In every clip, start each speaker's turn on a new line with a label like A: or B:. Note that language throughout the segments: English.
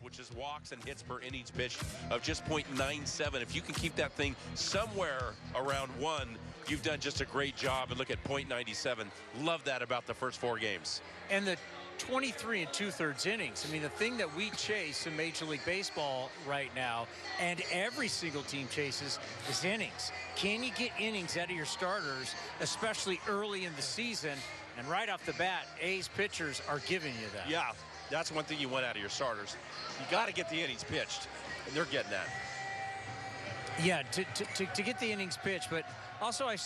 A: which is walks and hits per innings pitched of just .97. If you can keep that thing somewhere around 1, you've done just a great job. And look at .97. Love that about the first 4 games.
B: And the 23 2/3 innings. I mean, the thing that we chase in Major League Baseball right now, and every single team chases, is innings. Can you get innings out of your starters, especially early in the season? And right off the bat, A's pitchers are giving you that.
A: Yeah, that's one thing you want out of your starters. You got to get the innings pitched, and they're getting that.
B: Yeah, to get the innings pitched, but also I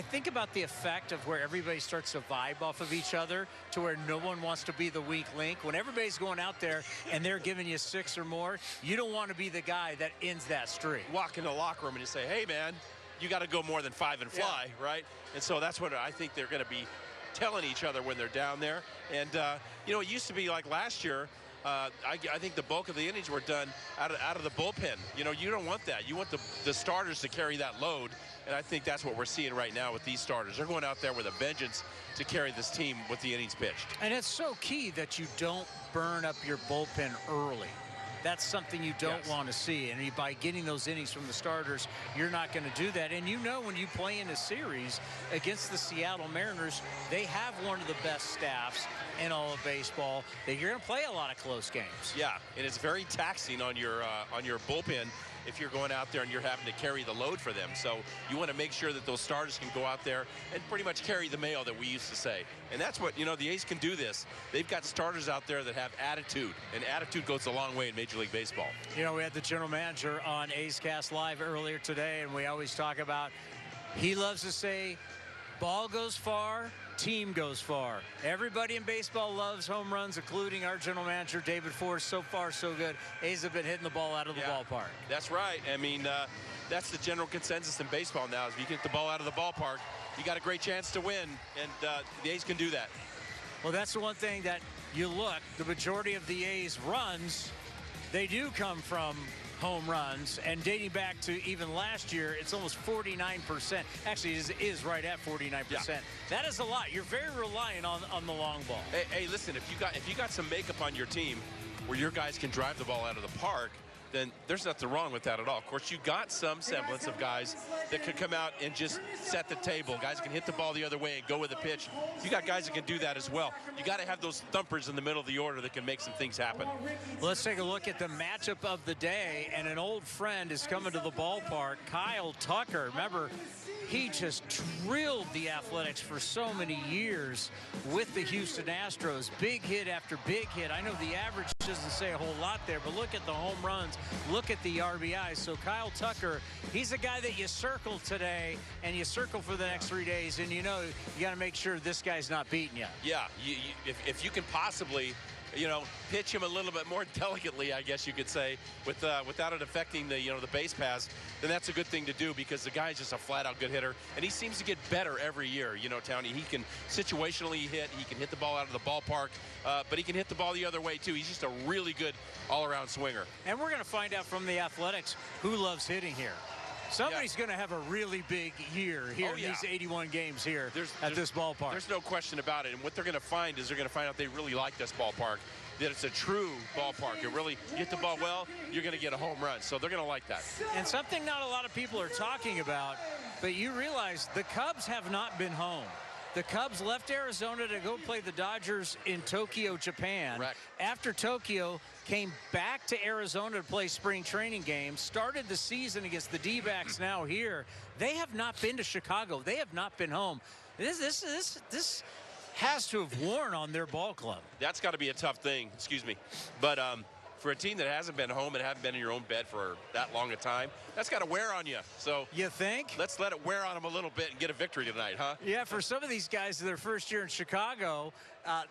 B: think about the effect of where everybody starts to vibe off of each other to where no one wants to be the weak link. When everybody's going out there and they're giving you 6 or more, you don't want to be the guy that ends that streak.
A: Walk in the locker room and you say, hey, man, you got to go more than 5 and fly, right? And so that's what I think they're going to be telling each other when they're down there. And, you know, it used to be like last year, I think the bulk of the innings were done out of the bullpen. You know, you don't want that. You want the starters to carry that load, and I think that's what we're seeing right now with these starters. They're going out there with a vengeance to carry this team with the innings pitched.
B: And it's so key that you don't burn up your bullpen early. That's something you don't want to see. And by getting those innings from the starters, you're not going to do that. And you know, when you play in a series against the Seattle Mariners, they have one of the best staffs in all of baseball, that you're going to play a lot of close games.
A: Yeah, and it's very taxing on your bullpen if you're going out there and you're having to carry the load for them. So you want to make sure that those starters can go out there and pretty much carry the mail that we used to say. And that's what, you know, the A's can do this. They've got starters out there that have attitude, and attitude goes a long way in Major League Baseball.
B: You know, we had the general manager on A's Cast Live earlier today, and we always talk about, he loves to say, ball goes far, team goes far. Everybody in baseball loves home runs, including our general manager, David Force. So far, so good. A's have been hitting the ball out of the ballpark.
A: That's right. I mean, that's the general consensus in baseball now. Is if you get the ball out of the ballpark, you got a great chance to win, and the A's can do that.
B: Well, that's the one thing that you look, the majority of the A's runs, they do come from home runs, and dating back to even last year, it's almost 49%. Actually, it is right at 49%. Yeah. That is a lot. You're very reliant on the long ball.
A: Hey, listen, if you got some makeup on your team where your guys can drive the ball out of the park, then there's nothing wrong with that at all. Of course, you got some semblance of guys that could come out and just set the table. Guys can hit the ball the other way and go with the pitch. You got guys that can do that as well. You got to have those thumpers in the middle of the order that can make some things happen.
B: Let's take a look at the matchup of the day, and an old friend is coming to the ballpark, Kyle Tucker. Remember, he just drilled the Athletics for so many years with the Houston Astros. Big hit after big hit. I know the average doesn't say a whole lot there, but look at the home runs. Look at the RBIs. So Kyle Tucker, he's a guy that you circle today, and you circle for the next 3 days, and you know you got to make sure this guy's not beating you.
A: Yeah, if you can possibly, you know, pitch him a little bit more delicately, I guess you could say, without it affecting the base pass, then that's a good thing to do, because the guy's just a flat-out good hitter, and he seems to get better every year. You know, Townie, he can situationally hit, he can hit the ball out of the ballpark, but he can hit the ball the other way too. He's just a really good all-around swinger.
B: And we're going to find out from the Athletics who loves hitting here. Somebody's going to have a really big year here in these 81 games here at this ballpark.
A: There's no question about it. And what they're going to find is they're going to find out they really like this ballpark, that it's a true ballpark. It really, you hit the ball well, you're going to get a home run. So they're going to like that.
B: And something not a lot of people are talking about, but you realize the Cubs have not been home. The Cubs left Arizona to go play the Dodgers in Tokyo, Japan.
A: Correct.
B: After Tokyo, came back to Arizona to play spring training games, started the season against the D-backs now here. They have not been to Chicago. They have not been home. This has to have worn on their ball club.
A: That's got to be a tough thing, excuse me. But for a team that hasn't been home and haven't been in your own bed for that long a time, that's got to wear on you. So
B: you think?
A: Let's let it wear on them a little bit and get a victory tonight, huh?
B: Yeah, for some of these guys, their first year in Chicago,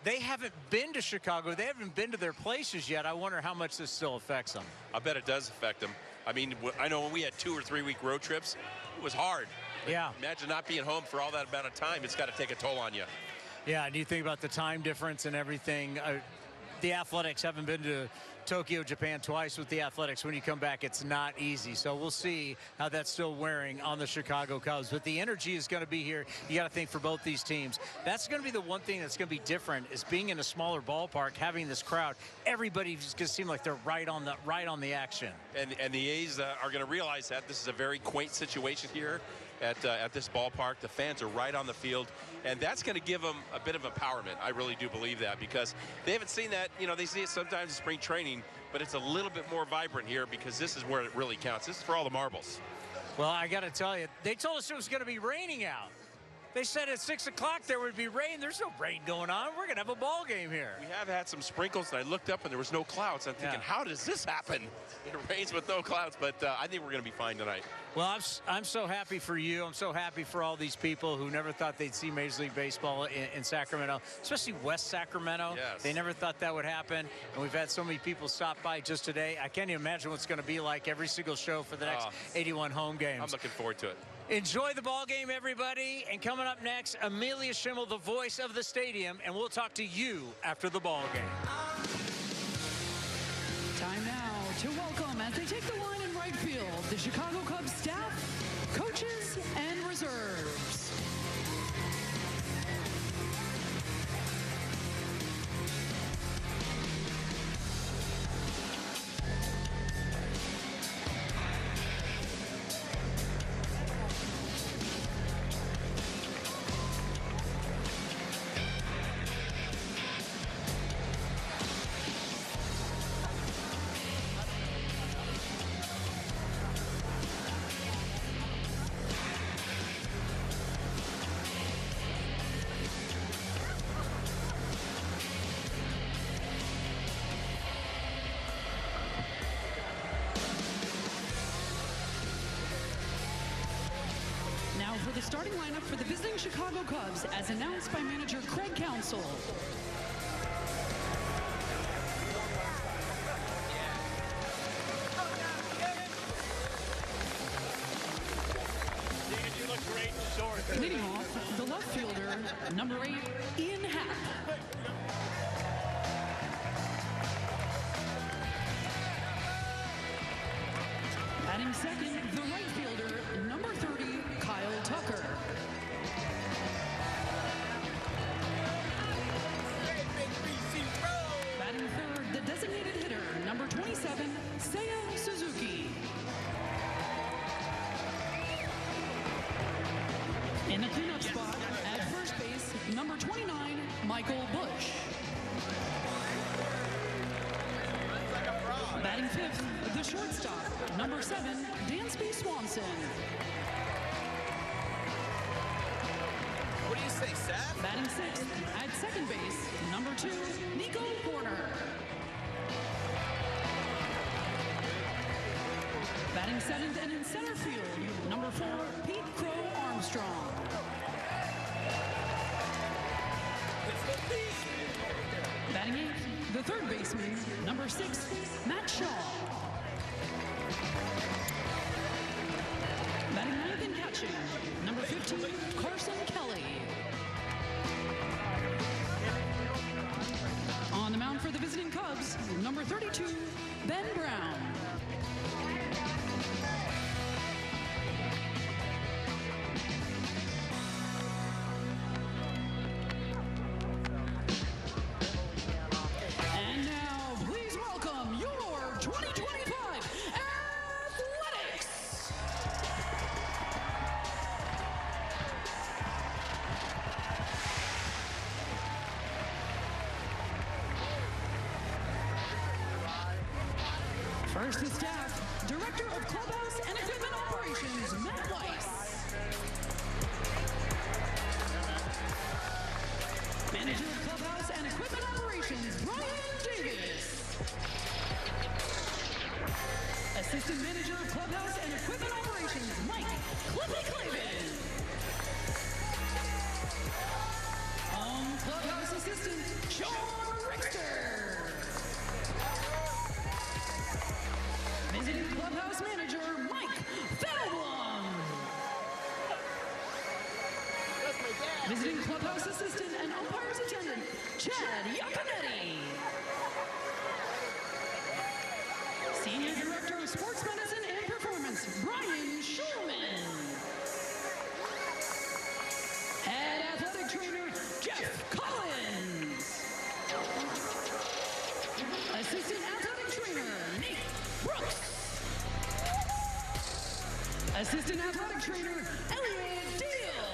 B: they haven't been to Chicago. They haven't been to their places yet. I wonder how much this still affects them.
A: I bet it does affect them. I mean, I know when we had 2 or 3 week road trips, it was hard.
B: Yeah.
A: Imagine not being home for all that amount of time. It's got to take a toll on you.
B: Yeah, and you think about the time difference and everything. the Athletics, having been to Tokyo, Japan twice with the Athletics, when you come back, it's not easy. So we'll see how that's still wearing on the Chicago Cubs. But the energy is going to be here. You got to think for both these teams. That's going to be the one thing that's going to be different, is being in a smaller ballpark, having this crowd. Everybody's going to seem like they're right on the action.
A: And the A's are going to realize that this is a very quaint situation here at this ballpark. The fans are right on the field, and that's going to give them a bit of empowerment. I really do believe that, because they haven't seen that. You know, they see it sometimes in spring training, but it's a little bit more vibrant here, because this is where it really counts. This is for all the marbles.
B: Well, I got to tell you, they told us it was going to be raining out. They said at 6 o'clock there would be rain. There's no rain going on. We're going to have a ball game here.
A: We have had some sprinkles, and I looked up and there was no clouds. I'm thinking, how does this happen? It rains with no clouds, but I think we're going to be fine tonight.
B: Well, I'm so happy for you. I'm so happy for all these people who never thought they'd see Major League Baseball in Sacramento, especially West Sacramento.
A: Yes.
B: They never thought that would happen, and we've had so many people stop by just today. I can't even imagine what's going to be like every single show for the next 81 home games.
A: I'm looking forward to it.
B: Enjoy the ball game, everybody. And coming up next, Amelia Schimmel, the voice of the stadium, and we'll talk to you after the ball game.
C: Time now to welcome, as they take the line in right field, the Chicago Cubs staff, coaches, and reserves. For the starting lineup for the visiting Chicago Cubs, as announced by manager Craig Counsell.
B: You look great in short.
C: Leading off, the left fielder, number 8, Ian Happ. Batting second, the right fielder, number 30, Kyle Tucker. Batting third, the designated hitter, number 27, Seiya Suzuki. In the cleanup spot, at first base, number 29, Michael Bush. Batting fifth, the shortstop, number 7, Dansby Swanson.
D: What do you say, Seth?
C: Batting sixth, at second base, number 2, Nico Horner. Batting seventh and in center field, number 4, Pete Crow Armstrong. Batting eighth, the third baseman, number 6, Matt Shaw. Batting ninth and catching, number 15, Carson Kelly. On the mound for the visiting Cubs, number 32, Ben Brown. And now, please welcome your 2025 Athletics. First, the staff, Director of Clubhouse and Equipment Operations, Matt Weiss. Manager of Clubhouse and Equipment Operations, Brian Davis. Assistant Manager of Clubhouse and Equipment Operations, Mike Clippy Clavin. Clubhouse Assistant, Sean Richter. Visiting Clubhouse Manager, Mike Fennelblom. Visiting Clubhouse Assistant and Umpires Attendant, Chad Iaconetti. Sports Medicine and Performance, Brian Schulman. Head Athletic Trainer, Jeff Collins. Assistant Athletic Trainer, Nate Brooks. Assistant Athletic Trainer, Elliot Deal.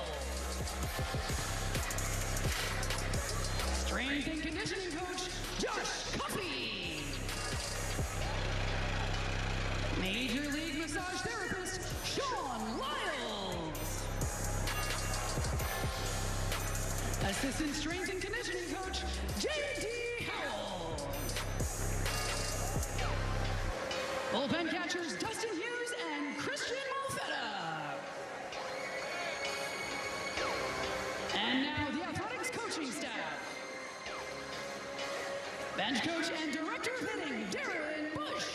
C: Strength and Conditioning Coach, Josh Cuffey. Major League Massage Therapist, Sean Lyles. Assistant Strength and Conditioning Coach, J.D. Howell. Bullpen catchers, Dustin Hughes and Christian Malfetta. And now the athletics coaching staff. Bench coach and director of hitting, Darren Bush.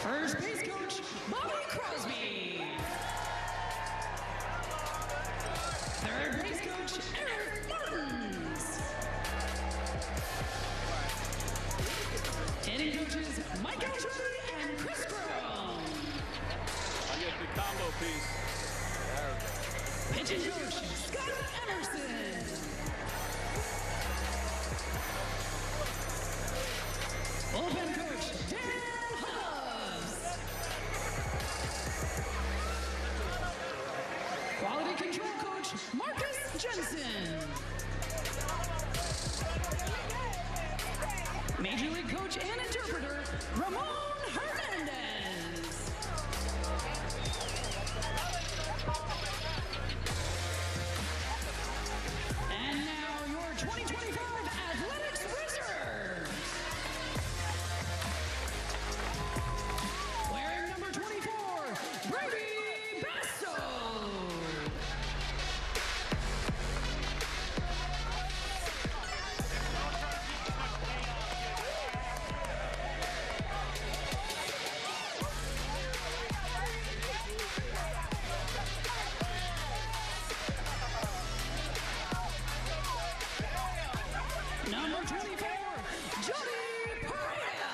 C: First base coach, Bobby Crosby. Third base coach, Eric Martins. Hitting coaches, Mike Elshry and Chris Brown.
D: I get the combo piece.
C: Pitching coach, Scott Emerson. Bullpen coach, Dan Hubbs. Quality control coach, Marcus Jensen. Major League coach and interpreter, Ramon Hernandez. And now your 2025 Athletics Reserve. Wearing number 24, Brady Basso. Number 24, Joey Pereira.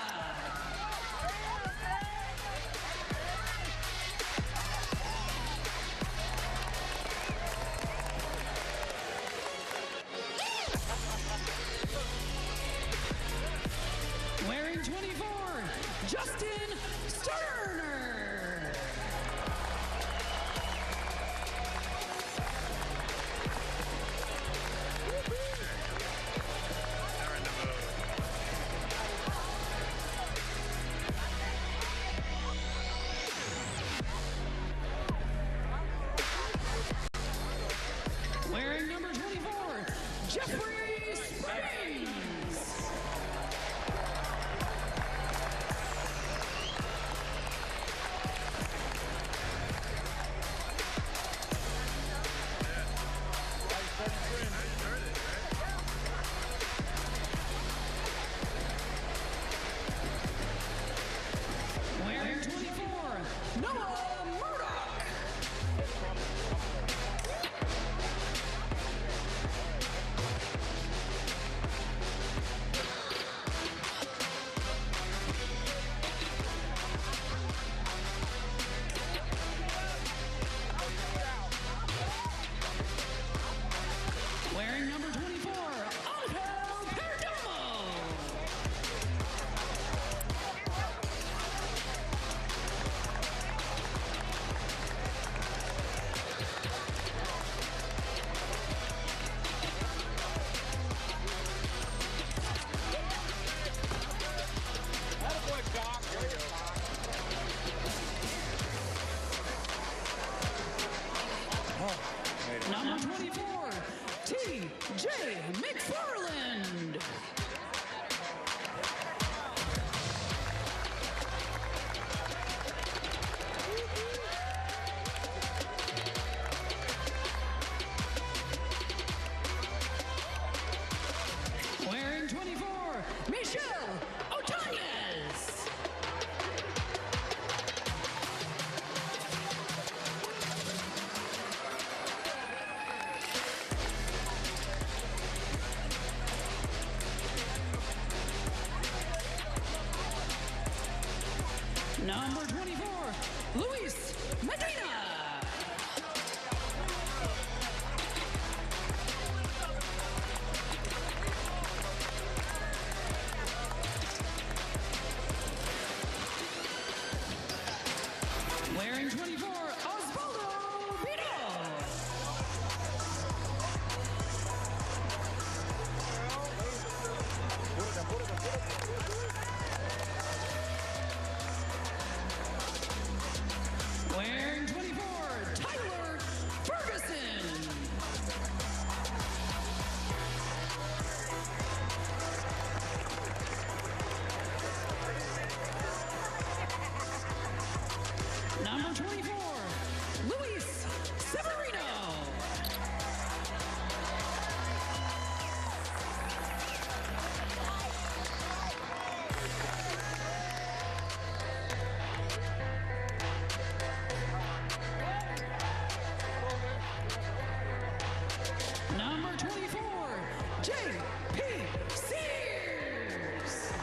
C: Wearing 24, Justin Sterner. Wearing number 24, Jeffrey Springs. Number 24, Luis Medina. Wearing 24, Osvaldo Vito. Wearing 24, Tyler Ferguson. Number 24, Luis Severino. Number 24, J.P. Sears.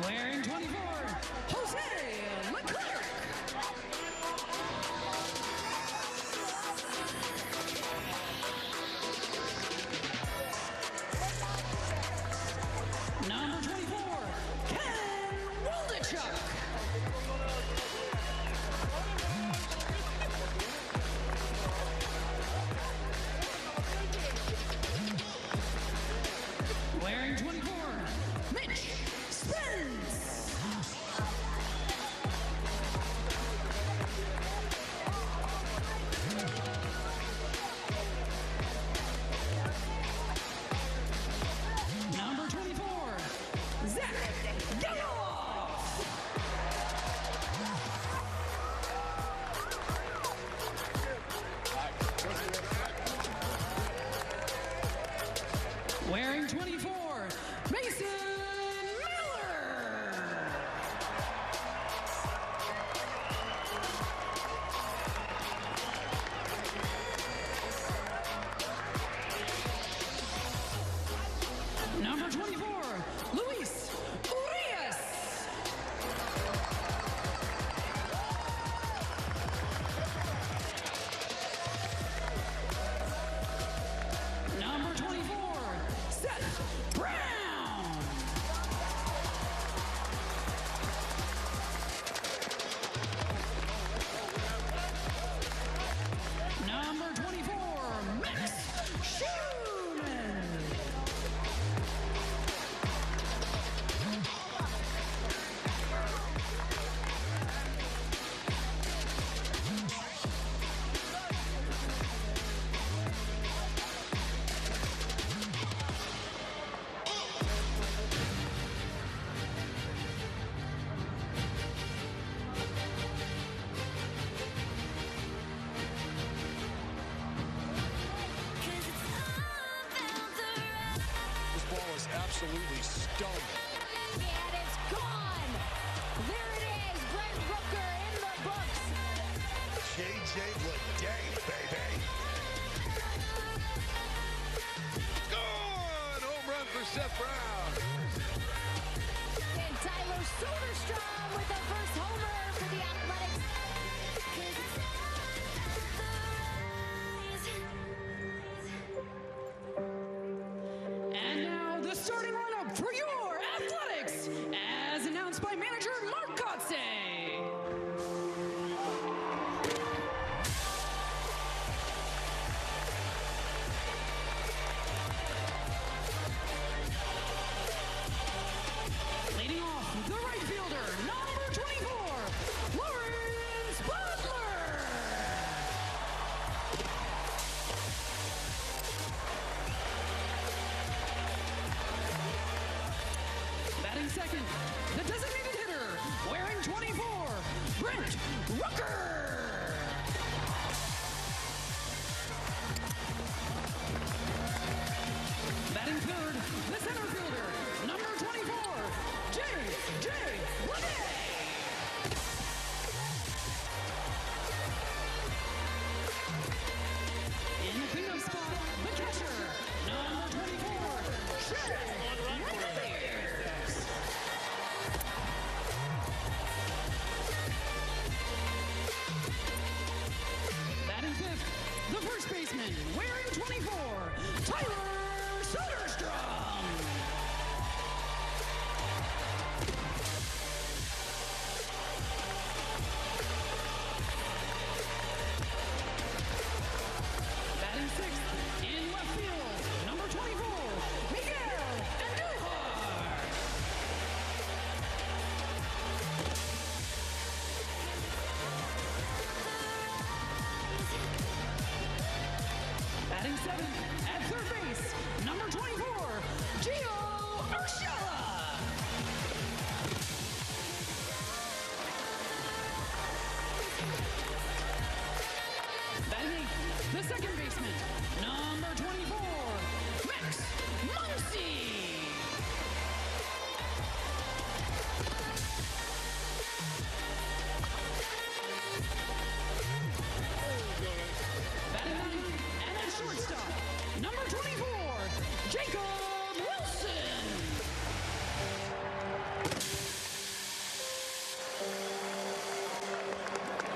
C: Wearing 24, Jose Leclerc. Number 24, Ken Waldachuk. Wearing 24, Mitch Spence. Number 24, Zach Geloff. Wearing 24, Mason Miller. Number 24, Luis Urias. Number 24, Seth Brown. Number 24, Max Schumann.
E: This ball is absolutely stoned.
F: And it's gone. There it is. Brent Rooker in the books.
E: J.J. Leday, baby. Gone! Home run for Seth Brown.
F: And Tyler Soderstrom with the first homer for the Athletics.
C: And now the starting lineup for your Athletics, as announced by manager Mark Kotze. Leading off, the right fielder, number 24, Lawrence Butler. Batting second, the designated hitter, wearing 24, Brent Rooker. Batting third, the center fielder, number 24, J.J. Leday. the second baseman, number 24, Max Muncy. Batting ninth and at shortstop, number 24, Jacob Wilson.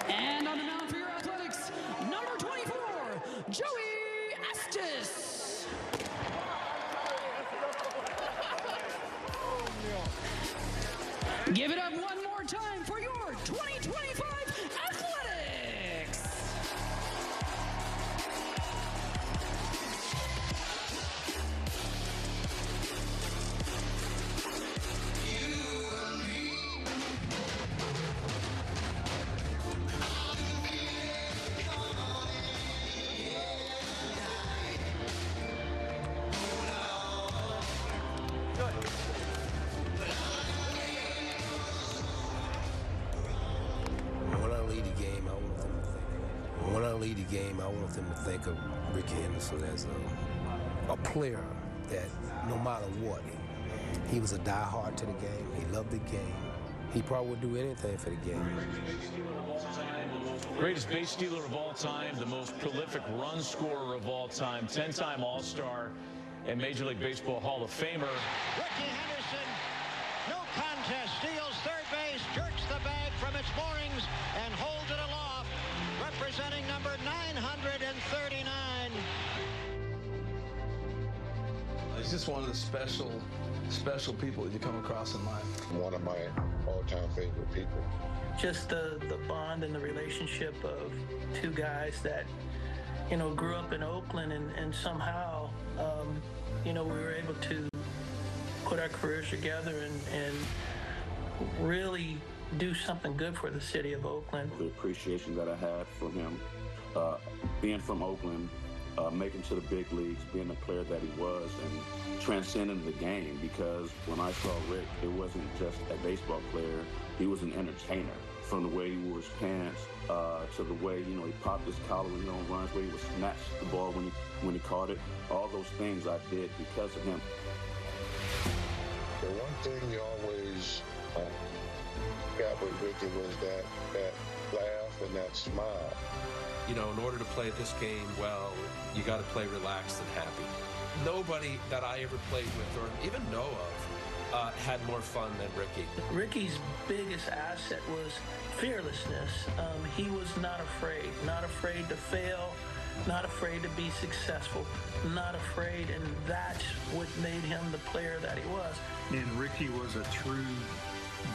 C: And on the mound for your Athletics, number 24, Joey Estes. Give it up one more time for your 2025 Athletics.
G: When I lead the game, I want them to think of Ricky Henderson as a player that no matter what, he was a diehard to the game. He loved the game. He probably would do anything for the game.
D: Greatest base stealer of all time, the most prolific run scorer of all time, 10-time All-Star and Major League Baseball Hall of Famer.
H: Ricky Henderson, no contest, steals third base, jerks the bag from its moorings and holds it aloft, representing number 939.
I: He's just one of the special people that you come across in life.
J: One of my all-time favorite people.
K: Just the bond and the relationship of two guys that, you know, grew up in Oakland and somehow, you know, we were able to put our careers together and really do something good for the city of Oakland.
L: The appreciation that I had for him, being from Oakland, making to the big leagues, being the player that he was, and transcending the game, because when I saw Rick, it wasn't just a baseball player, he was an entertainer. From the way he wore his pants, to the way, you know, he popped his collar when he on runs, where he would snatch the ball when he caught it. All those things I did because of him.
J: The one thing you always got with Ricky was that laugh and that smile.
M: You know, in order to play this game well, you got to play relaxed and happy. Nobody that I ever played with or even know of had more fun than Ricky.
K: Ricky's biggest asset was fearlessness. He was not afraid to fail, not afraid to be successful, not afraid, and that's what made him the player that he was.
N: And Ricky was a true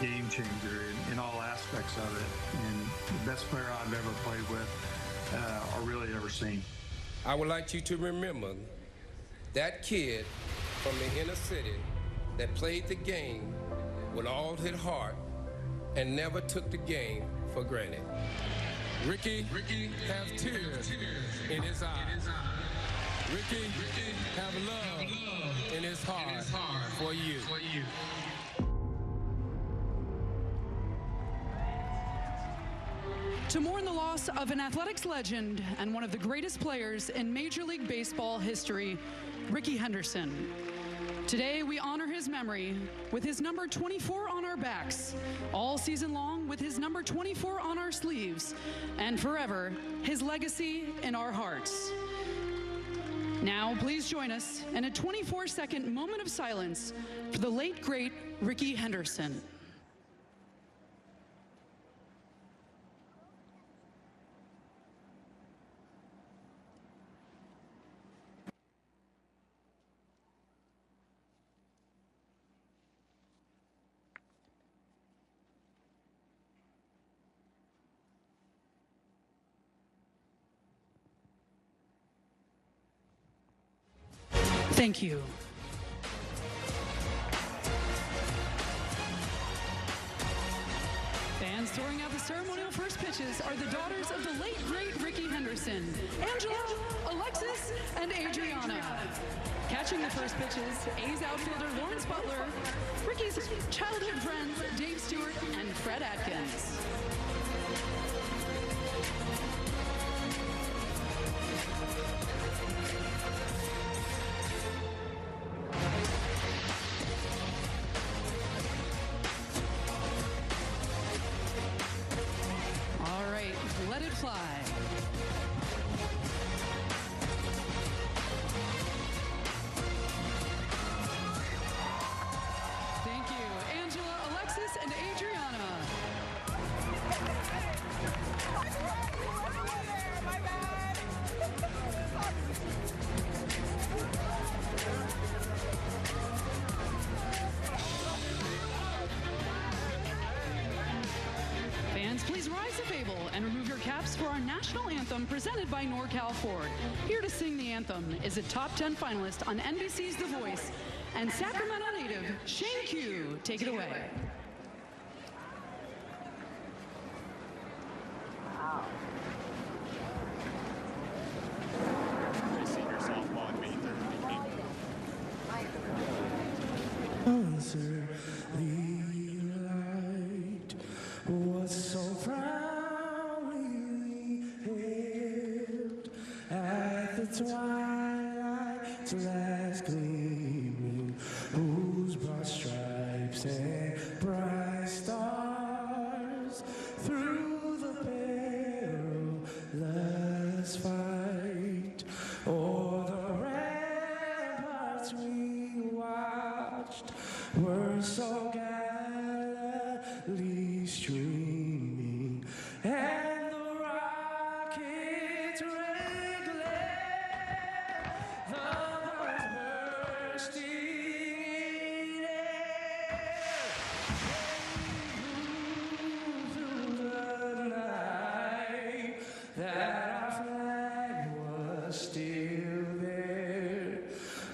N: game changer in all aspects of it, and the best player I've ever played with or really ever seen.
O: I would like you to remember that kid from the inner city that played the game with all his heart and never took the game for granted. Ricky have tears in his eyes. Ricky have love in his heart for you.
C: To mourn the loss of an athletics legend and one of the greatest players in Major League Baseball history, Ricky Henderson. Today, we honor his memory with his number 24 on our backs, all season long with his number 24 on our sleeves, and forever, his legacy in our hearts. Now, please join us in a 24-second moment of silence for the late, great Ricky Henderson. Thank you. Fans throwing out the ceremonial first pitches are the daughters of the late, great Ricky Henderson, Angela, Alexis, and Adriana. Catching the first pitches, A's outfielder Lawrence Butler, Ricky's childhood friends Dave Stewart and Fred Atkins. us a favor and remove your caps for our national anthem presented by NorCal Ford. Here to sing the anthem is a top 10 finalist on NBC's The Voice and Sacramento native Shane Q. Take it away.
P: Answer the light was so proudly hailed at the twilight's last gleaming, whose broad stripes and bright stars through the perilous fight o'er the ramparts we watched were so gallantly streaming, and the rockets red glare, the birds bursting in air, through the night, that our flag was still there.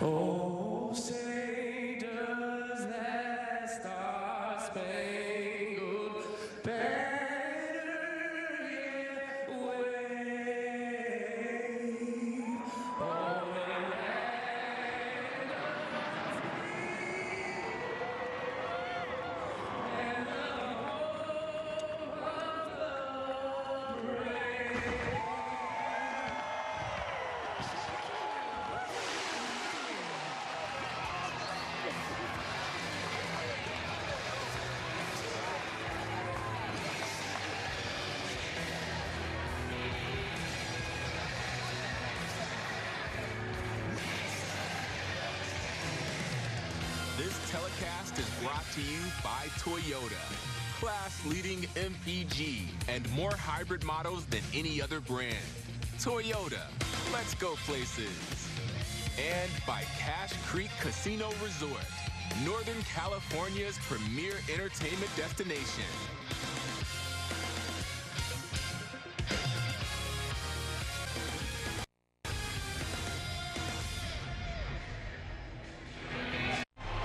P: Oh, say does that star-spangled banner yet wave o'er the land of free and the home of the brave.
Q: This telecast is brought to you by Toyota. Class-leading MPG and more hybrid models than any other brand. Toyota, let's go places. And by Cache Creek Casino Resort, Northern California's premier entertainment destination.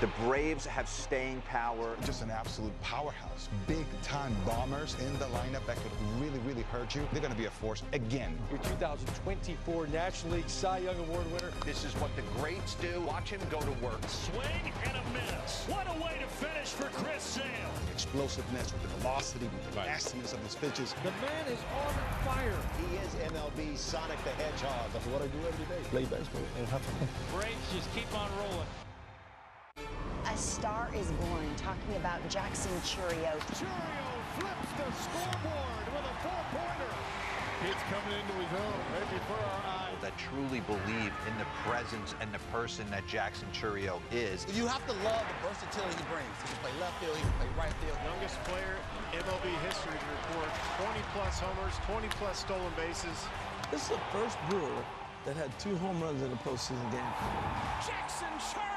R: The Braves have staying power.
S: Just an absolute powerhouse. Big-time bombers in the lineup that could really, really hurt you. They're going to be a force again.
T: Your 2024 National League Cy Young Award winner.
R: This is what the greats do. Watch him go to work.
U: Swing and a miss. What a way to finish for Chris Sale.
S: Explosiveness with the velocity, with the nastiness of his pitches.
T: The man is on fire.
H: He is MLB Sonic the Hedgehog.
S: That's what I do every day. Play baseball and have fun.
B: Braves just keep on rolling.
V: A star is born, talking about Jackson Churio.
E: Churio flips the scoreboard with a four-pointer. It's coming into his own right before our eyes.
R: That truly believe in the presence and the person that Jackson Churio is.
W: You have to love the versatility he brings. He can play left field, he can play right field.
X: Youngest player in MLB history to record 20-plus homers, 20-plus stolen bases.
M: This is the first Brewer that had 2 home runs in a postseason game.
W: Jackson Churio!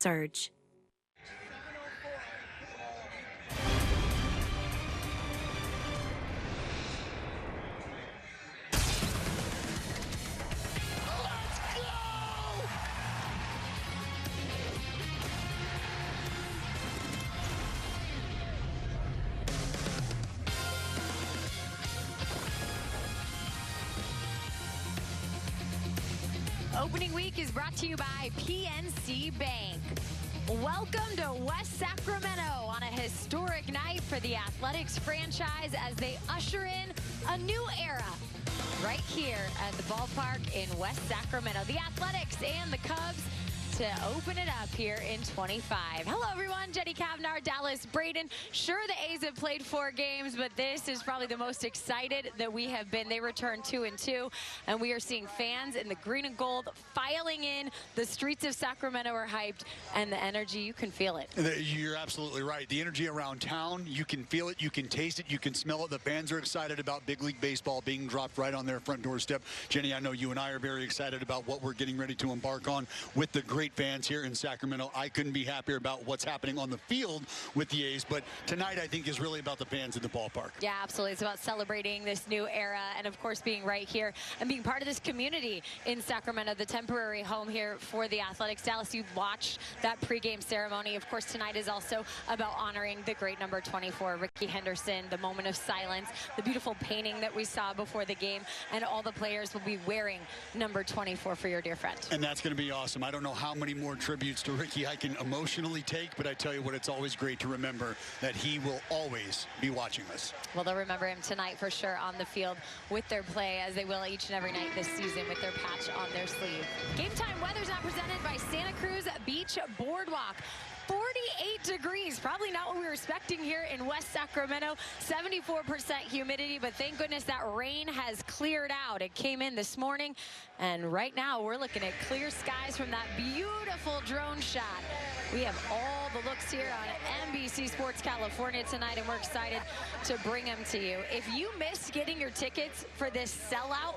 Y: Surge.
A: Opening week is brought to you by PNC Bank. Welcome to West Sacramento on a historic night for the Athletics franchise as they usher in a new era right here at the ballpark in West Sacramento. The Athletics and the Cubs to open it up here in 25. Hello, everyone. Jenny Kavnar, Dallas Braden. Sure, the A's have played 4 games, but this is probably the most excited that we have been. They returned 2-2, and we are seeing fans in the green and gold filing in. The streets of Sacramento are hyped, and the energy, you can feel it.
D: You're absolutely right. The energy around town, you can feel it, you can taste it, you can smell it. The fans are excited about big league baseball being dropped right on their front doorstep. Jenny, I know you and I are very excited about what we're getting ready to embark on with the great fans here in Sacramento. I couldn't be happier about what's happening on the field with the A's, but tonight I think is really about the fans in the ballpark.
A: Yeah, absolutely. It's about celebrating this new era and, of course, being right here and being part of this community in Sacramento, the temporary home here for the Athletics. Dallas, you watched that pregame ceremony. Of course, tonight is also about honoring the great number 24, Ricky Henderson, the moment of silence, the beautiful painting that we saw before the game, and all the players will be wearing number 24 for your dear friend.
D: And that's going to be awesome. I don't know how many more tributes to Ricky I can emotionally take, but I tell you what, it's always great to remember that he will always be watching us.
A: Well, they'll remember him tonight for sure on the field with their play, as they will each and every night this season with their patch on their sleeve. Game time weather's now presented by Santa Cruz Beach Boardwalk. 48 degrees, probably not what we were expecting here in West Sacramento. 74% humidity, but thank goodness that rain has cleared out. It came in this morning, and right now we're looking at clear skies from that beautiful drone shot. We have all the looks here on NBC Sports California tonight, and we're excited to bring them to you. If you missed getting your tickets for this sellout,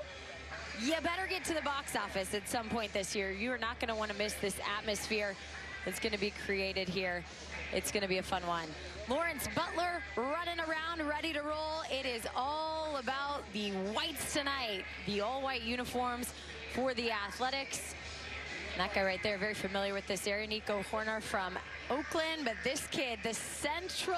A: you better get to the box office at some point this year. You are not going to want to miss this atmosphere that's going to be created here. It's going to be a fun one. Lawrence Butler running around, ready to roll. It is all about the whites tonight, the all-white uniforms for the Athletics. And that guy right there, very familiar with this area, Nico Horner from Oakland. But this kid, the Central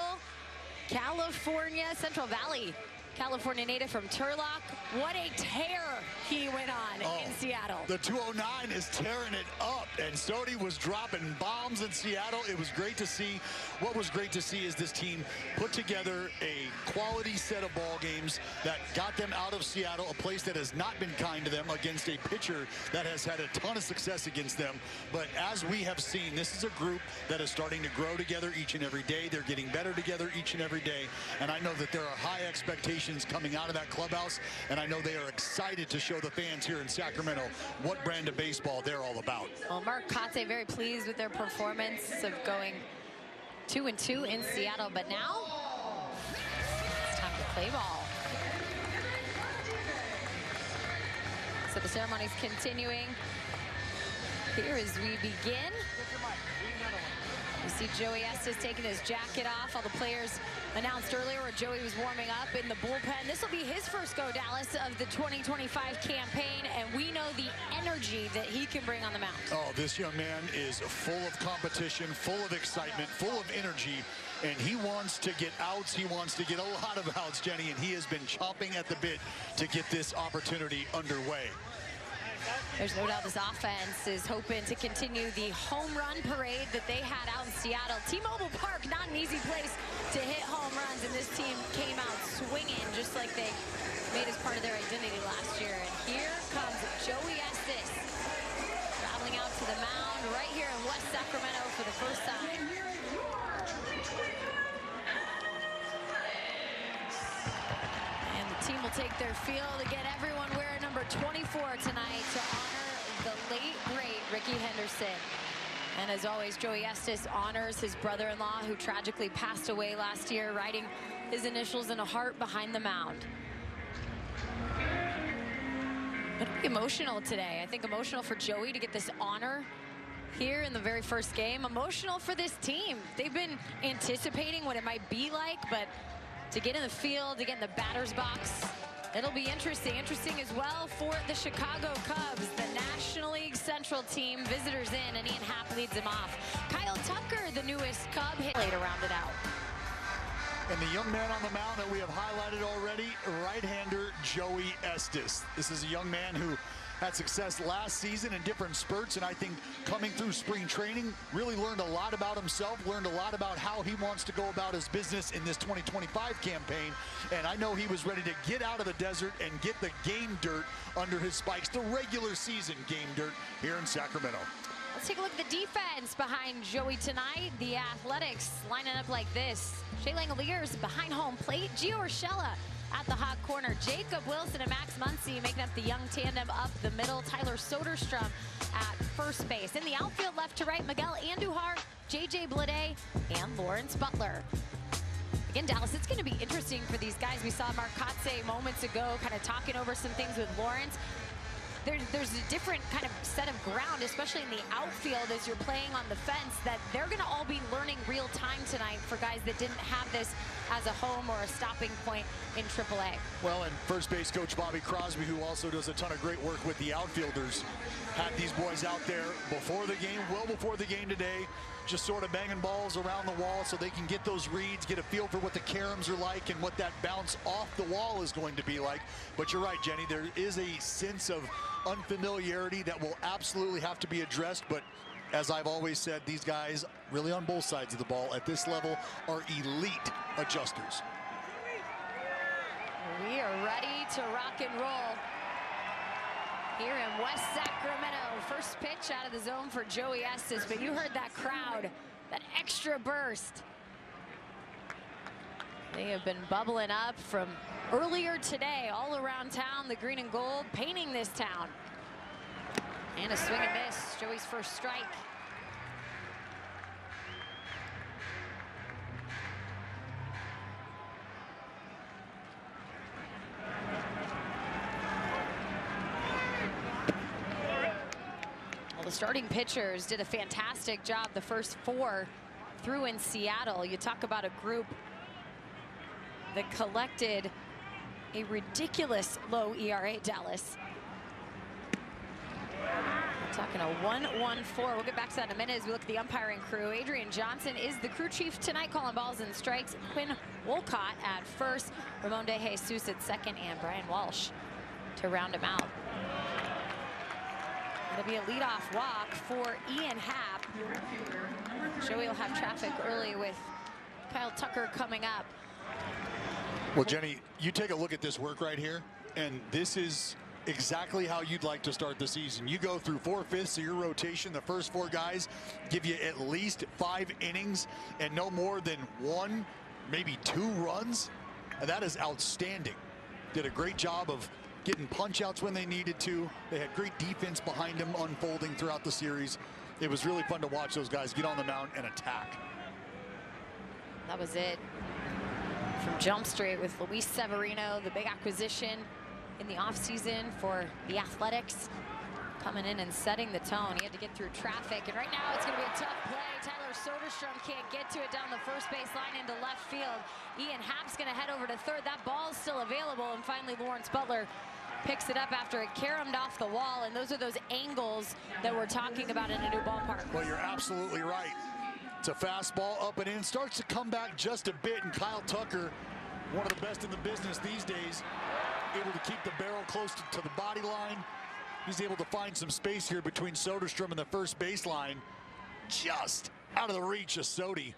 A: Valley California native from Turlock. What a tear he went on in Seattle.
D: The 209 is tearing it up, and Sodi was dropping bombs in Seattle. It was great to see. What was great to see is this team put together a quality set of ball games that got them out of Seattle, a place that has not been kind to them, against a pitcher that has had a ton of success against them. But as we have seen, this is a group that is starting to grow together each and every day. They're getting better together each and every day, and I know that there are high expectations coming out of that clubhouse, and I know they are excited to show the fans here in Sacramento what brand of baseball they're all about.
A: Well, Mark Cotte very pleased with their performance of going 2-2 in Seattle, but now it's time to play ball. So the ceremony's continuing here as we begin. You see Joey Estes taking his jacket off. All the players announced earlier where Joey was warming up in the bullpen. This will be his first go, Dallas, of the 2025 campaign, and we know the energy that he can bring on the mound.
D: Oh, this young man is full of competition, full of excitement, full of energy, and he wants to get outs. He wants to get a lot of outs, Jenny, and he has been chomping at the bit to get this opportunity underway.
A: There's no doubt this offense is hoping to continue the home run parade that they had out in Seattle. T-Mobile Park, not an easy place to hit home runs, and this team came out swinging just like they made as part of their identity last year. And here comes Joey Estes, traveling out to the mound right here in West Sacramento for the first time. And the team will take their field. Again, everyone wearing number 24 tonight to honor the late, great Ricky Henderson. And as always, Joey Estes honors his brother-in-law, who tragically passed away last year, writing his initials in a heart behind the mound. It'll be emotional today. I think emotional for Joey to get this honor here in the very first game. Emotional for this team. They've been anticipating what it might be like, but to get in the field, to get in the batter's box, it'll be interesting. Interesting as well for the Chicago Cubs, the National League Central team. Visitors in, and Ian Happ leads them off. Kyle Tucker, the newest Cub, hit to round it out.
D: And the young man on the mound that we have highlighted already, right-hander Joey Estes. This is a young man who had success last season in different spurts, and I think coming through spring training, really learned a lot about himself, learned a lot about how he wants to go about his business in this 2025 campaign. And I know he was ready to get out of the desert and get the game dirt under his spikes, the regular season game dirt here in Sacramento.
A: Let's take a look at the defense behind Joey tonight. The Athletics lining up like this. Shea Langoliers behind home plate. Gio Urshela at the hot corner. Jacob Wilson and Max Muncy making up the young tandem up the middle. Tyler Soderstrom at first base. In the outfield, left to right, Miguel Andujar, JJ Bleday, and Lawrence Butler. Again, Dallas, it's going to be interesting for these guys. We saw Mark Kotze moments ago kind of talking over some things with Lawrence. There's a different kind of set of ground, especially in the outfield as you're playing on the fence, that they're going to all be learning real time tonight for guys that didn't have this as a home or a stopping point in AAA.
D: Well, and first base coach Bobby Crosby, who also does a ton of great work with the outfielders, had these boys out there before the game, well before the game today, just sort of banging balls around the wall so they can get those reads, get a feel for what the caroms are like and what that bounce off the wall is going to be like. But you're right, Jenny, there is a sense of unfamiliarity that will absolutely have to be addressed. But as I've always said, these guys really on both sides of the ball at this level are elite adjusters.
A: We are ready to rock and roll here in West Sacramento. First pitch out of the zone for Joey Estes, but you heard that crowd, that extra burst. They have been bubbling up from earlier today all around town, the green and gold, painting this town. And a swing and miss, Joey's first strike. The starting pitchers did a fantastic job the first 4 through in Seattle. You talk about a group that collected a ridiculous low ERA, Dallas. We're talking a 1.14. We'll get back to that in a minute as we look at the umpiring crew. Adrian Johnson is the crew chief tonight, calling balls and strikes. Quinn Wolcott at first, Ramon De Jesus at second, and Brian Walsh to round him out. It'll be a leadoff walk for Ian Happ. Joey will have traffic early with Kyle Tucker coming up.
D: Well, Jenny, you take a look at this work right here, and this is exactly how you'd like to start the season. You go through 4/5 of your rotation. The first 4 guys give you at least 5 innings and no more than 1, maybe 2 runs. And that is outstanding. Did a great job of getting punch outs when they needed to. They had great defense behind them unfolding throughout the series. It was really fun to watch those guys get on the mound and attack.
A: That was it from Jump Street with Luis Severino, the big acquisition in the offseason for the Athletics, coming in and setting the tone. He had to get through traffic, and right now it's going to be a tough play. Tyler Soderstrom can't get to it down the first base line into left field. Ian Happ's going to head over to third. That ball's still available, and finally Lawrence Butler picks it up after it caromed off the wall, and those are those angles that we're talking about in a new ballpark.
D: Well, you're absolutely right. It's a fastball up and in, starts to come back just a bit, and Kyle Tucker, one of the best in the business these days, able to keep the barrel close to the body line. He's able to find some space here between Soderstrom and the first baseline, just out of the reach of Sodi.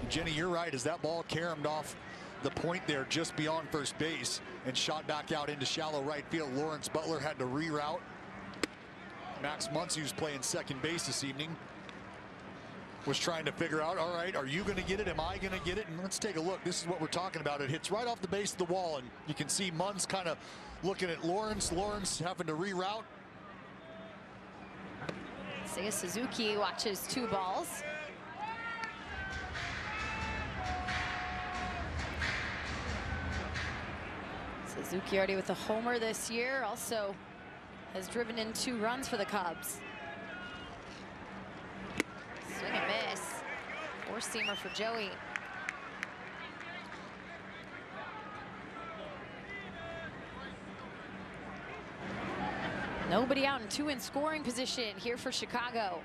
D: Jenny, you're right, as that ball caromed off the point there just beyond first base and shot back out into shallow right field. Lawrence Butler had to reroute. Max Muncy, who's playing second base this evening, was trying to figure out, all right, are you going to get it? Am I going to get it? And let's take a look. This is what we're talking about. It hits right off the base of the wall, and you can see Munz kind of looking at Lawrence. Lawrence having to reroute.
A: Seiya Suzuki watches 2 balls. Suzuki already with a homer this year, also has driven in 2 runs for the Cubs. Swing and miss. 4-seamer for Joey. Nobody out, and 2 in scoring position here for Chicago.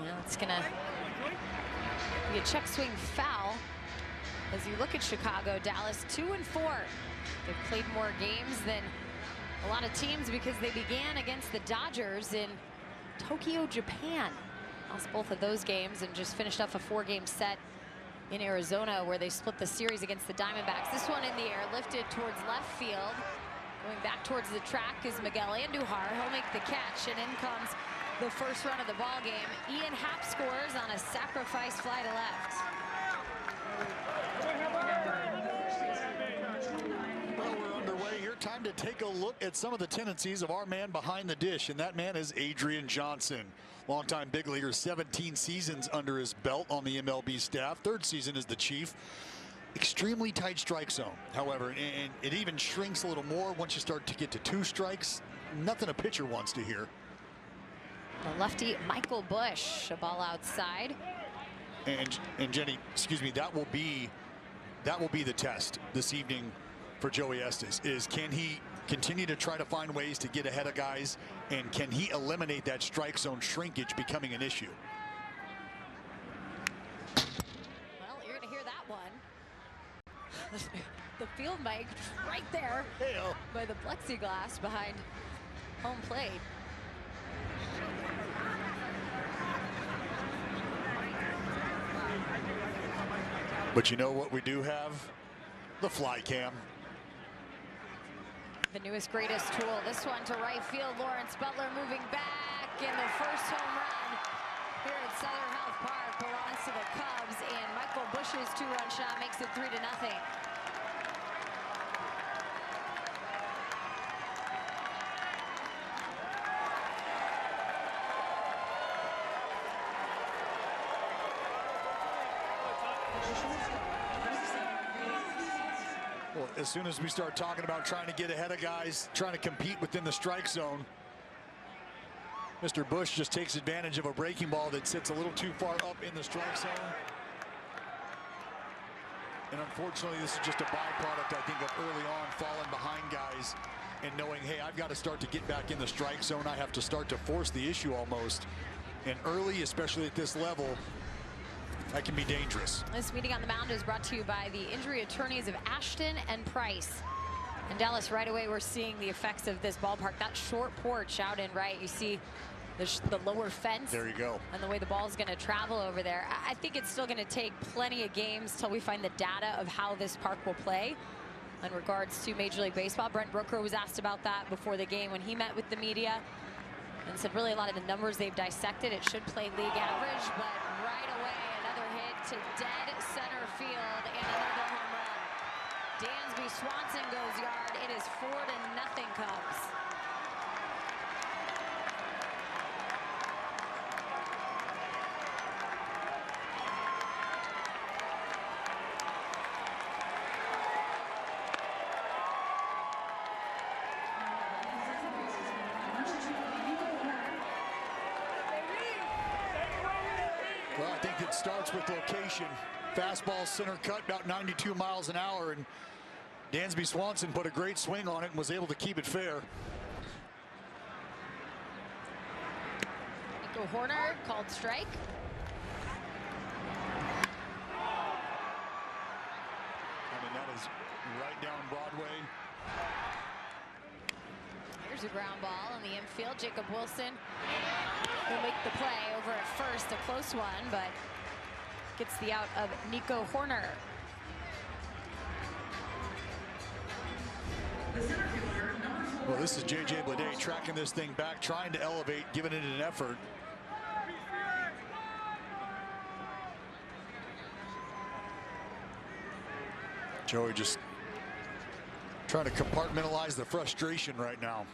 A: Well, it's gonna be a check swing foul. As you look at Chicago, Dallas 2-4. They've played more games than a lot of teams because they began against the Dodgers in Tokyo, Japan. Lost both of those games and just finished off a 4-game set in Arizona where they split the series against the Diamondbacks. This one in the air, lifted towards left field. Going back towards the track is Miguel Andujar. He'll make the catch, and in comes the first run of the ball game. Ian Happ scores on a sacrifice fly to left.
D: Well, we're underway here. Time to take a look at some of the tendencies of our man behind the dish, and that man is Adrian Johnson. Longtime big leaguer, 17 seasons under his belt on the MLB staff. 3rd season as the Chief. Extremely tight strike zone, however, and it even shrinks a little more once you start to get to 2 strikes. Nothing a pitcher wants to hear.
A: The lefty Michael Busch, a ball outside.
D: And Jenny, excuse me, that will be the test this evening for Joey Estes. Is can he continue to try to find ways to get ahead of guys, and can he eliminate that strike zone shrinkage becoming an issue?
A: Well, you're gonna hear that one. The field mic right there by the plexiglass behind home plate.
D: But you know what we do have? The fly cam.
A: The newest, greatest tool. This one to right field. Lawrence Butler moving back in the first home run here at Sutter Health Park belongs to the Cubs, and Michael Busch's 2-run shot makes it 3-0.
D: Well, as soon as we start talking about trying to get ahead of guys, trying to compete within the strike zone, Mr. Busch just takes advantage of a breaking ball that sits a little too far up in the strike zone. And unfortunately, this is just a byproduct, I think, of early on falling behind guys and knowing, hey, I've got to start to get back in the strike zone. I have to start to force the issue almost. And early, especially at this level, that can be dangerous.
A: This meeting on the mound is brought to you by the injury attorneys of Ashton and Price. In Dallas, right away, we're seeing the effects of this ballpark. That short porch out in right, you see the lower fence.
D: There you go.
A: And the way the ball is going to travel over there. I think it's still going to take plenty of games till we find the data of how this park will play in regards to Major League Baseball. Brent Brooker was asked about that before the game when he met with the media and said really a lot of the numbers they've dissected, it should play league average, but right away another hit to dead center field and another home run. Dansby Swanson goes yard. It is 4-0 Cubs.
D: Well, I think it starts with location. Fastball center cut about 92 miles an hour, and Dansby Swanson put a great swing on it and was able to keep it fair.
A: Nico Horner called strike.
D: I mean, that is right down Broadway.
A: Here's a ground ball in the infield. Jacob Wilson will make the play over at first. A close one, but gets the out of Nico Horner.
D: Well, this is J.J. Bleday tracking this thing back, trying to elevate, giving it an effort. Joey just trying to compartmentalize the frustration right now.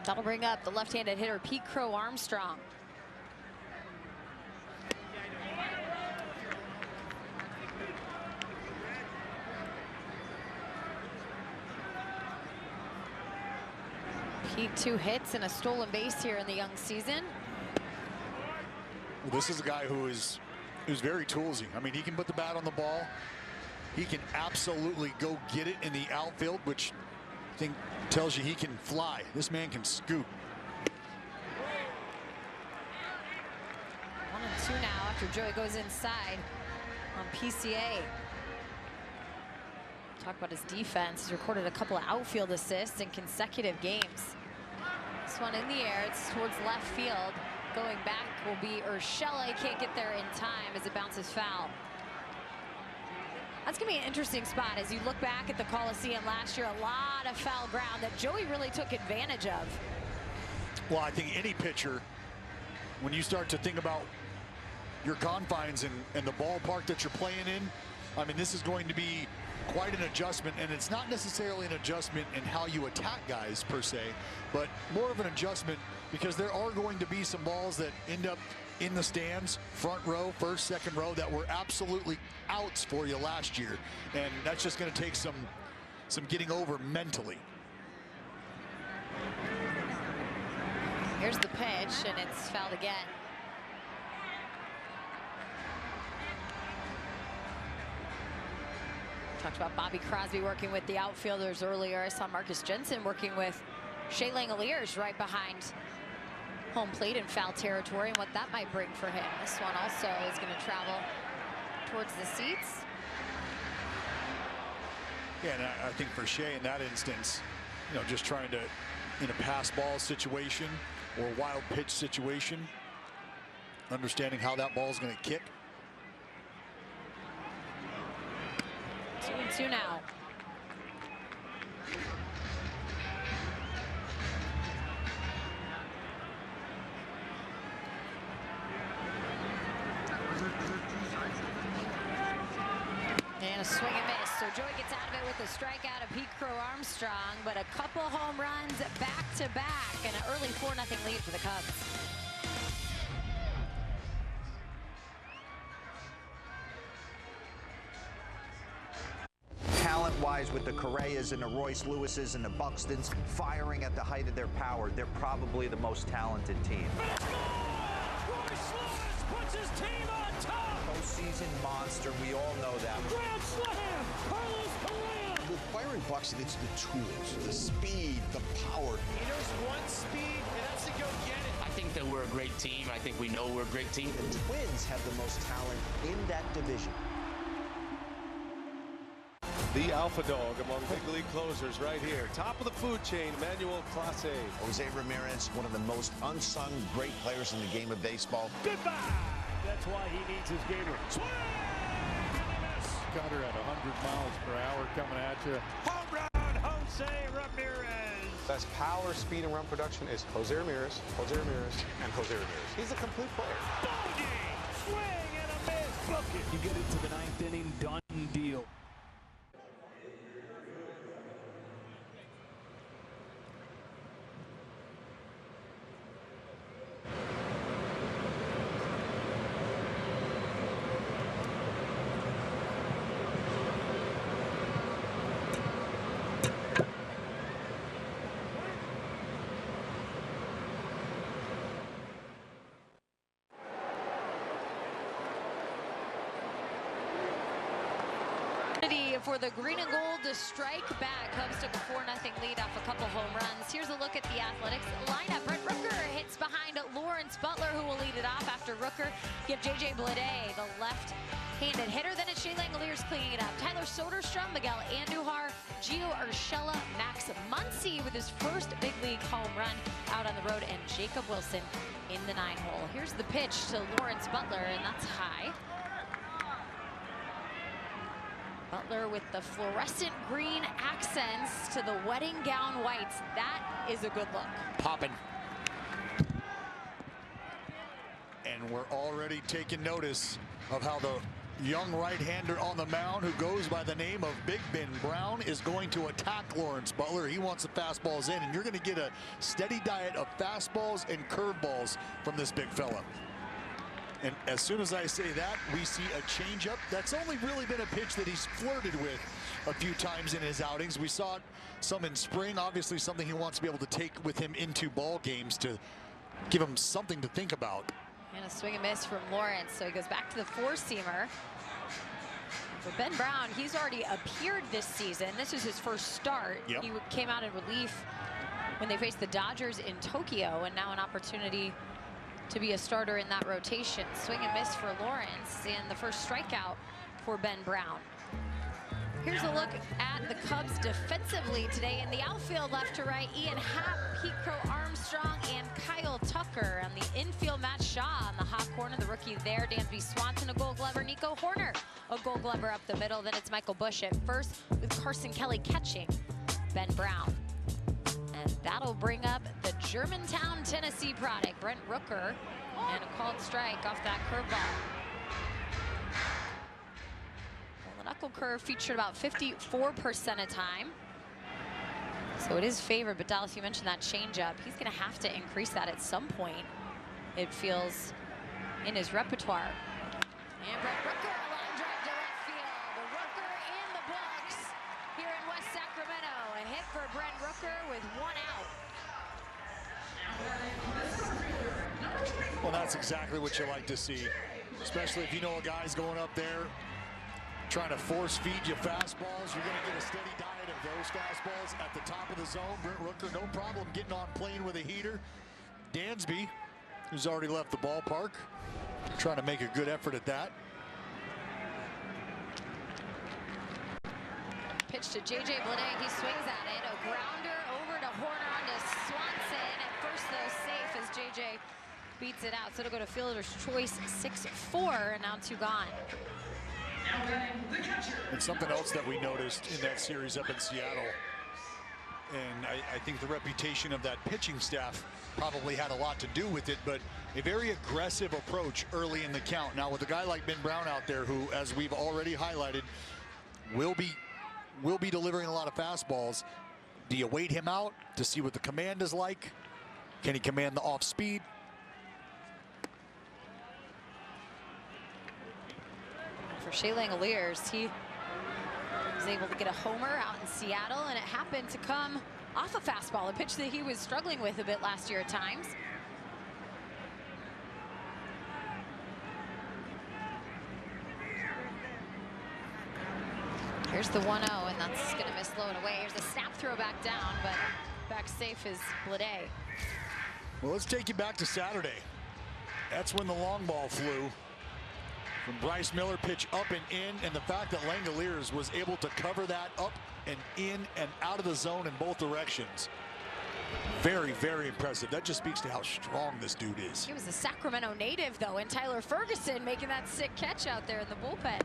A: That'll bring up the left-handed hitter Pete Crow Armstrong. Pete 2 hits and a stolen base here in the young season.
D: Well, this is a guy who's very toolsy. I mean, he can put the bat on the ball. He can absolutely go get it in the outfield, which I think tells you he can fly. This man can scoop.
A: 1-2 now after Joey goes inside on PCA. Talk about his defense. He's recorded a couple of outfield assists in consecutive games. This one in the air, it's towards left field. Going back will be Urshela. He can't get there in time as it bounces foul. That's going to be an interesting spot as you look back at the Coliseum last year. A lot of foul ground that Joey really took advantage of.
D: Well, I think any pitcher, when you start to think about your confines and the ballpark that you're playing in, I mean, this is going to be quite an adjustment, and it's not necessarily an adjustment in how you attack guys per se, but more of an adjustment because there are going to be some balls that end up in the stands, front row, first, second row, that were absolutely outs for you last year, and that's just going to take some getting over mentally.
A: Here's the pitch, and it's fouled again. Talked about Bobby Crosby working with the outfielders earlier. I saw Marcus Jensen working with Shea Langoliers right behind home plate in foul territory and what that might bring for him. This one also is going to travel towards the seats.
D: Yeah, and I think for Shea in that instance, you know, just trying to, in a pass ball situation or wild pitch situation, understanding how that ball is going to kick.
A: 2-2 now. And a swing and miss. So Joey gets out of it with a strikeout of Pete Crow Armstrong, but a couple home runs back to back and an early 4-0 lead for the Cubs.
R: Talent-wise, with the Correas and the Royce Lewises and the Buxtons firing at the height of their power, they're probably the most talented team.
U: Royce Lewis puts his team on top.
R: Postseason monster, we all know that.
U: Grand slam, Carlos Correa.
F: With Byron Buxton, it's the tools, the speed, the power.
G: He knows one speed, and that's to go get it.
I: I think that we're a great team. I think we know we're a great team.
F: The Twins have the most talent in that division.
E: The alpha dog among big league closers right here. Top of the food chain, Manuel Clase.
F: Jose Ramirez, one of the most unsung great players in the game of baseball.
U: Goodbye. That's why he needs his gamer. Swing!
E: Cutter at 100 miles per hour coming at you.
U: Home run, Jose Ramirez.
J: Best power, speed, and run production is Jose Ramirez, and Jose Ramirez. He's a complete player.
U: Ball game. Swing and a miss. Bucket.
L: You get into the ninth inning, done deal.
A: For the green and gold to strike back. Cubs took a 4-0 lead off a couple home runs. Here's a look at the Athletics lineup. Brent Rooker hits behind Lawrence Butler, who will lead it off after Rooker. You have J.J. Bleday, the left-handed hitter. Then it's Shea Langoliers cleaning it up. Tyler Soderstrom, Miguel Andujar, Gio Urshela, Max Muncy with his first big league home run out on the road, and Jacob Wilson in the 9-hole. Here's the pitch to Lawrence Butler, and that's high. Butler with the fluorescent green accents to the wedding gown whites. That is a good look.
D: Popping. And we're already taking notice of how the young right-hander on the mound, who goes by the name of Big Ben Brown, is going to attack Lawrence Butler. He wants the fastballs in, and you're going to get a steady diet of fastballs and curveballs from this big fella. And as soon as I say that, we see a changeup. That's only really been a pitch that he's flirted with a few times in his outings. We saw it some in spring. Obviously something he wants to be able to take with him into ball games to give him something to think about.
A: And a swing and miss from Lawrence. So he goes back to the four-seamer. For Ben Brown, he's already appeared this season. This is his first start.
D: Yep.
A: He came out in relief when they faced the Dodgers in Tokyo, and now an opportunity to be a starter in that rotation. Swing and miss for Lawrence, and the first strikeout for Ben Brown. Here's a look at the Cubs defensively today. In the outfield, left to right, Ian Happ, Pete Crow Armstrong, and Kyle Tucker. On the infield, Matt Shaw on the hot corner, the rookie there. Dansby Swanson, a Gold Glover. Nico Horner, a Gold Glover up the middle. Then it's Michael Busch at first with Carson Kelly catching Ben Brown. And that'll bring up the Germantown, Tennessee product, Brent Rooker, and a called strike off that curveball. The knuckle curve featured about 54% of time. So it is favored, but Dallas, you mentioned that changeup. He's gonna have to increase that at some point, it feels, in his repertoire. And Brent Rooker, a line drive to left field. The Rooker in the books here in West Sacramento. A hit for Brent Rooker with 1 out.
D: Well, that's exactly what you like to see, especially if you know a guy's going up there trying to force feed you fastballs. You're going to get a steady diet of those fastballs at the top of the zone. Brent Rooker, no problem getting on plane with a heater. Dansby, who's already left the ballpark, trying to make a good effort at that.
A: Pitch to J.J. Bleday, he swings at it. A grounder over to Horner onto Swanson. At first, though, safe as J.J. beats it out. So it'll go to fielder's choice, 6-4, and now 2 gone.
D: And something else that we noticed in that series up in Seattle, and I think the reputation of that pitching staff probably had a lot to do with it, but a very aggressive approach early in the count. Now with a guy like Ben Brown out there, who, as we've already highlighted, will be delivering a lot of fastballs, do you wait him out to see what the command is like? Can he command the off speed?
A: For Shea Langoliers, he was able to get a homer out in Seattle, and it happened to come off a fastball, a pitch that he was struggling with a bit last year at times. Here's the 1-0, and that's going to miss low and away. Here's a snap throw back down, but back safe is Bleday.
D: Well, let's take you back to Saturday. That's when the long ball flew from Bryce Miller, pitch up and in, and the fact that Langoliers was able to cover that up and in and out of the zone in both directions. Very, very impressive. That just speaks to how strong this dude is.
A: He was a Sacramento native, though, and Tyler Ferguson making that sick catch out there in the bullpen.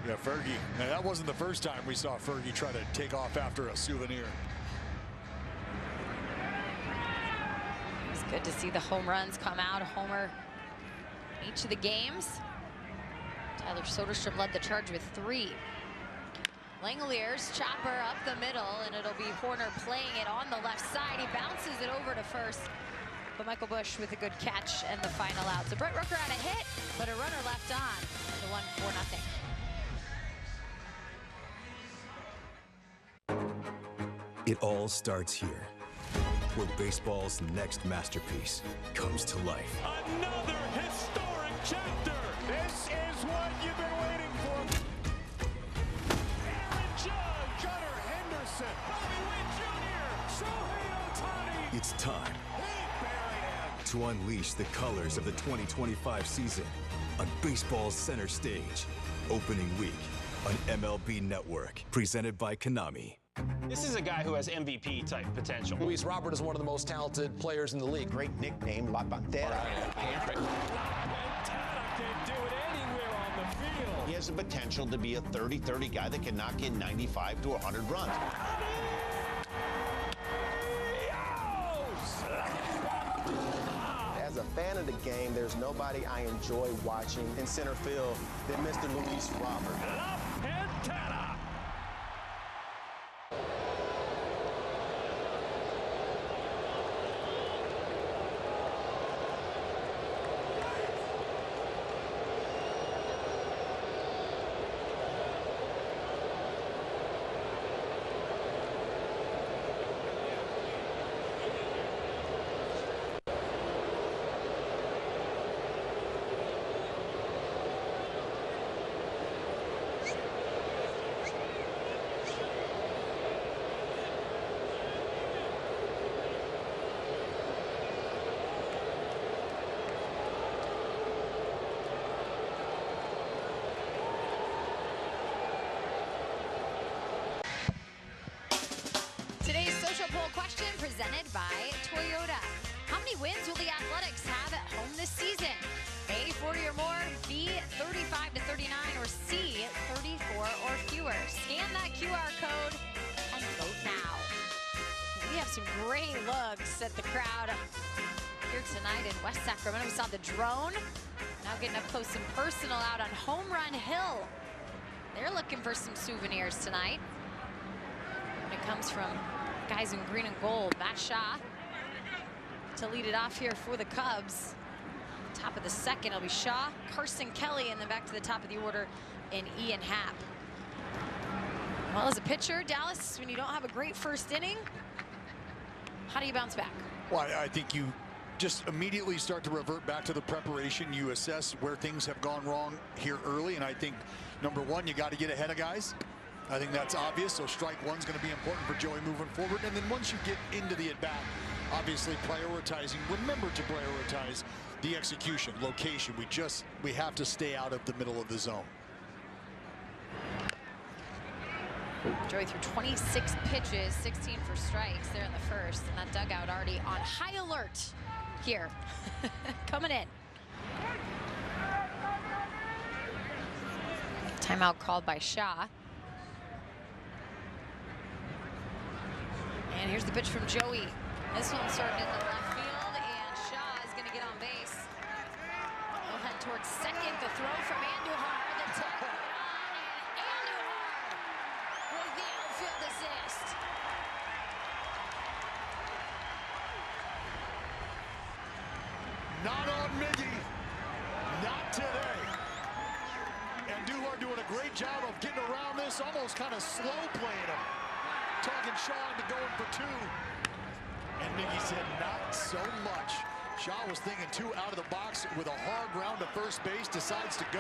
D: Yeah, Fergie. Now, that wasn't the first time we saw Fergie try to take off after a souvenir.
A: It's good to see the home runs come out. A homer each of the games. Tyler Soderstrom led the charge with 3. Langoliers, chopper up the middle, and it'll be Horner playing it on the left side. He bounces it over to first, but Michael Busch with a good catch and the final out. So Brent Rooker had a hit, but a runner left on. The 1-4-0.
C: It all starts here, where baseball's next masterpiece comes to life.
U: Another historic chapter.
E: This is what you've been waiting for.
U: Aaron Judge,
E: Gunnar Henderson,
U: Bobby Witt Jr., Shohei Ohtani.
C: It's time to unleash the colors of the 2025 season on baseball's center stage. Opening week on MLB Network, presented by Konami.
G: This is a guy who has MVP-type potential.
K: Luis Robert is one of the most talented players in the league.
R: Great nickname, La Pantera.
U: La Pantera can do it anywhere on the field.
R: He has the potential to be a 30-30 guy that can knock in 95 to 100 runs.
T: As a fan of the game, there's nobody I enjoy watching in center field than Mr. Luis Robert.
U: La Pantera.
A: presented by Toyota. How many wins will the Athletics have at home this season? A, 40 or more, B, 35 to 39, or C, 34 or fewer. Scan that QR code and vote now. We have some great looks at the crowd here tonight in West Sacramento. We saw the drone. Now getting up close and personal out on Home Run Hill. They're looking for some souvenirs tonight. And it comes from guys in green and gold. Matt Shaw to lead it off here for the Cubs. Top of the second, it'll be Shaw, Carson Kelly, and then back to the top of the order in Ian Happ. Well, as a pitcher, Dallas, when you don't have a great first inning, how do you bounce back?
D: Well, I think you just immediately start to revert back to the preparation. You assess where things have gone wrong here early, and I think number one, you got to get ahead of guys. I think that's obvious, so strike one's going to be important for Joey moving forward. And then once you get into the at-bat, obviously prioritizing, remember to prioritize the execution, location. We have to stay out of the middle of the zone.
A: Joey threw 26 pitches, 16 for strikes there in the first, and that dugout already on high alert here. Coming in. Timeout called by Shaw. And here's the pitch from Joey. This one served into left field, and Shaw is going to get on base. He'll head towards second. The throw from Andujar. The tag on, and Andujar with the outfield assist.
D: Not on Miggy. Not today. Andujar doing a great job of getting around this, almost kind of slow playing him. Talking Shaw into going for two. And Miggy said not so much. Shaw was thinking two out of the box with a hard round to first base, decides to go.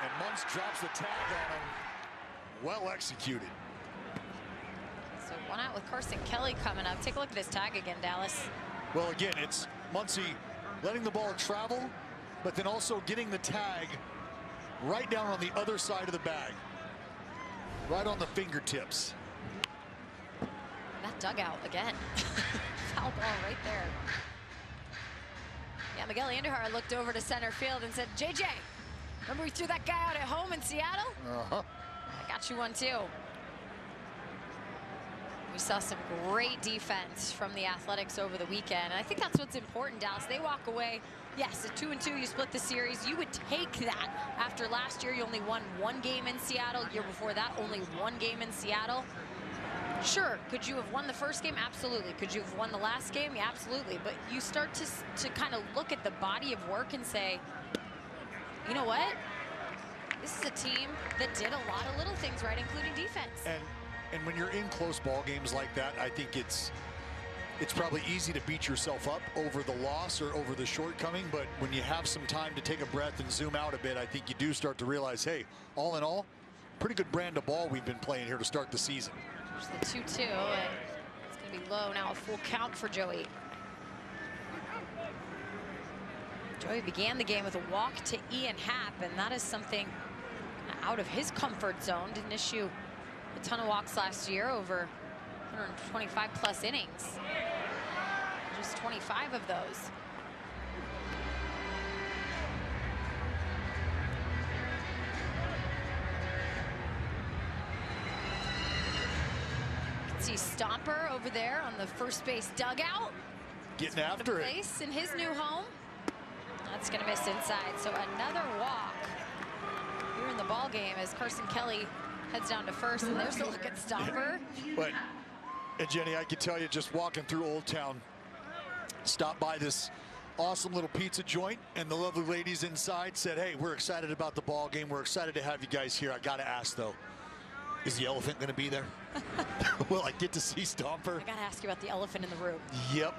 D: And Muntz drops the tag on him. Well executed.
A: So one out with Carson Kelly coming up. Take a look at this tag again, Dallas.
D: Well, again, it's Muncy letting the ball travel, but then also getting the tag right down on the other side of the bag. Right on the fingertips.
A: That dugout again. Foul ball right there. Yeah, Miguel Andujar looked over to center field and said, JJ, remember we threw that guy out at home in Seattle?
D: Uh-huh.
A: I got you one too. We saw some great defense from the Athletics over the weekend. And I think that's what's important, Dallas. They walk away. Yes, at 2-2, you split the series. You would take that. After last year, you only won one game in Seattle. Year before that, only one game in Seattle. Sure, could you have won the first game? Absolutely. Could you have won the last game? Yeah, absolutely. But you start to kind of look at the body of work and say, you know what? This is a team that did a lot of little things right, including defense.
D: And when you're in close ball games like that, I think it's probably easy to beat yourself up over the loss or over the shortcoming, but when you have some time to take a breath and zoom out a bit, I think you do start to realize, hey, all in all, pretty good brand of ball we've been playing here to start the season.
A: There's the 2-2, and it's going to be low now, a full count for Joey. Joey began the game with a walk to Ian Happ, and that is something out of his comfort zone. Didn't issue a ton of walks last year, over 125 plus innings. Just 25 of those. You can see Stomper over there on the first base dugout.
D: Getting after it.
A: Place in his new home. That's going to miss inside. So another walk here in the ball game as Carson Kelly heads down to first, and there's a look at Stomper.
D: But, and Jenny, I can tell you, just walking through Old Town, stopped by this awesome little pizza joint, and the lovely ladies inside said, hey, we're excited about the ball game. We're excited to have you guys here. I got to ask, though, is the elephant going to be there? Will I get to see Stomper?
A: I got to ask you about the elephant in the room.
D: Yep.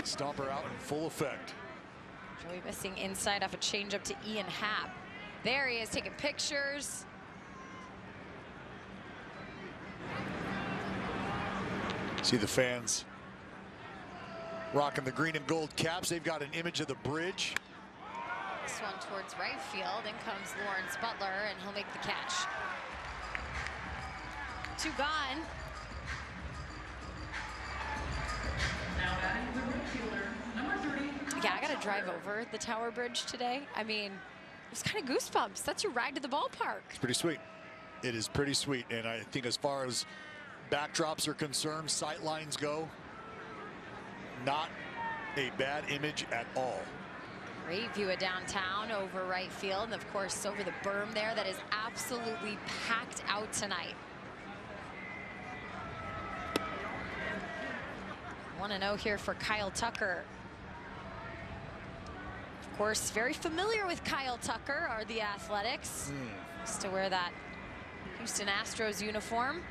D: Stomper out in full effect.
A: Joey missing inside off a changeup to Ian Happ. There he is taking pictures.
D: See the fans rocking the green and gold caps. They've got an image of the bridge.
A: This one towards right field. In comes Lawrence Butler, and he'll make the catch. 2 gone. drive over the Tower Bridge today? I mean, it's kind of goosebumps. That's your ride to the ballpark.
D: It's pretty sweet. It is pretty sweet. And I think as far as backdrops are concerned, sight lines go, not a bad image at all.
A: Great view of downtown over right field, and of course over the berm there that is absolutely packed out tonight. 1-0 here for Kyle Tucker. Of course, very familiar with Kyle Tucker are the Athletics. Used to wear that Houston Astros uniform.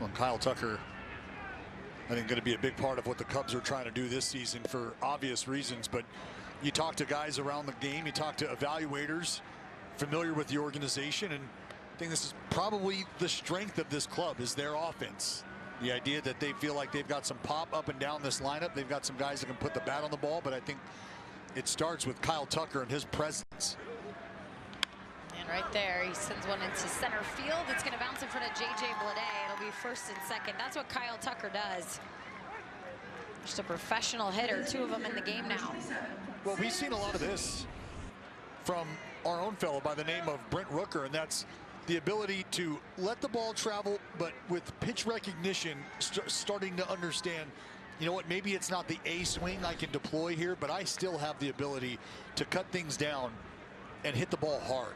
D: Well, Kyle Tucker, I think, going to be a big part of what the Cubs are trying to do this season for obvious reasons. But you talk to guys around the game, you talk to evaluators familiar with the organization, and I think this is probably the strength of this club is their offense. The idea that they feel like they've got some pop up and down this lineup. They've got some guys that can put the bat on the ball, but I think it starts with Kyle Tucker and his presence.
A: And right there, he sends one into center field. It's going to bounce in front of J.J. Bleday. It'll be first and second. That's what Kyle Tucker does. Just a professional hitter, 2 of them in the game now.
D: Well, we've seen a lot of this from our own fellow by the name of Brent Rooker, and that's the ability to let the ball travel, but with pitch recognition, starting to understand, you know what, maybe it's not the A swing I can deploy here, but I still have the ability to cut things down and hit the ball hard.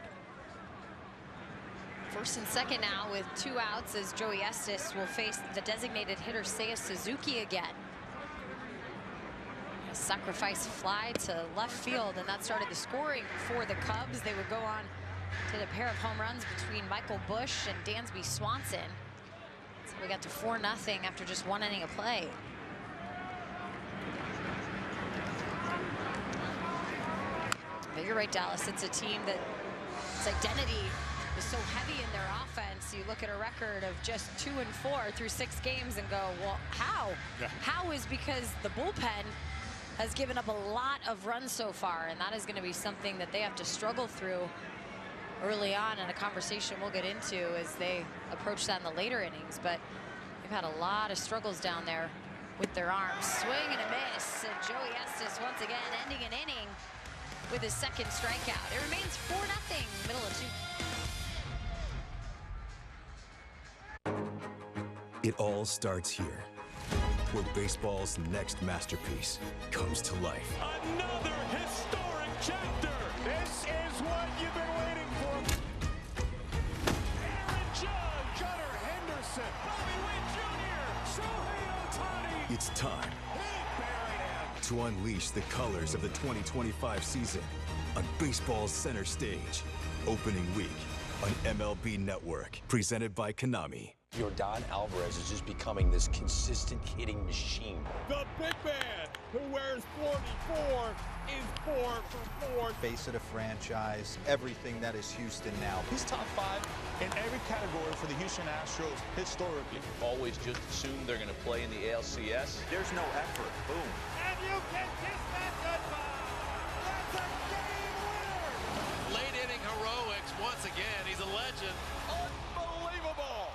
A: First and second now with 2 outs as Joey Estes will face the designated hitter Seiya Suzuki again. A sacrifice fly to left field, and that started the scoring for the Cubs. They would go on to a pair of home runs between Michael Busch and Dansby Swanson. So we got to 4-0 after just 1 inning of play. But you're right, Dallas. It's a team that its identity is so heavy in their offense. You look at a record of just 2-4 through 6 games and go, well, how? Yeah. How is because the bullpen has given up a lot of runs so far, and that is going to be something that they have to struggle through early on, in a conversation we'll get into as they approach that in the later innings. But they've had a lot of struggles down there with their arms. Swing and a miss, and Joey Estes once again ending an inning with his second strikeout. It remains 4-0, middle of
C: 2. It all starts here, where baseball's next masterpiece comes to life.
U: Another historic chapter.
E: This is what you've been waiting for.
U: Aaron Judge, Gunnar Henderson, Bobby Witt Jr., Shohei Ohtani.
C: It's time to unleash the colors of the 2025 season on baseball's center stage. Opening week on MLB Network, presented by Konami.
K: Yordan Alvarez is just becoming this consistent hitting machine.
E: The big man who wears 44 is 4 for 4.
W: Face of the franchise, everything that is Houston now.
H: He's top 5 in every category for the Houston Astros historically.
N: Always just assume they're going to play in the ALCS.
R: There's no effort. Boom.
E: And you can kiss that goodbye. That's a game winner.
O: Late inning heroics once again. He's a legend.
E: Unbelievable.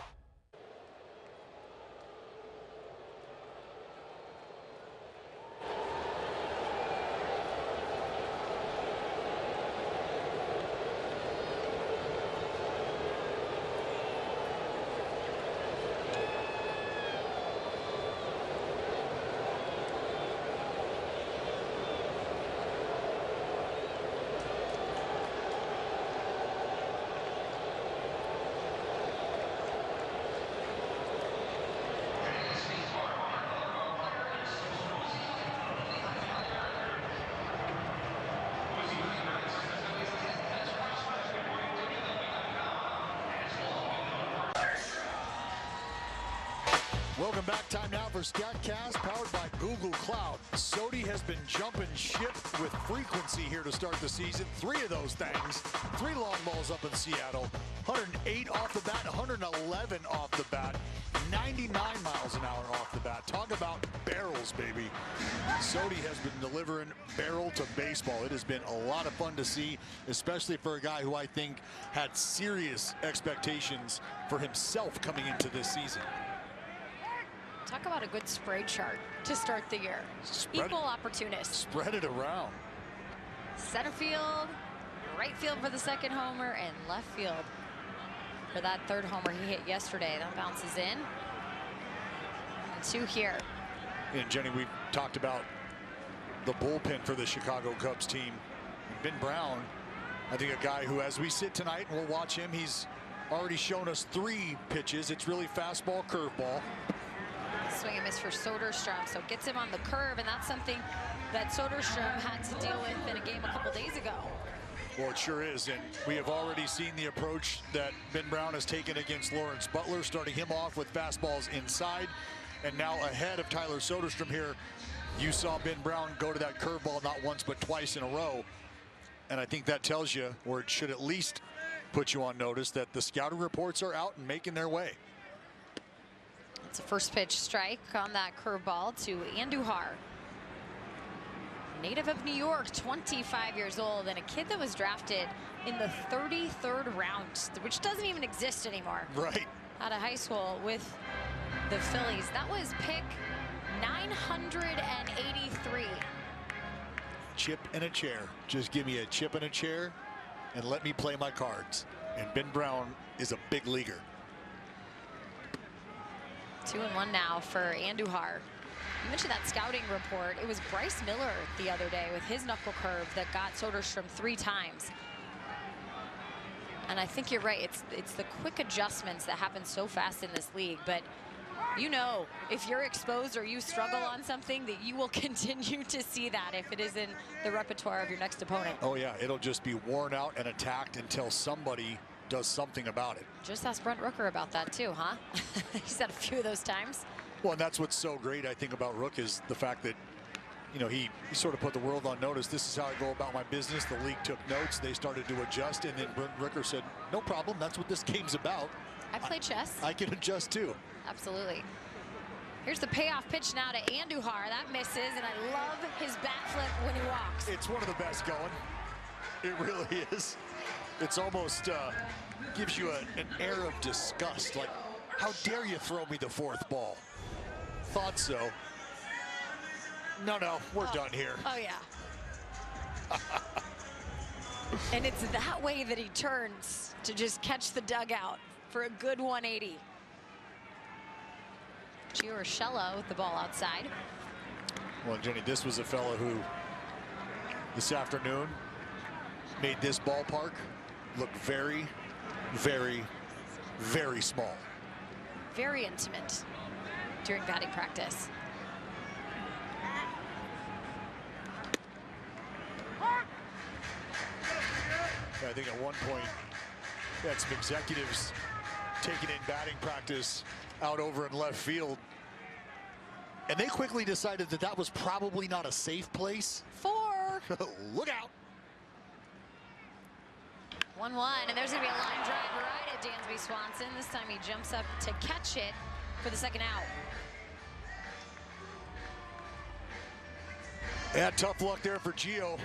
E: Welcome back. Time now for StatCast, powered by Google Cloud. Sodi has been jumping ship with frequency here to start the season. 3 of those things. 3 long balls up in Seattle. 108 off the bat, 111 off the bat, 99 miles an hour off the bat. Talk about barrels, baby. Sodi has been delivering barrel to baseball. It has been a lot of fun to see, especially for a guy who I think had serious expectations for himself coming into this season.
A: Talk about a good spray chart to start the year. Equal opportunist.
E: Spread it around.
A: Center field, right field for the second homer, and left field for that third homer he hit yesterday. That bounces in. And 2 here.
E: And Jenny, we talked about the bullpen for the Chicago Cubs team. Ben Brown, I think a guy who, as we sit tonight and we'll watch him, he's already shown us 3 pitches. It's really fastball, curveball.
A: Swing and miss for Soderstrom, so gets him on the curve, and that's something that Soderstrom had to deal with in a game a couple days ago.
E: Well, it sure is, and we have already seen the approach that Ben Brown has taken against Lawrence Butler, starting him off with fastballs inside, and now ahead of Tyler Soderstrom here. You saw Ben Brown go to that curveball not once but twice in a row, and I think that tells you, or it should at least put you on notice, that the scouting reports are out and making their way.
A: It's a first pitch strike on that curveball to Andujar. Native of New York, 25 years old, and a kid that was drafted in the 33rd round, which doesn't even exist anymore.
E: Right.
A: Out of high school with the Phillies. That was pick 983.
E: Chip and a chair. Just give me a chip and a chair and let me play my cards. And Ben Brown is a big leaguer.
A: 2-1 now for Andujar. You mentioned that scouting report. It was Bryce Miller the other day with his knuckle curve that got Soderstrom 3 times. And I think you're right. It's the quick adjustments that happen so fast in this league. But you know, if you're exposed or you struggle on something, that you will continue to see that if it is in the repertoire of your next opponent.
E: Oh yeah, it'll just be worn out and attacked until somebody does something about it.
A: Just ask Brent Rooker about that too, huh? He's had a few of those times.
E: Well, and that's what's so great, I think, about Rook is the fact that, you know, he sort of put the world on notice. This is how I go about my business. The league took notes. They started to adjust, and then Brent Rooker said, no problem. That's what this game's about.
A: I play chess.
E: I can adjust too.
A: Absolutely. Here's the payoff pitch now to Andujar. That misses, and I love his bat flip when he walks.
E: It's one of the best going. It really is. It's almost gives you an air of disgust. Like, how dare you throw me the 4th ball? Thought so. No, we're done here.
A: Oh, yeah. And it's that way that he turns to just catch the dugout for a good 180. Gio Urshela with the ball outside.
E: Well, Jenny, this was a fellow who this afternoon made this ballpark look very, very, very small.
A: Very intimate during batting practice.
E: I think at one point we had some executives taking in batting practice out over in left field, and they quickly decided that that was probably not a safe place.
A: 4.
E: Look out.
A: 1-1, and there's going to be a line drive right at Dansby Swanson. This time he jumps up to catch it for the second out.
E: Yeah, tough luck there for Gio.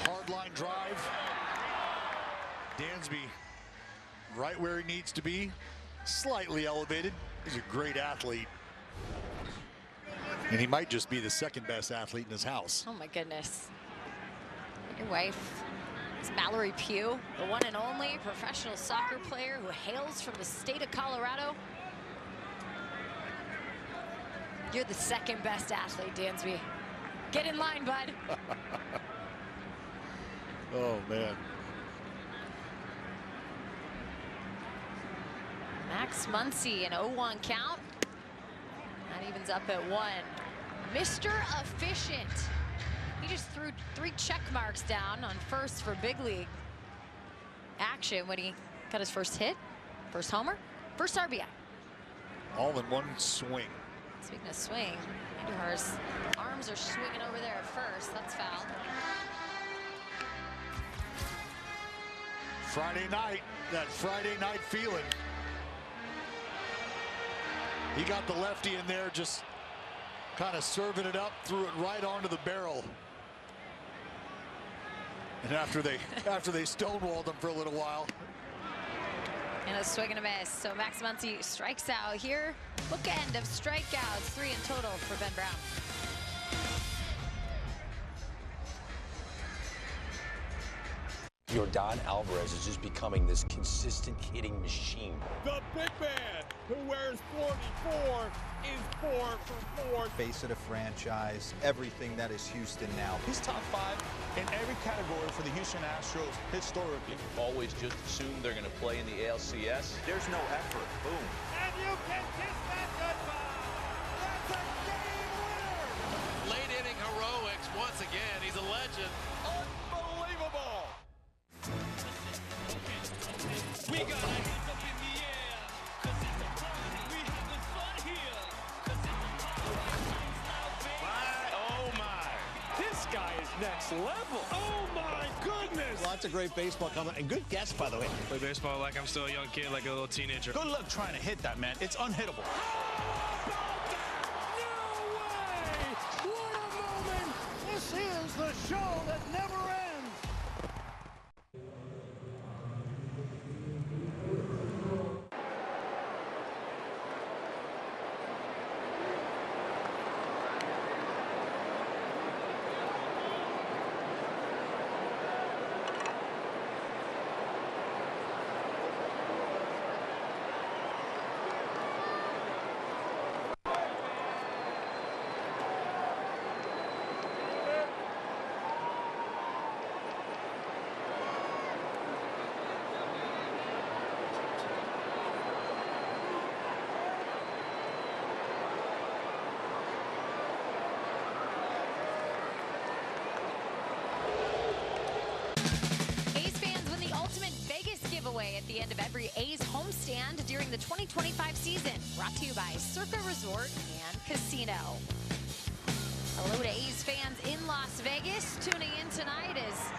E: Hard line drive. Dansby right where he needs to be, slightly elevated. He's a great athlete. And he might just be the 2nd best athlete in his house.
A: Oh my goodness. Your wife is Mallory Pugh, the one and only professional soccer player who hails from the state of Colorado. You're the 2nd best athlete, Dansby. Get in line, bud.
E: Oh, man.
A: Max Muncy, an 0-1 count. That evens up at 1. Mr. Efficient. He just threw 3 check marks down on first for big league action when he got his first hit, first homer, first RBI.
E: All in one swing.
A: Speaking of swing, Andujar's arms are swinging over there at first. That's foul.
E: Friday night, that Friday night feeling. He got the lefty in there, just kind of serving it up, threw it right onto the barrel. And after they stonewalled him for a little while,
A: And a swing and a miss. So Max Muncy strikes out here. Bookend of strikeouts, 3 in total for Ben Brown.
K: Yordan Alvarez is just becoming this consistent hitting machine.
U: The big man who wears 44 is 4 for 4.
R: Face of the franchise, everything that is Houston now.
H: He's top 5 in every category for the Houston Astros historically.
N: Always just assume they're going to play in the ALCS.
R: There's no effort. Boom.
U: And you can kiss that goodbye. That's a game winner. Late inning heroics once again. He's a legend. Unbelievable. We got our hands up in the air, 'cause it's a party. We having fun here, 'cause it's a party. Oh my. This guy is next level. Oh my goodness.
W: Lots of great baseball coming, and good guess, by the way.
O: Play baseball like I'm still a young kid, like a little teenager.
H: Good luck trying to hit that, man. It's unhittable.
U: No way! What a moment! This is the show that never ends.
A: At the end of every A's homestand during the 2025 season. Brought to you by Circa Resort and Casino. Hello to A's fans in Las Vegas. Tuning in tonight as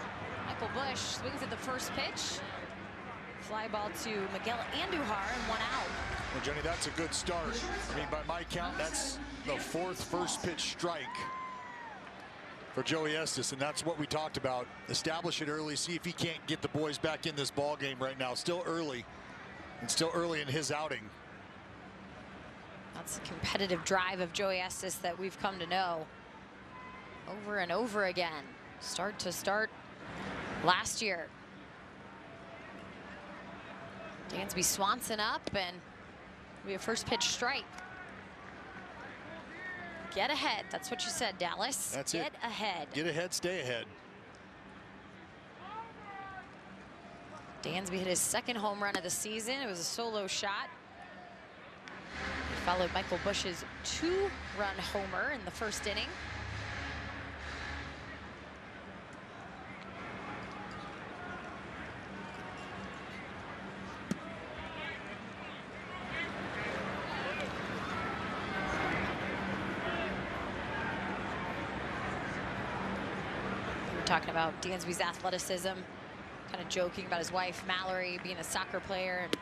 A: Michael Busch swings at the first pitch. Fly ball to Miguel Andujar and 1 out.
E: Well, Jenny, that's a good start. I mean, by my count, that's the 4th first pitch strike for Joey Estes, and that's what we talked about. Establish it early, see if he can't get the boys back in this ball game right now. Still early, and still early in his outing.
A: That's a competitive drive of Joey Estes that we've come to know over and over again. Start to start last year. Dansby Swanson up, and we have first pitch strike. Get ahead. That's what you said, Dallas.
E: That's
A: Get ahead.
E: Get ahead, stay ahead.
A: Dansby hit his 2nd home run of the season. It was a solo shot. He followed Michael Busch's 2-run homer in the 1st inning. Talking about Dansby's athleticism, kind of joking about his wife Mallory being a soccer player and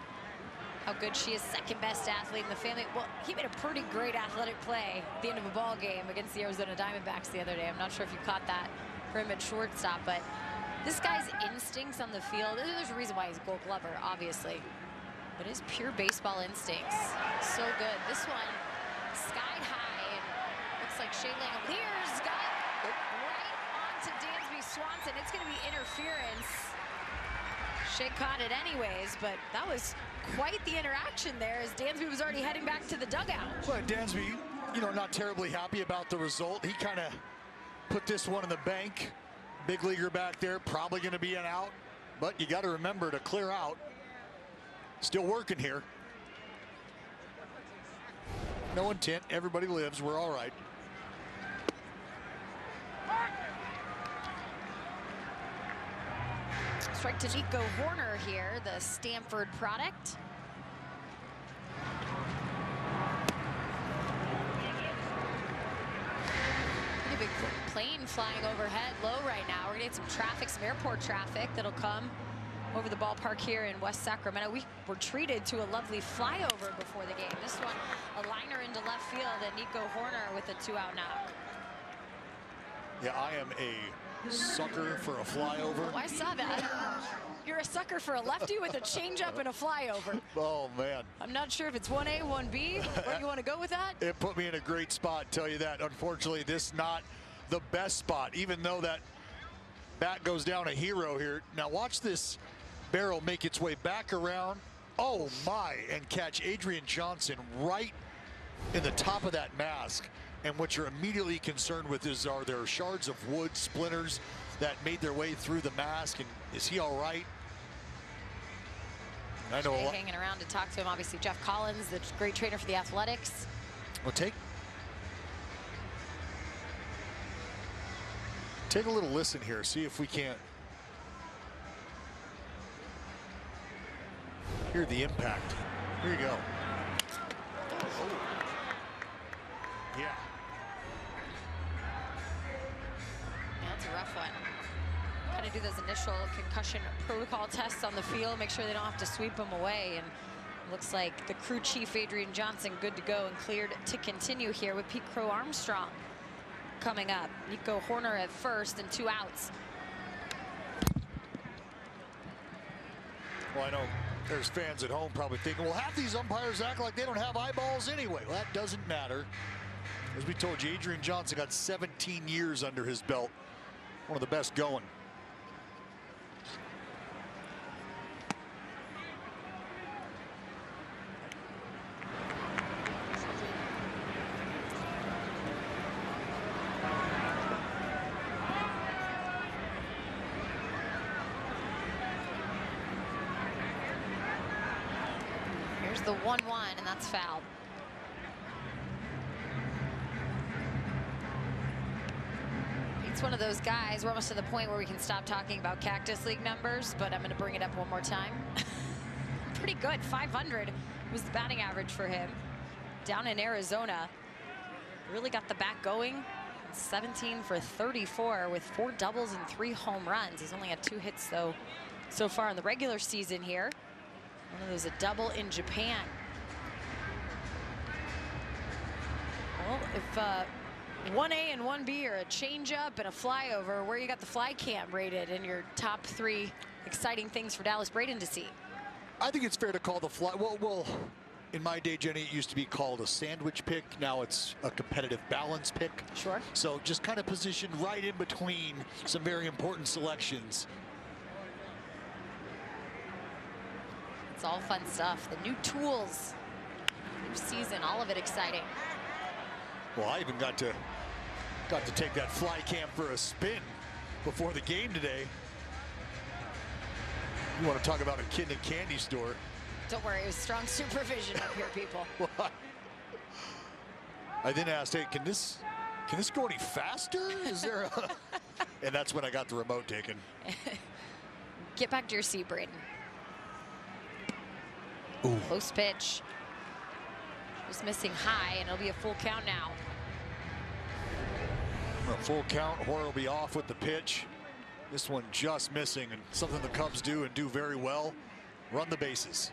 A: how good she is, 2nd best athlete in the family. Well, he made a pretty great athletic play at the end of a ball game against the Arizona Diamondbacks the other day. I'm not sure if you caught that for him at shortstop, but this guy's instincts on the field, there's a reason why he's a Gold Glover, obviously, but his pure baseball instincts, so good. This one skied high, and looks like Shea Langoliers got it right onto Dansby Swanson. It's going to be interference. Shea caught it anyways, but that was quite the interaction there as Dansby was already heading back to the dugout.
E: Well, Dansby, you know, not terribly happy about the result. He kind of put this one in the bank. Big leaguer back there, probably going to be an out, but you got to remember to clear out. Still working here. No intent, everybody lives, we're all right.
A: Strike to Nico Horner here, the Stanford product. Pretty big plane flying overhead low right now. We're gonna get some traffic, some airport traffic that'll come over the ballpark here in West Sacramento. We were treated to a lovely flyover before the game. This one, a liner into left field, and Nico Horner with a 2-out knock.
E: Yeah, I am a sucker for a flyover.
A: Oh, I saw that. You're a sucker for a lefty with a changeup and a flyover.
D: Oh, man.
A: I'm not sure if it's 1A, 1B, where you want to go with that.
D: It put me in a great spot, tell you that. Unfortunately, this not the best spot, even though that bat goes down a hero here. Now watch this barrel make its way back around. Oh, my, and catch Adrian Johnson right in the top of that mask. And what you're immediately concerned with is, are there shards of wood, splinters that made their way through the mask, and is he all right? I know
A: hanging around to talk to him. Obviously, Jeff Collins, the great trainer for the Athletics.
D: Well, take a little listen here. See if we can't hear the impact. Here you go. Oh. Yeah.
A: That's a rough one. Kind of do those initial concussion protocol tests on the field, make sure they don't have to sweep them away. And it looks like the crew chief, Adrian Johnson, good to go and cleared to continue here with Pete Crow Armstrong coming up. Nico Horner at first and 2 outs.
D: Well, I know there's fans at home probably thinking, well, half these umpires act like they don't have eyeballs anyway. Well, that doesn't matter. As we told you, Adrian Johnson got 17 years under his belt. One of the best going.
A: Here's the 1-1, and that's foul. It's one of those guys, we're almost to the point where we can stop talking about Cactus League numbers, but I'm going to bring it up one more time. Pretty good, 500 was the batting average for him down in Arizona. Really got the bat going. 17 for 34 with 4 doubles and 3 home runs. He's only had 2 hits though so far in the regular season here. One of those a double in Japan. Well, if 1A and 1B are a changeup and a flyover, where you got the fly cam rated in your top 3 exciting things for Dallas Braden to see?
D: I think it's fair to call the fly. Well, in my day, Jenny, it used to be called a sandwich pick. Now it's a competitive balance pick.
A: Sure.
D: So just kind of positioned right in between some very important selections.
A: It's all fun stuff. The new tools, new season, all of it exciting.
D: Well, I even got to take that fly cam for a spin before the game today. You want to talk about a kid in a candy store?
A: Don't worry, it was strong supervision up here, people.
D: I then asked, hey, can this go any faster? Is there a... And that's when I got the remote taken.
A: Get back to your seat, Braden.
D: Ooh.
A: Close pitch. Just missing high, and it'll be a full count now.
D: A full count. Horner will be off with the pitch. This one just missing, and something the Cubs do and do very well. Run the bases.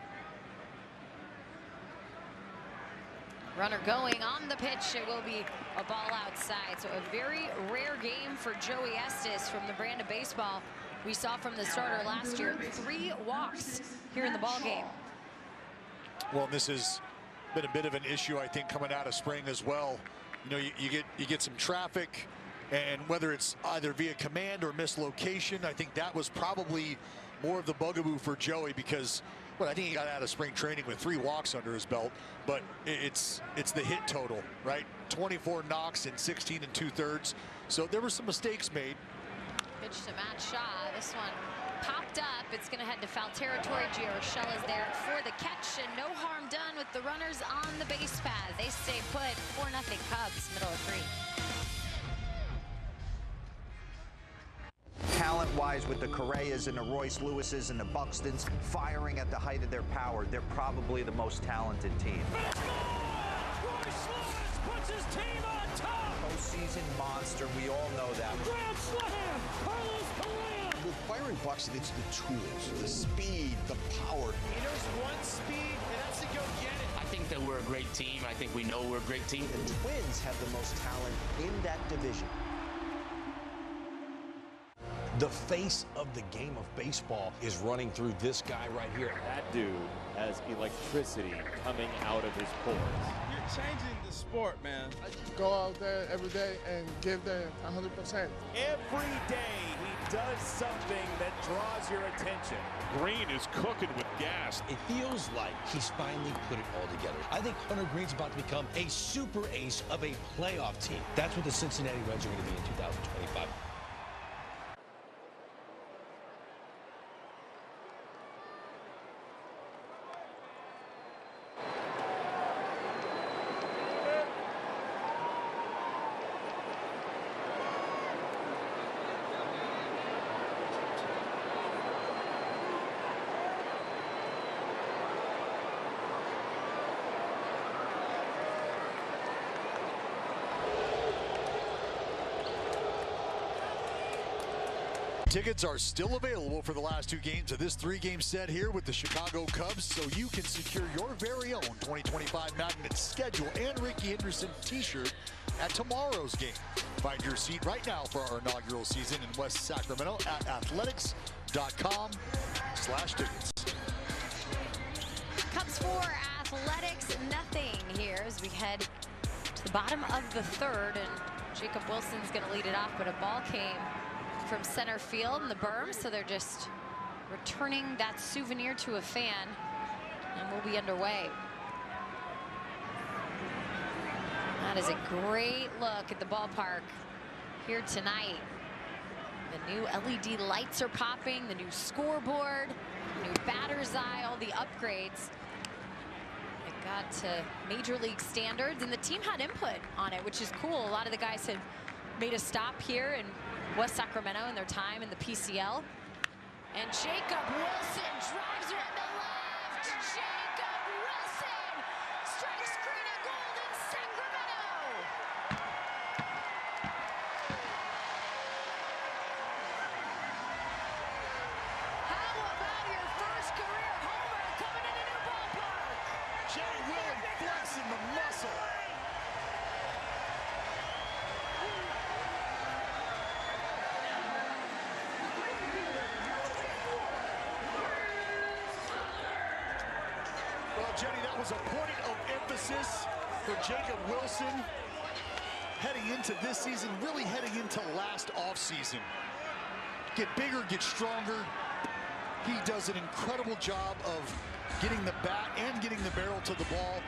A: Runner going on the pitch. It will be a ball outside. So a very rare game for Joey Estes from the brand of baseball we saw from the starter last year. 3 walks here in the ball game.
D: Well, this has been a bit of an issue, I think, coming out of spring as well. You know, you get some traffic, and whether it's either via command or mislocation, I think that was probably more of the bugaboo for Joey, because, well, I think he got out of spring training with 3 walks under his belt, but it's the hit total, right? 24 knocks in 16 2/3. So there were some mistakes made.
A: Pitch to Matt Shaw. This one popped up. It's going to head to foul territory. Gio Urshela is there for the catch, and no harm done with the runners on the base path. They stay put. 4-0 Cubs, middle of 3.
R: Talent-wise, with the Correas and the Royce Lewises and the Buxtons firing at the height of their power, they're probably the most talented team.
U: Royce Lewis puts his team on top.
R: Postseason monster, we all know that.
U: Grand slam, Carlos Correa.
F: With Byron Buxton, it's the tools, the speed, the power.
U: He knows one speed, and that's to go get it.
I: I think that we're a great team. I think we know we're a great team.
F: The Twins have the most talent in that division.
K: The face of the game of baseball is running through this guy right here.
B: That dude has electricity coming out of his pores.
P: You're changing the sport, man.
Q: I go out there every day and give them 100%.
B: Every day he does something that draws your attention.
E: Green is cooking with gas.
K: It feels like he's finally put it all together. I think Hunter Green's about to become a super ace of a playoff team. That's what the Cincinnati Reds are going to be in 2025.
D: Tickets are still available for the last 2 games of this 3-game set here with the Chicago Cubs, so you can secure your very own 2025 Magnet schedule and Ricky Henderson t-shirt at tomorrow's game. Find your seat right now for our inaugural season in West Sacramento at athletics.com/tickets.
A: Cubs 4, Athletics nothing here as we head to the bottom of the 3rd, and Jacob Wilson's going to lead it off, but a ball came from center field in the berm, so they're just returning that souvenir to a fan, and we'll be underway. That is a great look at the ballpark here tonight. The new LED lights are popping, the new scoreboard, new batter's eye, all the upgrades. It got to Major League standards, and the team had input on it, which is cool. A lot of the guys had made a stop here in West Sacramento in their time in the PCL. And Jacob Wilson drives it in the left. Jacob Wilson strikes green and gold in Sacramento. How about your first career homer coming in a new ballpark?
D: Jay Willen flexing the muscle. Jenny, that was a point of emphasis for Jacob Wilson heading into this season, really heading into last offseason. Get bigger, get stronger. He does an incredible job of getting the bat and getting the barrel to the ball.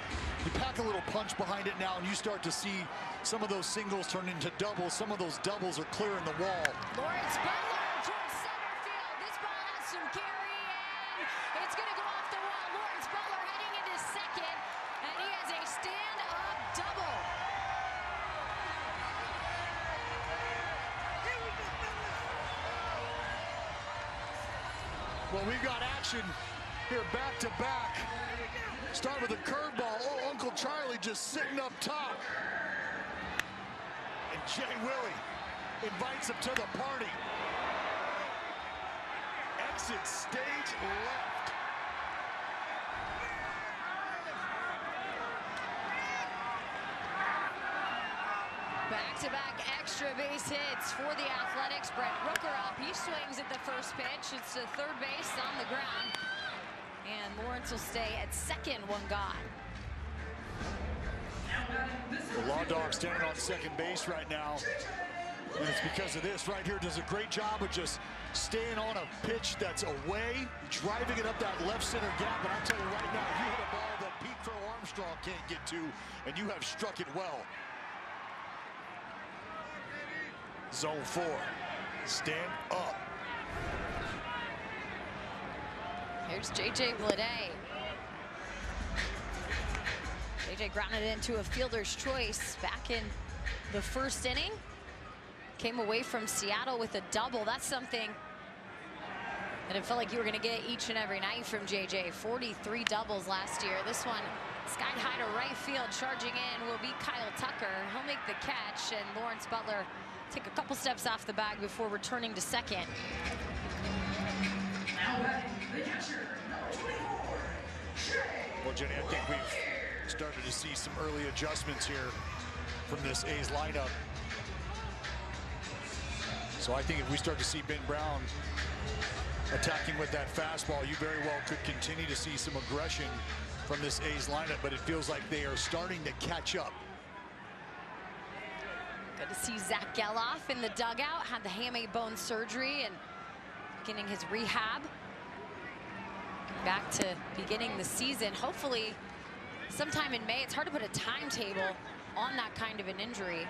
D: You pack a little punch behind it now, and you start to see some of those singles turn into doubles. Some of those doubles are clearing the wall.
A: Lawrence Butler towards center field. This ball has some carry, and it's going to go off the wall. Lawrence Butler heading into second, and he has a stand-up double.
D: Well, we've got action here back-to-back. Start with a curveball. Oh, Uncle Charlie just sitting up top. And Jay Willie invites him to the party. Exit stage left.
A: Back-to-back extra base hits for the Athletics. Brent Rooker up. He swings at the first pitch. It's to third base on the ground. And Lawrence will stay at second, one gone.
D: The Law Dog standing on second base right now. And it's because of this right here. Does a great job of just staying on a pitch that's away, driving it up that left center gap. And I'll tell you right now, you hit a ball that Pete Crow Armstrong can't get to, and you have struck it well. Zone 4. Stand up.
A: Here's J.J. Bleday. J.J. grounded it into a fielder's choice back in the first inning. Came away from Seattle with a double. That's something that it felt like you were going to get each and every night from J.J. 43 doubles last year. This one skied high to right field. Charging in will be Kyle Tucker. He'll make the catch, and Lawrence Butler take a couple steps off the bag before returning to second.
D: Well, Jenny, I think we've started to see some early adjustments here from this A's lineup.
E: So I think if we start to see Ben Brown attacking with that fastball, you very well could continue to see some aggression from this A's lineup, but it feels like they are starting to catch up.
A: Good to see Zach Geloff in the dugout, had the hamate bone surgery and beginning his rehab. Back to beginning the season, hopefully sometime in May. It's hard to put a timetable on that kind of an injury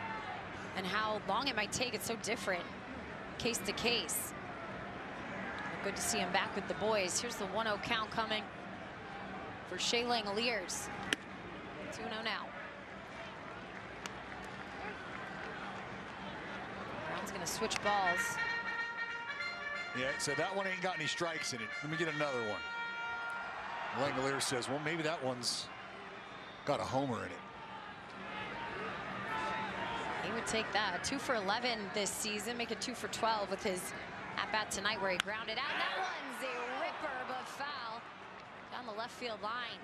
A: and how long it might take. It's so different case to case. Good to see him back with the boys. Here's the 1-0 count coming for Shea Langoliers. 2-0 now. Brown's gonna switch balls.
E: Yeah, so that one ain't got any strikes in it. Let me get another one. Langoliers says, well, maybe that one's got a homer in it.
A: He would take that. 2 for 11 this season, make it 2 for 12 with his at-bat tonight where he grounded out. That one's a ripper, but foul down the left field line.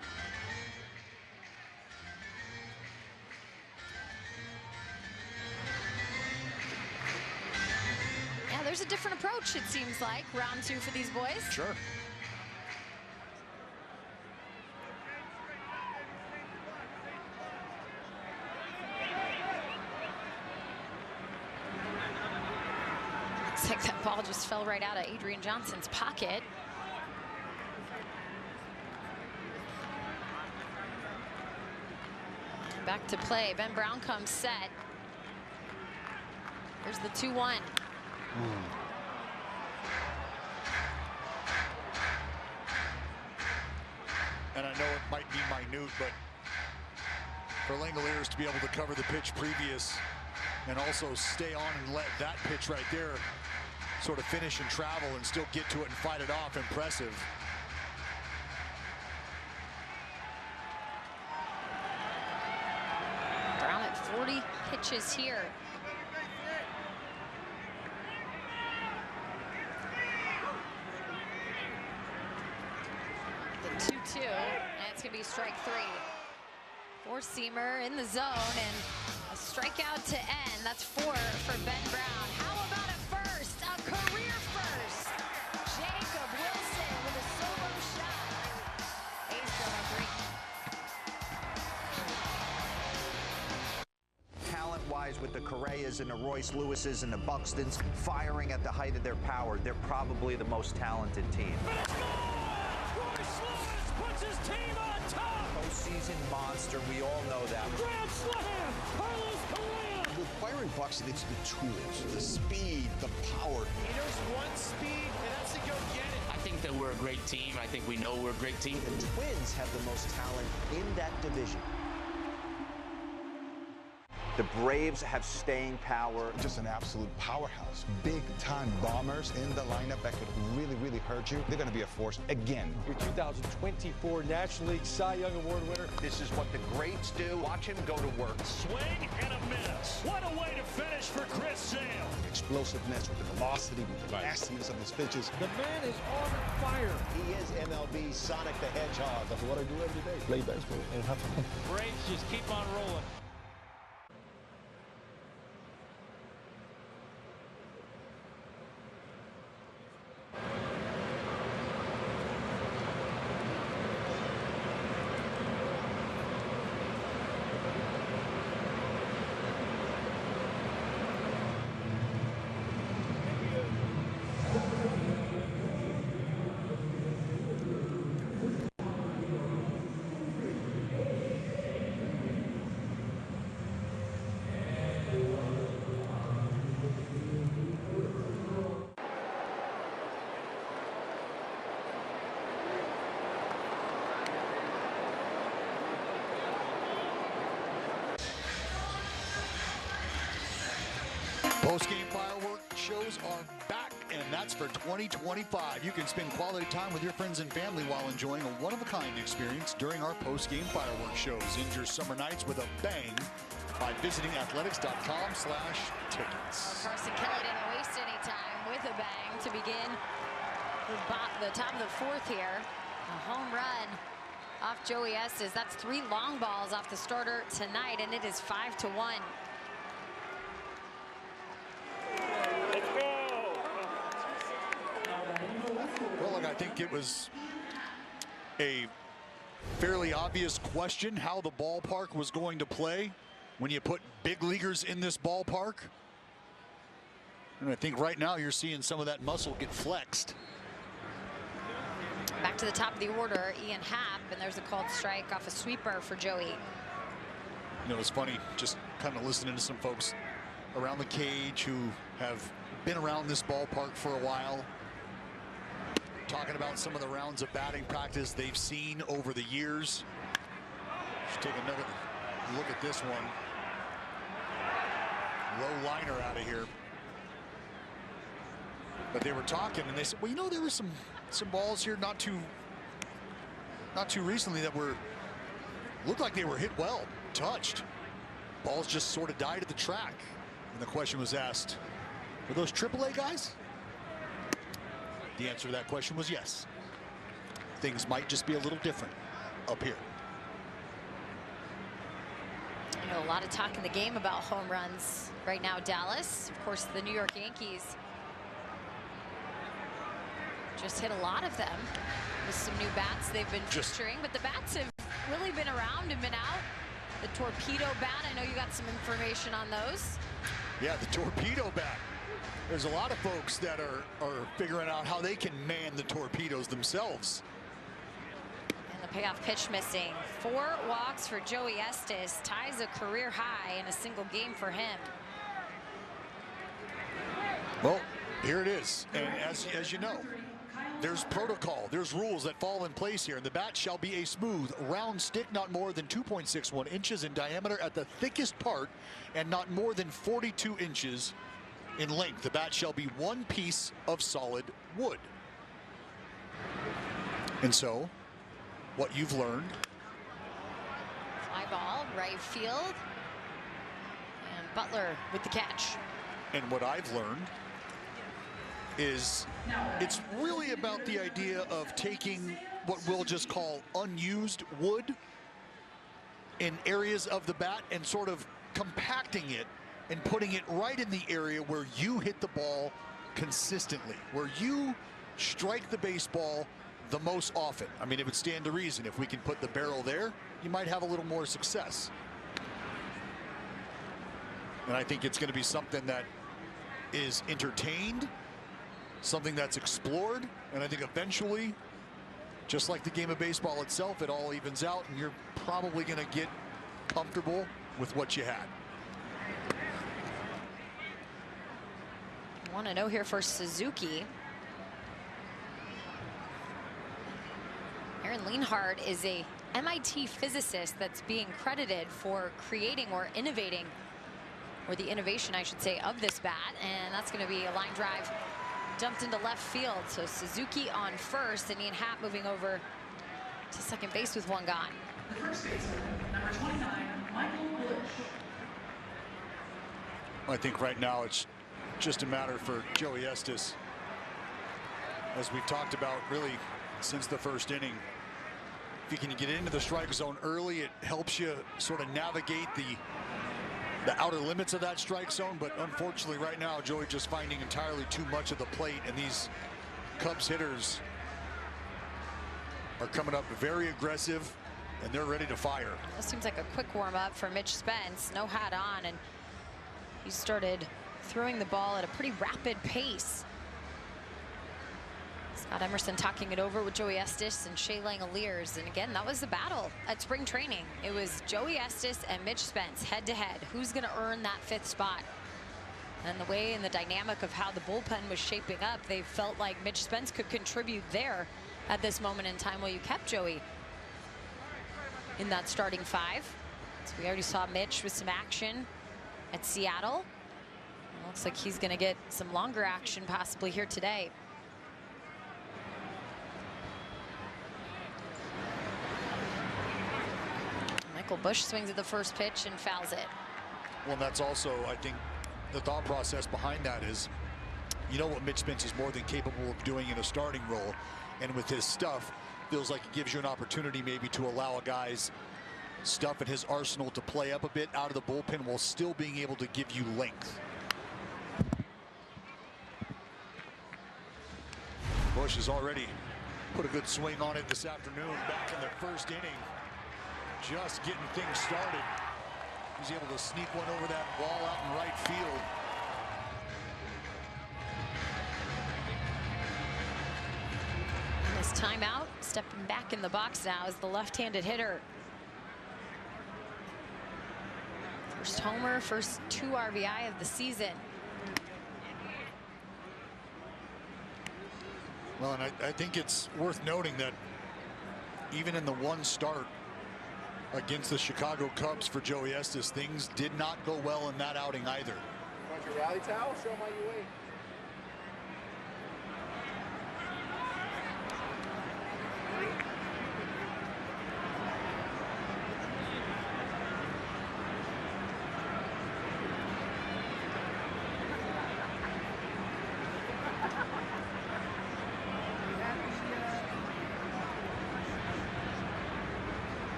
A: Yeah, there's a different approach, it seems like, round 2 for these boys.
E: Sure.
A: Looks like that ball just fell right out of Adrian Johnson's pocket. Back to play. Ben Brown comes set. Here's the 2-1.
E: And I know it might be minute, but for Langoliers to be able to cover the pitch previous and also stay on and let that pitch right there sort of finish and travel and still get to it and fight it off, impressive.
A: Brown at 40 pitches here. The 2-2, and it's gonna be strike 3. Four-seamer in the zone and a strikeout to end. That's 4 for Ben Brown. How about a first, a career first? Jacob Wilson with a solo shot. A's going great.
R: Talent-wise, with the Correas and the Royce Lewises and the Buxtons firing at the height of their power, they're probably the most talented team.
U: Royce Lewis puts his team on top.
R: Postseason monster, we all know that.
U: Grand slam, Carlos Correa.
J: With Byron Buxton, it's the tools, the speed, the power.
U: He knows one speed, and that's to go get it.
I: I think that we're a great team. I think we know we're a great team.
M: The Twins have the most talent in that division.
R: The Braves have staying power.
J: Just an absolute powerhouse. Big-time bombers in the lineup that could really, really hurt you. They're going to be a force again.
S: Your 2024 National League Cy Young Award winner.
R: This is what the greats do. Watch him go to work.
U: Swing and a miss. What a way to finish for Chris Sale.
J: Explosiveness with the velocity, with the nastiness of his pitches.
S: The man is on fire.
M: He is MLB Sonic the Hedgehog.
S: That's what I do every day. Play baseball and have fun.
U: Braves just keep on rolling.
E: Post-game fireworks shows are back, and that's for 2025. You can spend quality time with your friends and family while enjoying a one-of-a-kind experience during our post-game fireworks shows. End your summer nights with a bang by visiting athletics.com/tickets.
A: Carson Kelly didn't waste any time with a bang to begin the top of the 4th here. A home run off Joey Estes. That's 3 long balls off the starter tonight, and it is 5-1.
U: Let's go.
E: I think it was a fairly obvious question how the ballpark was going to play when you put big leaguers in this ballpark. And I think right now you're seeing some of that muscle get flexed.
A: Back to the top of the order, Ian Happ, and there's a called strike off a sweeper for Joey.
E: You know, it's funny just kind of listening to some folks around the cage who have been around this ballpark for a while, talking about some of the rounds of batting practice they've seen over the years. Let's take another look at this one. Low liner out of here. But they were talking and they said, well, you know, there were some balls here not too recently that looked like they were hit well, touched. Balls just sort of died at the track. And the question was asked, were those AAA guys? The answer to that question was yes. Things might just be a little different up here.
A: You know, a lot of talk in the game about home runs right now. Dallas, of course, the New York Yankees just hit a lot of them with some new bats they've been featuring, but the bats have really been around and been out. The torpedo bat, I know you got some information on those.
E: Yeah, the torpedo bat. There's a lot of folks that are figuring out how they can man the torpedoes themselves.
A: And the payoff pitch missing. 4 walks for Joey Estes, ties a career high in a single game for him.
E: Well, here it is, and as you know, there's protocol, there's rules that fall in place here, and the bat shall be a smooth, round stick not more than 2.61 inches in diameter at the thickest part and not more than 42 inches in length. The bat shall be one piece of solid wood. And so, what you've learned.
A: Fly ball, right field. And Butler with the catch.
E: And what I've learned is it's really about the idea of taking what we'll just call unused wood in areas of the bat and sort of compacting it and putting it right in the area where you hit the ball consistently, where you strike the baseball the most often. I mean, it would stand to reason if we can put the barrel there, you might have a little more success. And I think it's going to be something that is entertained, something that's explored, and I think eventually, just like the game of baseball itself, it all evens out and you're probably going to get comfortable with what you had.
A: I want to know here for Suzuki. Aaron Lienhardt is a MIT physicist that's being credited for creating or innovating, or the innovation, I should say, of this bat, and that's going to be a line drive dumped into left field. So Suzuki on first, and Ian Happ moving over to second base with one gone.
G: The first baseman, number 29, Michael Bush.
E: I think right now it's just a matter for Joey Estes, as we've talked about really since the first inning. If you can get into the strike zone early, it helps you sort of navigate the outer limits of that strike zone, but unfortunately right now Joey just finding entirely too much of the plate, and these Cubs hitters are coming up very aggressive and they're ready to fire.
A: This seems like a quick warm-up for Mitch Spence. No hat on, and he started throwing the ball at a pretty rapid pace. Scott Emerson talking it over with Joey Estes and Shea Langoliers. And again, that was the battle at spring training. It was Joey Estes and Mitch Spence head to head. Who's going to earn that 5th spot? And the way and the dynamic of how the bullpen was shaping up, they felt like Mitch Spence could contribute there at this moment in time while you kept Joey in that starting 5. So we already saw Mitch with some action at Seattle. It looks like he's going to get some longer action possibly here today. Michael Bush swings at the first pitch and fouls it.
E: Well, that's also, I think, the thought process behind that is, you know what Mitch Spence is more than capable of doing in a starting role, and with his stuff, feels like it gives you an opportunity maybe to allow a guy's stuff in his arsenal to play up a bit out of the bullpen while still being able to give you length. Bush is already Put a good swing on it this afternoon back in the first inning. Just getting things started. He's able to sneak one over that wall out in right field.
A: This timeout, stepping back in the box now is the left-handed hitter. First homer, first 2 RBI of the season.
E: Well, and I think it's worth noting that even in the one start against the Chicago Cubs for Joey Estes, things did not go well in that outing either.
P: Want your rally towel? Show them how you wait.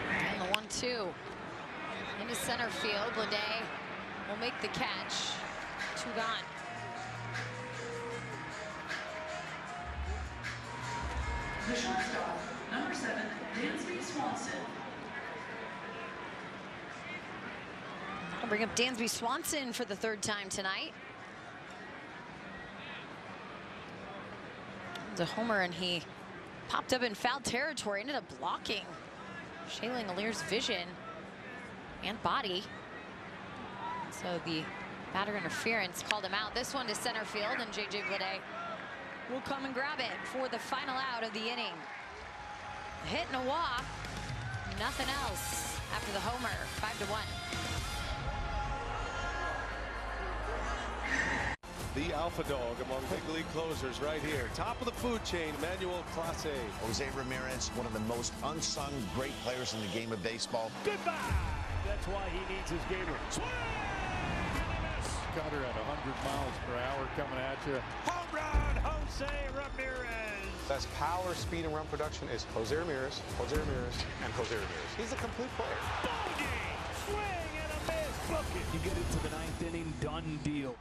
A: And the 1-2 into center field. Ledet will make the catch. 2 gone.
G: The shortstop, number 7, Dansby Swanson.
A: I'll bring up Dansby Swanson for the 3rd time tonight. It's a homer, and he popped up in foul territory, ended up blocking Shea Langolier's vision and body. So the batter interference called him out. This one to center field, and J.J. Bleday will come and grab it for the final out of the inning. A hit and a walk, nothing else after the homer. 5-1.
L: The alpha dog among big league closers right here. Top of the food chain, Manuel Clase.
F: Jose Ramirez, one of the most unsung great players in the game of baseball.
B: Goodbye. That's why he needs his gamer. Swing!
E: Cutter at 100 miles per hour coming at you.
B: Home run, Jose Ramirez.
W: Best power, speed, and run production is Jose Ramirez, and Jose Ramirez. He's a complete player.
B: Bogey! Swing and a miss. Bucket. You get into the 9th inning, done deal.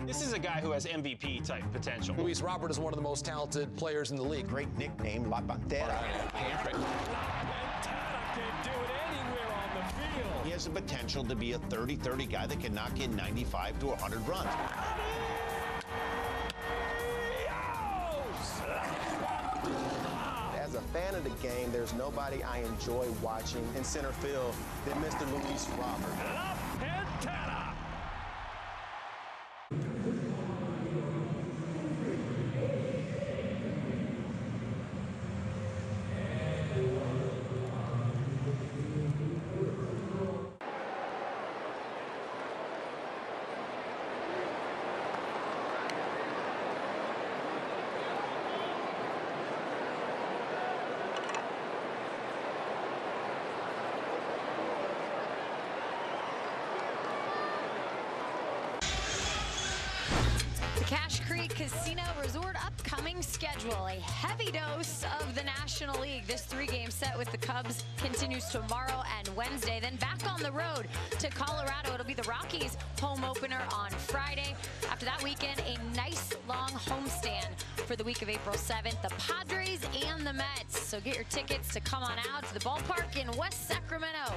T: This is a guy who has MVP type potential.
K: Luis Robert is one of the most talented players in the league.
F: Great nickname, La Pantera.
B: Can do it anywhere on the field.
F: He has the potential to be a 30-30 guy that can knock in 95 to 100 runs.
W: As a fan of the game, there's nobody I enjoy watching in center field than Mr. Luis Robert.
B: La Pantera.
A: Cache Creek Casino Resort upcoming schedule. A heavy dose of the National League. This 3-game set with the Cubs continues tomorrow and Wednesday. Then back on the road to Colorado. It'll be the Rockies home opener on Friday. After that weekend, a nice long homestand for the week of April 7th. The Padres and the Mets. So get your tickets to come on out to the ballpark in West Sacramento.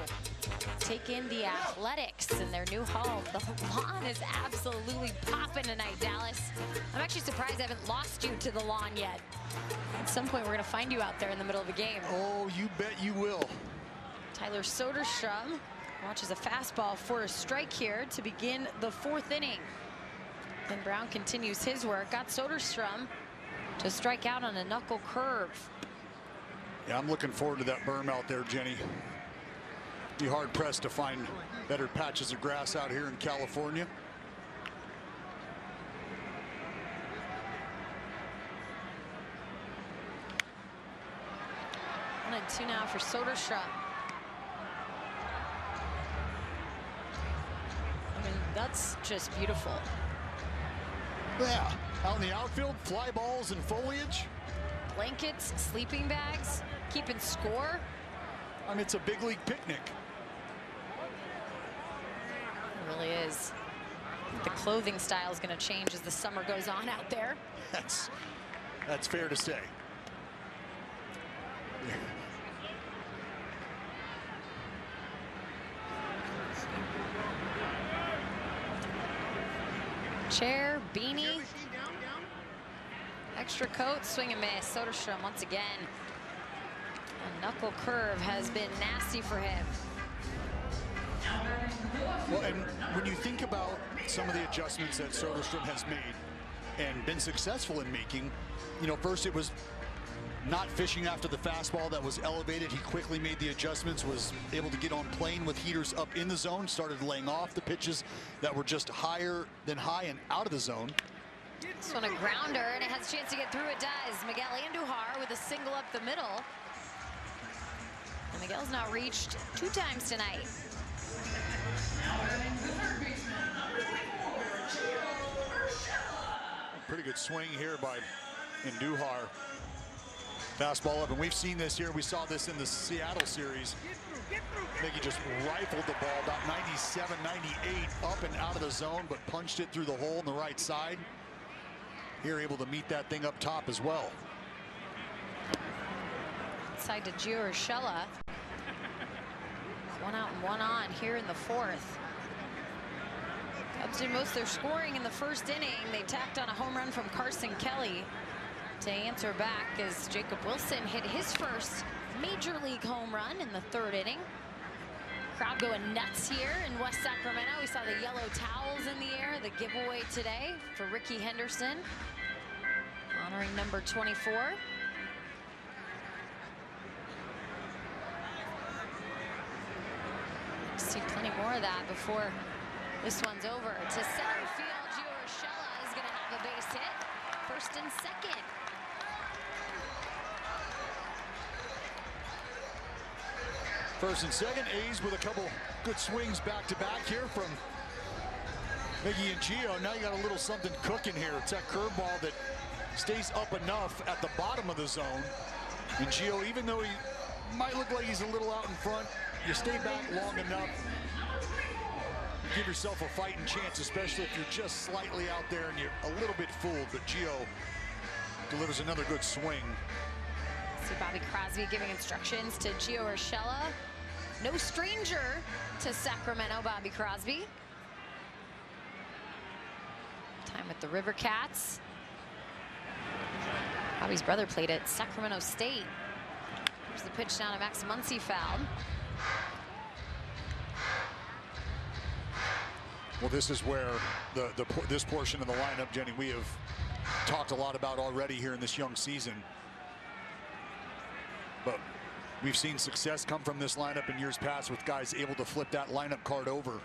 A: Take in the Athletics in their new home. The lawn is absolutely popping tonight, Dallas. I'm actually surprised I haven't lost you to the lawn yet. At some point, we're going to find you out there in the middle of the game.
E: Oh, you bet you will.
A: Tyler Soderstrom watches a fastball for a strike here to begin the 4th inning. Then Brown continues his work. Got Soderstrom to strike out on a knuckle curve.
E: Yeah, I'm looking forward to that berm out there, Jenny. Be hard-pressed to find better patches of grass out here in California.
A: 1-2 now for Soderstrom. I mean, that's just beautiful.
E: Yeah, out in the outfield, fly balls and foliage.
A: Blankets, sleeping bags, keeping score.
E: I mean, it's a big league picnic.
A: It really is. the clothing style is going to change as the summer goes on out there.
D: That's fair to say.
A: Chair, beanie, extra coat, swing and miss. Soderstrom once again. A knuckle curve has been nasty for him.
D: Well, and when you think about some of the adjustments that Soderstrom has made and been successful in making, you know, first it was not fishing after the fastball that was elevated. He quickly made the adjustments, was able to get on plane with heaters up in the zone, started laying off the pitches that were just higher than high and out of the zone.
A: This one a grounder, and it has a chance to get through. It does. Miguel Andujar with a single up the middle. And Miguel's now reached 2 times tonight.
D: Pretty good swing here by Andujar. Fastball up, and we've seen this here. We saw this in the Seattle series. I think he just rifled the ball about 97, 98 up and out of the zone, but punched it through the hole on the right side. Here able to meet that thing up top as well.
A: Side to Gio Urshela. 1 out and 1 on here in the 4th. Cubs did most of their scoring in the 1st inning. They tacked on a home run from Carson Kelly to answer back as Jacob Wilson hit his first major league home run in the 3rd inning. Crowd going nuts here in West Sacramento. We saw the yellow towels in the air, the giveaway today for Ricky Henderson, honoring number 24. See plenty more of that before this one's over. To center field, Gio Urshela is going to have a base hit. 1st and 2nd.
D: First and 2nd, A's with a couple good swings back-to-back here from Miggy and Gio. Now you got a little something cooking here. It's that curveball that stays up enough at the bottom of the zone. And Gio, even though he might look like he's a little out in front, you stay back long enough, give yourself a fighting chance, especially if you're just slightly out there and you're a little bit fooled. But Gio delivers another good swing.
A: See Bobby Crosby giving instructions to Gio Urshela. No stranger to Sacramento, Bobby Crosby. Time with the River Cats. Bobby's brother played at Sacramento State. Here's the pitch down to Max Muncy, fouled.
D: Well, this is where this portion of the lineup, Jenny, we have talked a lot about already here in this young season. But we've seen success come from this lineup in years past with guys able to flip that lineup card over.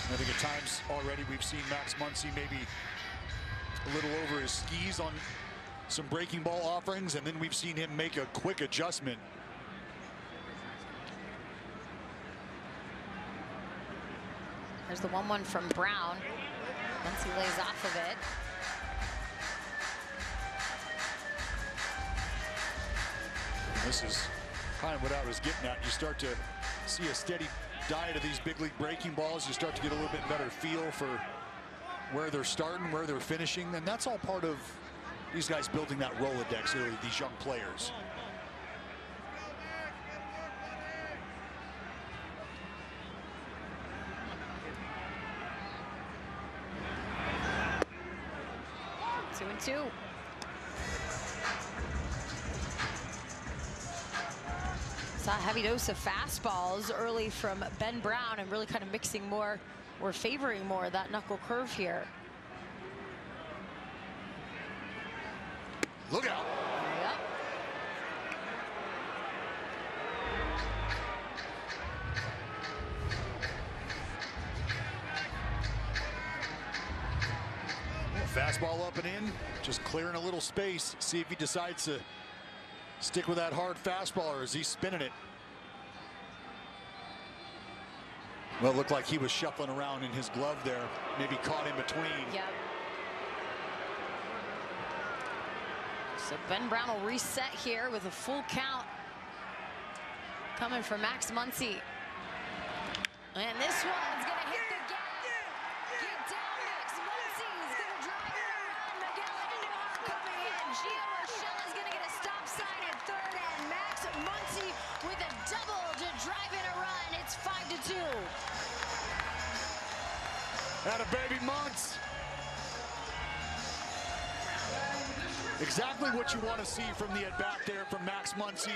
D: I think at times already we've seen Max Muncy maybe a little over his skis on some breaking ball offerings, and then we've seen him make a quick adjustment.
A: There's the 1-1 from Brown. Once he lays off of it.
D: This is kind of what I was getting at. You start to see a steady diet of these big league breaking balls. You start to get a little bit better feel for where they're starting, where they're finishing. And that's all part of these guys building that Rolodex early, these young players.
A: Two and two. Saw a heavy dose of fastballs early from Ben Brown and really kind of mixing more or favoring more of that knuckle curve here.
D: Look out.
A: Yep.
D: Fastball up and in, just clearing a little space. See if he decides to stick with that hard fastball, or is he spinning it? Well, it looked like he was shuffling around in his glove there, maybe caught in between.
A: Yep. So Ben Brown will reset here with a full count coming from Max Muncy. And this one's going to hit the gap. Get down, Max Muncy is going to drive it around. Miguel Andujar coming in. Gio Urshela is going to get a stop sign at third, and Max Muncy with a double to drive in a run. It's 5-2.
E: Atta baby Muntz. Exactly what you want to see from the at-bat there from Max Muncy.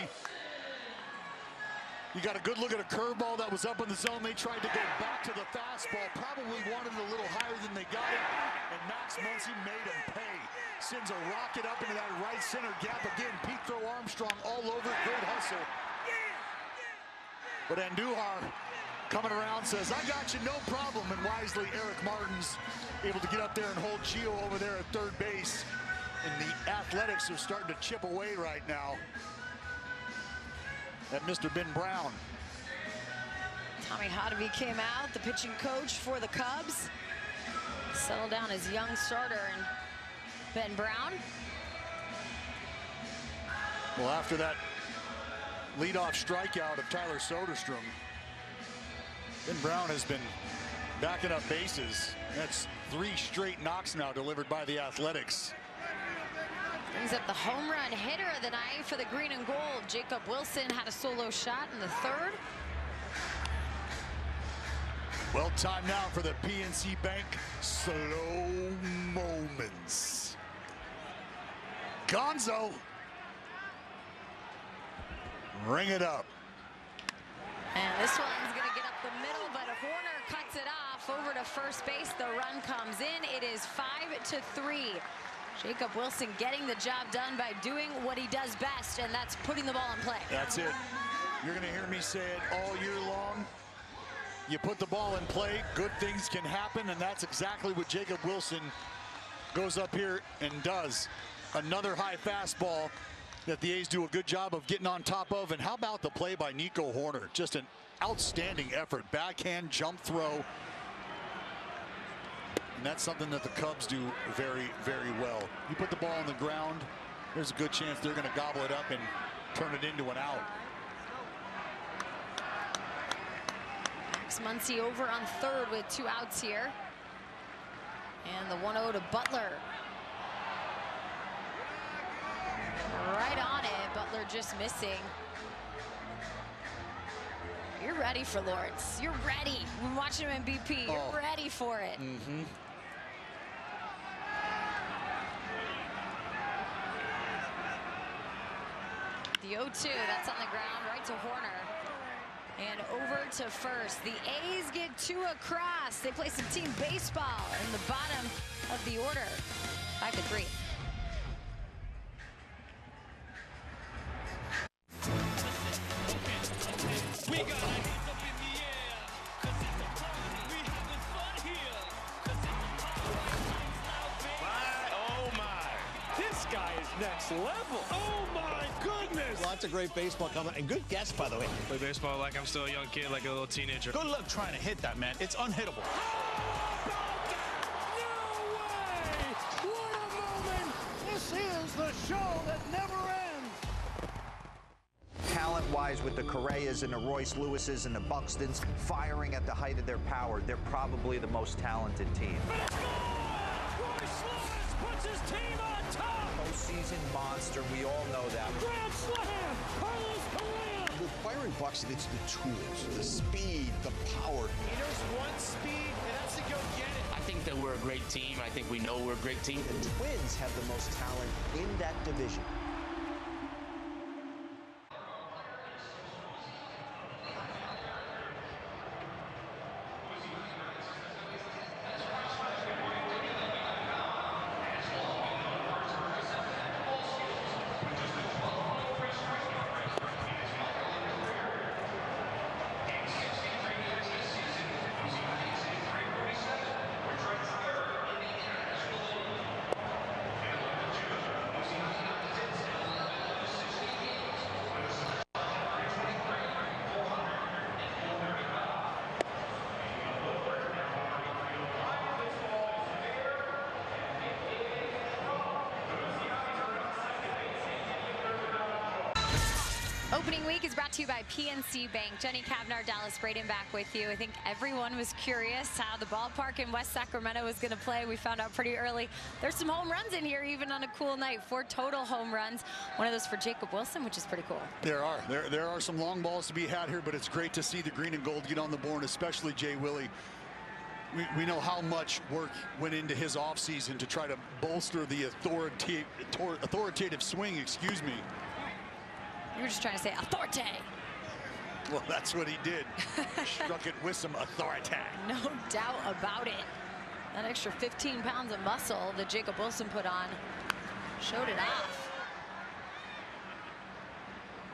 E: You got a good look at a curveball that was up in the zone. They tried to go back to the fastball, probably wanted it a little higher than they got it, and Max Muncy made him pay. Sends a rocket up into that right center gap again. Pete Throw Armstrong all over it. Great hustle. But Andujar coming around says, I got you, no problem. And wisely, Eric Martin's able to get up there and hold Gio over there at third base. And the Athletics are starting to chip away right now at Mr. Ben Brown.
A: Tommy Hotovy came out, the pitching coach for the Cubs. Settled down as young starter and Ben Brown.
E: Well, after that leadoff strikeout of Tyler Soderstrom, Ben Brown has been backing up bases. That's 3 straight knocks now delivered by the Athletics.
A: Brings up the home run hitter of the night for the green and gold. Jacob Wilson had a solo shot in the third.
E: Well, time now for the PNC Bank slow moments. Gonzo. Ring it up.
A: And this one's going to get up the middle, but Horner cuts it off over to first base. The run comes in. It is 5-3. Jacob Wilson getting the job done by doing what he does best, and that's putting the ball in play.
E: That's it. You're going to hear me say it all year long. You put the ball in play, good things can happen, and that's exactly what Jacob Wilson goes up here and does. Another high fastball that the A's do a good job of getting on top of. And how about the play by Nico Horner? Just an outstanding effort. Backhand jump throw. And that's something that the Cubs do very, very well. You put the ball on the ground, there's a good chance they're going to gobble it up and turn it into an out.
A: Max Muncy over on third with 2 outs here. And the 1-0 to Butler. Right on it. Butler just missing. You're ready for Lawrence. You're ready. We're watching him MVP. You're ready for it.
E: Mm-hmm.
A: The 0-2, that's on the ground, right to Horner. And over to first. The A's get 2 across. They play some team baseball in the bottom of the order. 5-3.
U: We got our hands up in the air, 'cause it's a party. We having fun here, 'cause it's a party.
L: Oh my! This guy is next level. Oh my goodness!
K: Lots of great baseball coming, and good guess, by the way.
O: Play baseball like I'm still a young kid, like a little teenager.
H: Good luck trying to hit that, man. It's unhittable.
U: What a moment! This is the show that never ends.
R: Talent-wise, with the Correas and the Royce Lewises and the Buxtons firing at the height of their power, they're probably the most talented team.
U: Royce Lewis puts his team on top.
R: Postseason monster, we all know that.
U: Grand slam, Carlos Correa.
J: With firing Buxton, it's the tools, the speed, the power.
U: There's one speed, and that's to go get it.
I: I think that we're a great team. I think we know we're a great team.
M: The Twins have the most talent in that division.
A: opening week is brought to you by PNC Bank. Jenny Kavnar, Dallas Braden back with you. I think everyone was curious how the ballpark in West Sacramento was going to play. We found out pretty early. There's some home runs in here, even on a cool night. 4 total home runs. One of those for Jacob Wilson, which is pretty cool.
D: There are some long balls to be had here, but it's great to see the green and gold get on the board, especially Jay Willie. We know how much work went into his offseason to try to bolster the authoritative swing, excuse me.
A: You were just trying to say authority.
D: Well, that's what he did. Struck it with some authority.
A: No doubt about it. That extra 15 pounds of muscle that Jacob Wilson put on showed it off.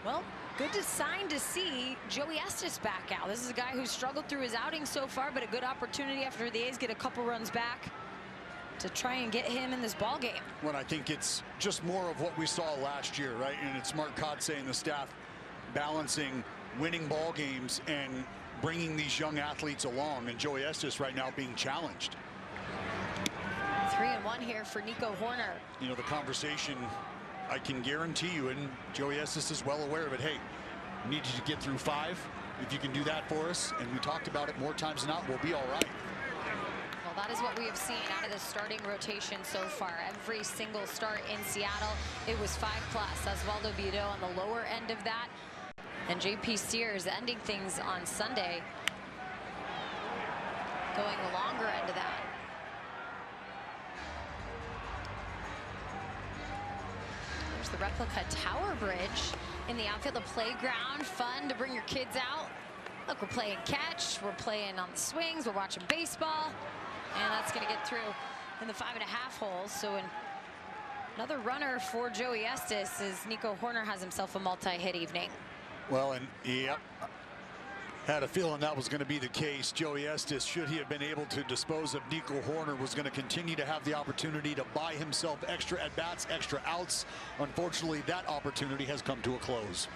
A: Well, good sign to see Joey Estes back out. This is a guy who struggled through his outing so far, but a good opportunity after the A's get a couple runs back to try and get him in this ball game.
D: Well, I think it's just more of what we saw last year, right? And it's Mark Kotze and the staff balancing winning ball games and bringing these young athletes along. And Joey Estes right now being challenged.
A: 3-1 here for Nico Horner.
D: You know, the conversation, I can guarantee you, and Joey Estes is well aware of it. Hey, we need you to get through 5. If you can do that for us, and we talked about it more times than not, we'll be all right.
A: Well, that is what we have seen out of the starting rotation so far. Every single start in Seattle, it was 5+. Osvaldo Bido on the lower end of that. And JP Sears ending things on Sunday, going the longer end of that. There's the replica tower bridge in the outfield, the playground. Fun to bring your kids out. Look, we're playing catch, we're playing on the swings, we're watching baseball. And that's going to get through in the 5.5 holes. So another runner for Joey Estes as Nico Horner has himself a multi-hit evening.
D: Well, and yep, had a feeling that was going to be the case. Joey Estes, should he have been able to dispose of Nico Horner, was going to continue to have the opportunity to buy himself extra at-bats, extra outs. Unfortunately, that opportunity has come to a close.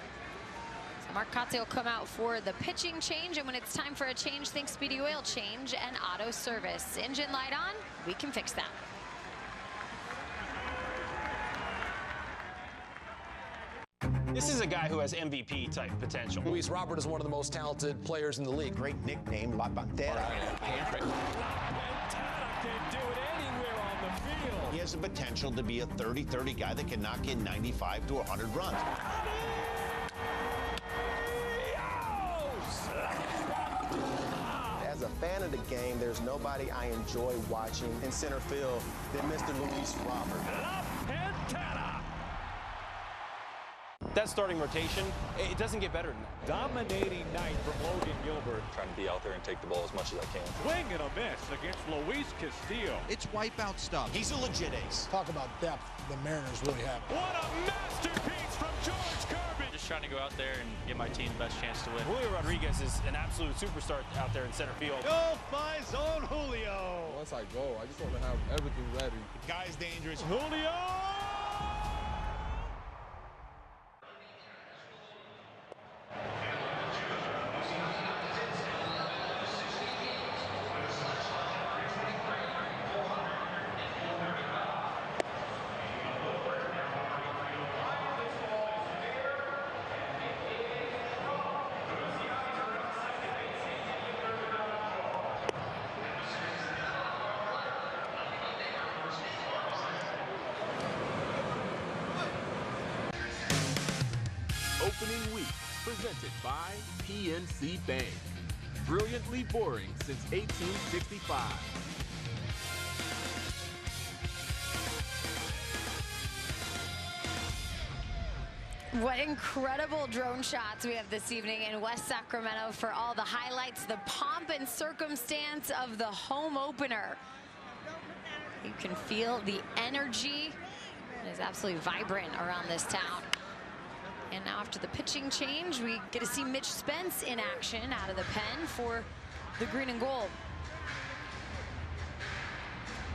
A: Mark Kotze will come out for the pitching change, and when it's time for a change, think Speedy Oil Change and Auto Service. Engine light on, we can fix that.
T: This is a guy who has MVP type potential.
C: Luis Robert is one of the most talented players in the league.
R: Great nickname, La Pantera. He has the potential to be a 30-30 guy that can knock in 95 to 100 runs.
W: As a fan of the game, there's nobody I enjoy watching in center field than Mr. Luis Robert.
T: That starting rotation, it doesn't get better than that.
B: Dominating night from Logan Gilbert.
N: Trying to be out there and take the ball as much as I can.
B: Swing and a miss against Luis Castillo.
V: It's wipeout stuff.
R: He's a legit ace.
X: Talk about depth the Mariners really have.
B: What a masterpiece from George Kirby.
Y: Just trying to go out there and give my team the best chance to win.
T: Julio Rodriguez is an absolute superstar out there in center field.
B: Go my zone, Julio.
Q: Once I go, I just want to have everything ready.
L: The guy's dangerous.
B: Julio!
Z: Opening week, presented by PNC Bank. Brilliantly boring since 1865.
A: What incredible drone shots we have this evening in West Sacramento for all the highlights, the pomp and circumstance of the home opener. You can feel the energy. It is absolutely vibrant around this town. And now after the pitching change, we get to see Mitch Spence in action out of the pen for the green and gold.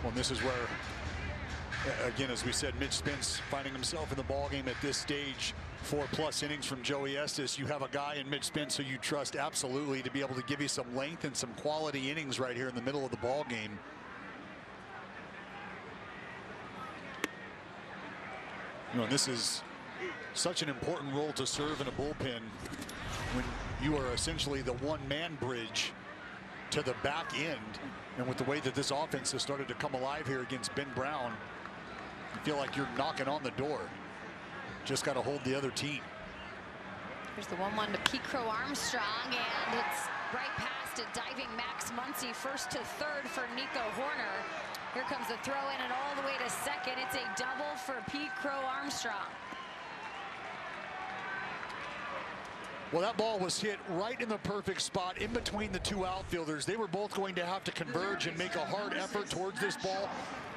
D: Well, this is where, again, as we said, Mitch Spence finding himself in the ballgame at this stage. 4+ innings from Joey Estes. You have a guy in Mitch Spence who you trust absolutely to be able to give you some length and some quality innings right here in the middle of the ballgame. You know, this is such an important role to serve in a bullpen when you are essentially the one-man bridge to the back end. And with the way that this offense has started to come alive here against Ben Brown, you feel like you're knocking on the door. Just got to hold the other team.
A: Here's the 1-1 to Pico Armstrong, and it's right past a diving Max Muncy, first to third for Nico Horner. Here comes the throw in and all the way to second. It's a double for Pico Armstrong.
D: Well, that ball was hit right in the perfect spot in between the two outfielders. They were both going to have to converge and make a hard effort towards this ball,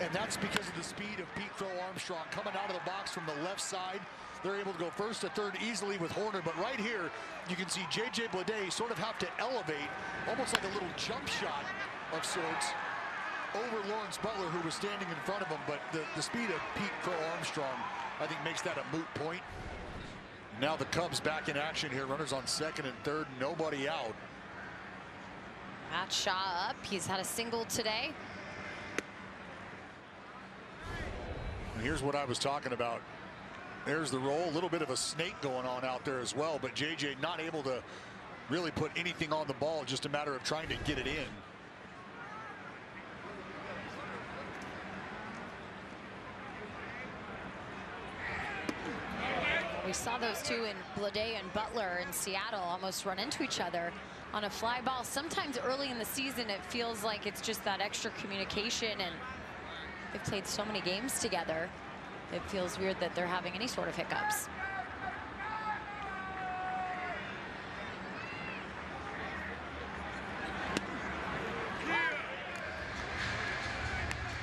D: and that's because of the speed of Pico Armstrong coming out of the box from the left side. They're able to go first to third easily with Horner, but right here you can see J.J. Bleday sort of have to elevate, almost like a little jump shot of sorts, over Lawrence Butler, who was standing in front of him. But the speed of Pico Armstrong, I think, makes that a moot point. Now the Cubs back in action here. Runners on second and third, nobody out.
A: Matt Shaw up. He's had a single today.
D: And here's what I was talking about. There's the roll, a little bit of a snake going on out there as well, but JJ not able to really put anything on the ball, just a matter of trying to get it in.
A: We saw those two in Bleday and Butler in Seattle almost run into each other on a fly ball. Sometimes early in the season it feels like it's just that extra communication, and they've played so many games together. It feels weird that they're having any sort of hiccups.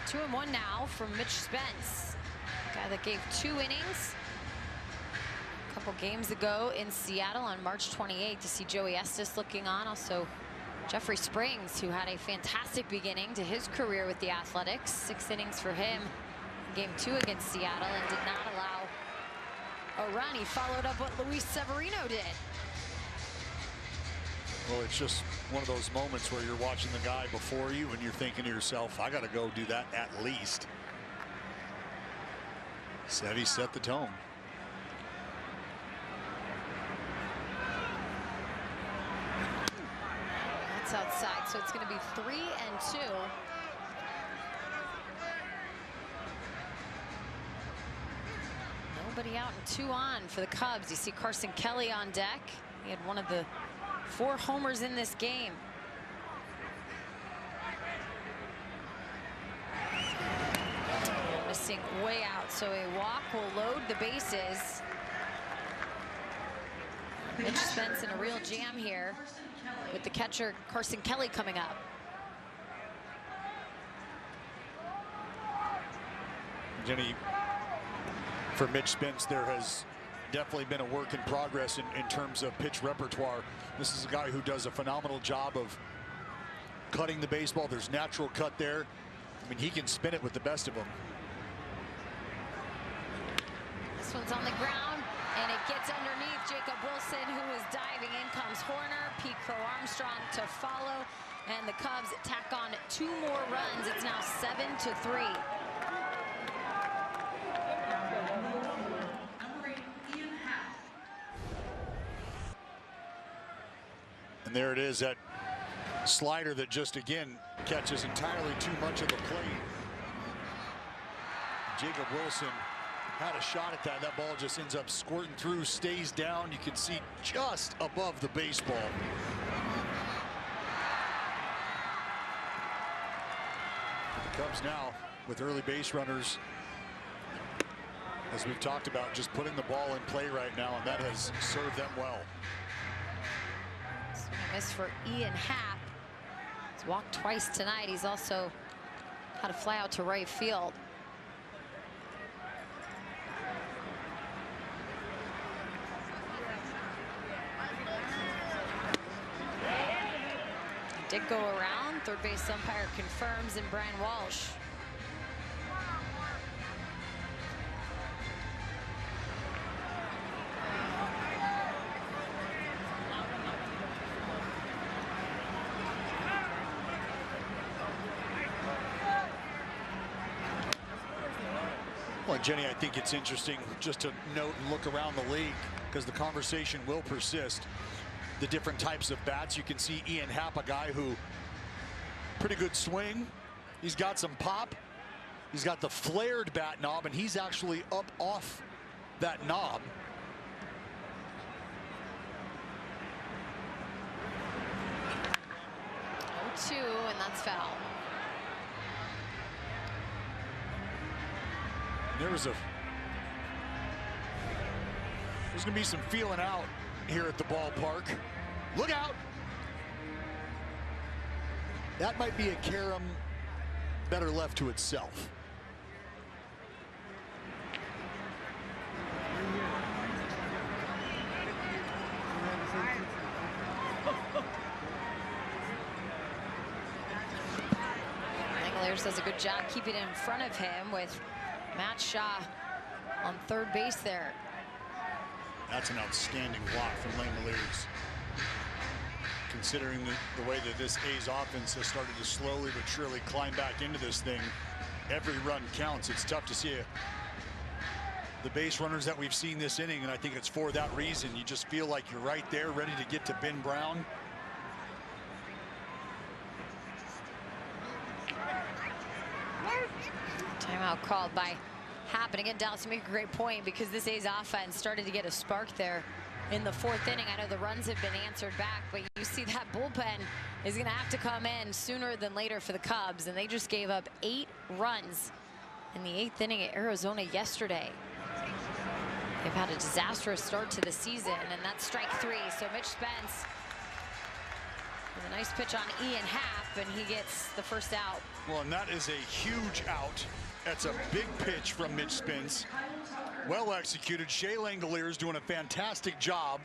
A: Two and one now from Mitch Spence, guy that gave 2 innings a couple games ago in Seattle on March 28th. To see Joey Estes looking on, also Jeffrey Springs, who had a fantastic beginning to his career with the Athletics. 6 innings for him in Game 2 against Seattle and did not allow a run. He followed up what Luis Severino did.
D: Well, it's just one of those moments where you're watching the guy before you and you're thinking to yourself, I got to go do that at least. Sevy set the tone.
A: That's outside, so it's going to be 3-2. Nobody out and 2 on for the Cubs. You see Carson Kelly on deck. He had one of the 4 homers in this game. Missing way out, so a walk will load the bases. Mitch Spence in a real jam here with the catcher Carson Kelly coming up.
D: Jenny, for Mitch Spence, there has definitely been a work in progress in terms of pitch repertoire. This is a guy who does a phenomenal job of cutting the baseball. There's natural cut there. I mean, he can spin it with the best of them.
A: This one's on the ground, and it gets underneath Jacob Wilson, who is diving. In comes Horner, Pico Armstrong to follow, and the Cubs tack on 2 more runs. It's now 7-3.
D: And there it is, that slider that just again catches entirely too much of the plate. Jacob Wilson had a shot at that. That ball just ends up squirting through, stays down. You can see just above the baseball. The Cubs now with early base runners, as we've talked about, just putting the ball in play right now, and that has served them well.
A: Swing and miss for Ian Happ. He's walked twice tonight. He's also had a fly out to right field. Did go around. Third base umpire confirms, and Brian Walsh.
D: Well, Jenny, I think it's interesting just to note and look around the league, because the conversation will persist. The different types of bats. You can see Ian Happ, a guy who pretty good swing. He's got some pop. He's got the flared bat knob, and he's actually up off that knob.
A: Two, and that's foul.
D: There's gonna be some feeling out here at the ballpark. Look out! That might be a carom better left to itself.
A: Langoliers does a good job keeping it in front of him with Matt Shaw on third base there.
D: That's an outstanding block from Langoliers. Considering the way that this A's offense has started to slowly but surely climb back into this thing, every run counts. It's tough to see the base runners that we've seen this inning, and I think it's for that reason. You just feel like you're right there, ready to get to Ben Brown.
A: Timeout called by Happ. And again, Dallas, you make a great point, because this A's offense started to get a spark there in the fourth inning. I know the runs have been answered back, but you see that bullpen is going to have to come in sooner than later for the Cubs, and they just gave up 8 runs in the 8th inning at Arizona yesterday. They've had a disastrous start to the season, and that's strike 3. So Mitch Spence with a nice pitch on Ian Happ, and he gets the first out.
D: Well, and that is a huge out. That's a big pitch from Mitch Spence. Well executed. Shea Langoliers doing a fantastic job.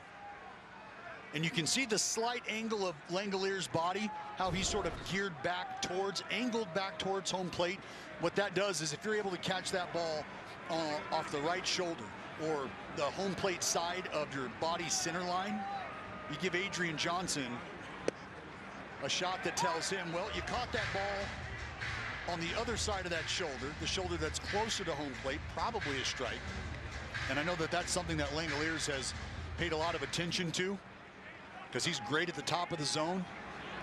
D: And you can see the slight angle of Langoliers' body, how he's sort of geared back towards, angled back towards home plate. What that does is, if you're able to catch that ball off the right shoulder or the home plate side of your body center line, you give Adrian Johnson a shot that tells him, well, you caught that ball on the other side of that shoulder, the shoulder that's closer to home plate, probably a strike. And I know that that's something that Langoliers has paid a lot of attention to, because he's great at the top of the zone.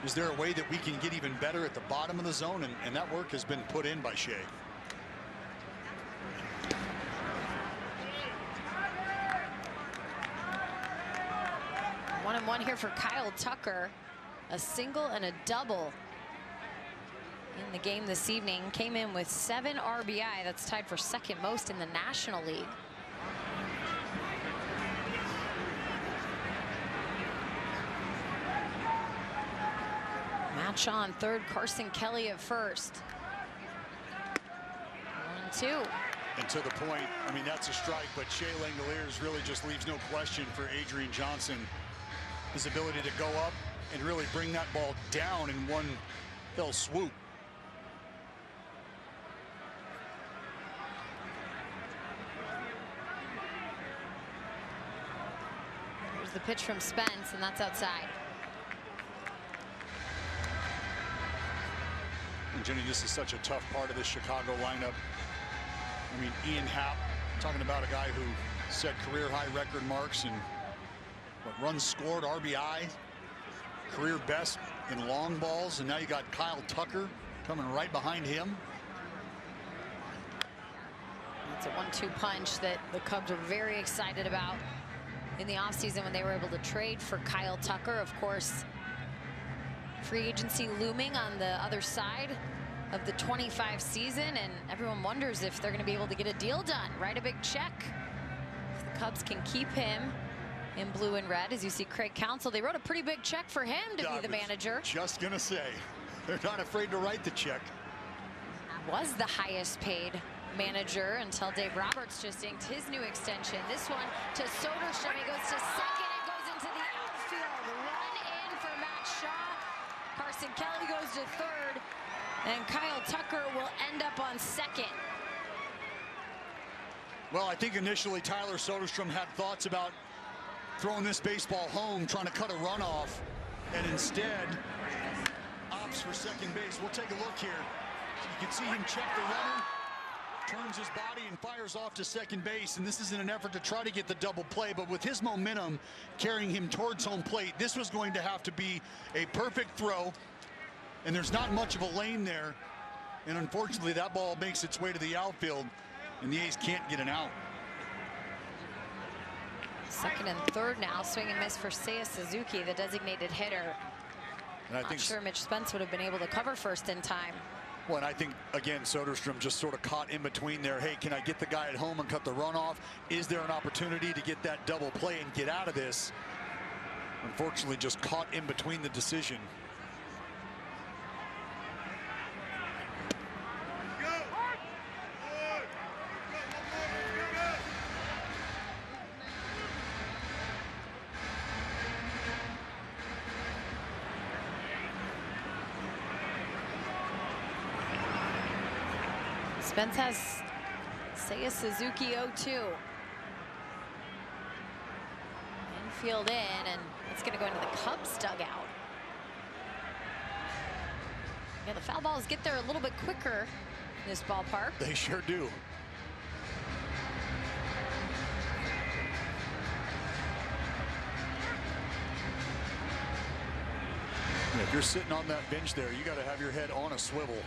D: Is there a way that we can get even better at the bottom of the zone? And that work has been put in by Shea.
A: One and one here for Kyle Tucker. A single and a double in the game this evening. Came in with 7 RBI. That's tied for second most in the National League. Matt Shaw on third, Carson Kelly at first. 1-2.
D: And to the point, I mean, that's a strike, but Shea Langoliers really just leaves no question for Adrian Johnson. His ability to go up and really bring that ball down in one fell swoop.
A: Here's the pitch from Spence, and that's outside.
D: And Jenny, this is such a tough part of this Chicago lineup. I mean, Ian Happ, talking about a guy who set career high record marks and what, runs scored, RBI, career best in long balls, and now you got Kyle Tucker coming right behind him.
A: It's a 1-2 punch that the Cubs are very excited about in the offseason when they were able to trade for Kyle Tucker. Of course, free agency looming on the other side of the 25 season, and everyone wonders if they're going to be able to get a deal done, write a big check. If the Cubs can keep him in blue and red, as you see Craig Counsell, they wrote a pretty big check for him to be the manager.
D: Just gonna say, they're not afraid to write the check.
A: Was the highest paid manager until Dave Roberts just inked his new extension. This one to Soderstrom. He goes to second. It goes into the outfield. Run in for Matt Shaw. Carson Kelly goes to third. And Kyle Tucker will end up on second.
D: Well, I think initially Tyler Soderstrom had thoughts about throwing this baseball home, trying to cut a run off, and instead opts for second base. We'll take a look here. You can see him check the runner. turns his body and fires off to second base, and this is in an effort to try to get the double play, but with his momentum carrying him towards home plate, this was going to have to be a perfect throw, and there's not much of a lane there, and unfortunately that ball makes its way to the outfield, and the A's can't get an out.
A: Second and third now, swing and miss for Seiya Suzuki, the designated hitter.
D: And I
A: Not
D: think
A: sure Mitch Spence would have been able to cover first in time.
D: well, and I think, again, Soderstrom just sort of caught in between there. Hey, can I get the guy at home and cut the run off? Is there an opportunity to get that double play and get out of this? Unfortunately, just caught in between the decision.
A: Spence has Seiya Suzuki 0-2. Infield in, and it's going to go into the Cubs dugout. Yeah, the foul balls get there a little bit quicker in this ballpark.
D: They sure do. Yeah, if you're sitting on that bench there, you got to have your head on a swivel.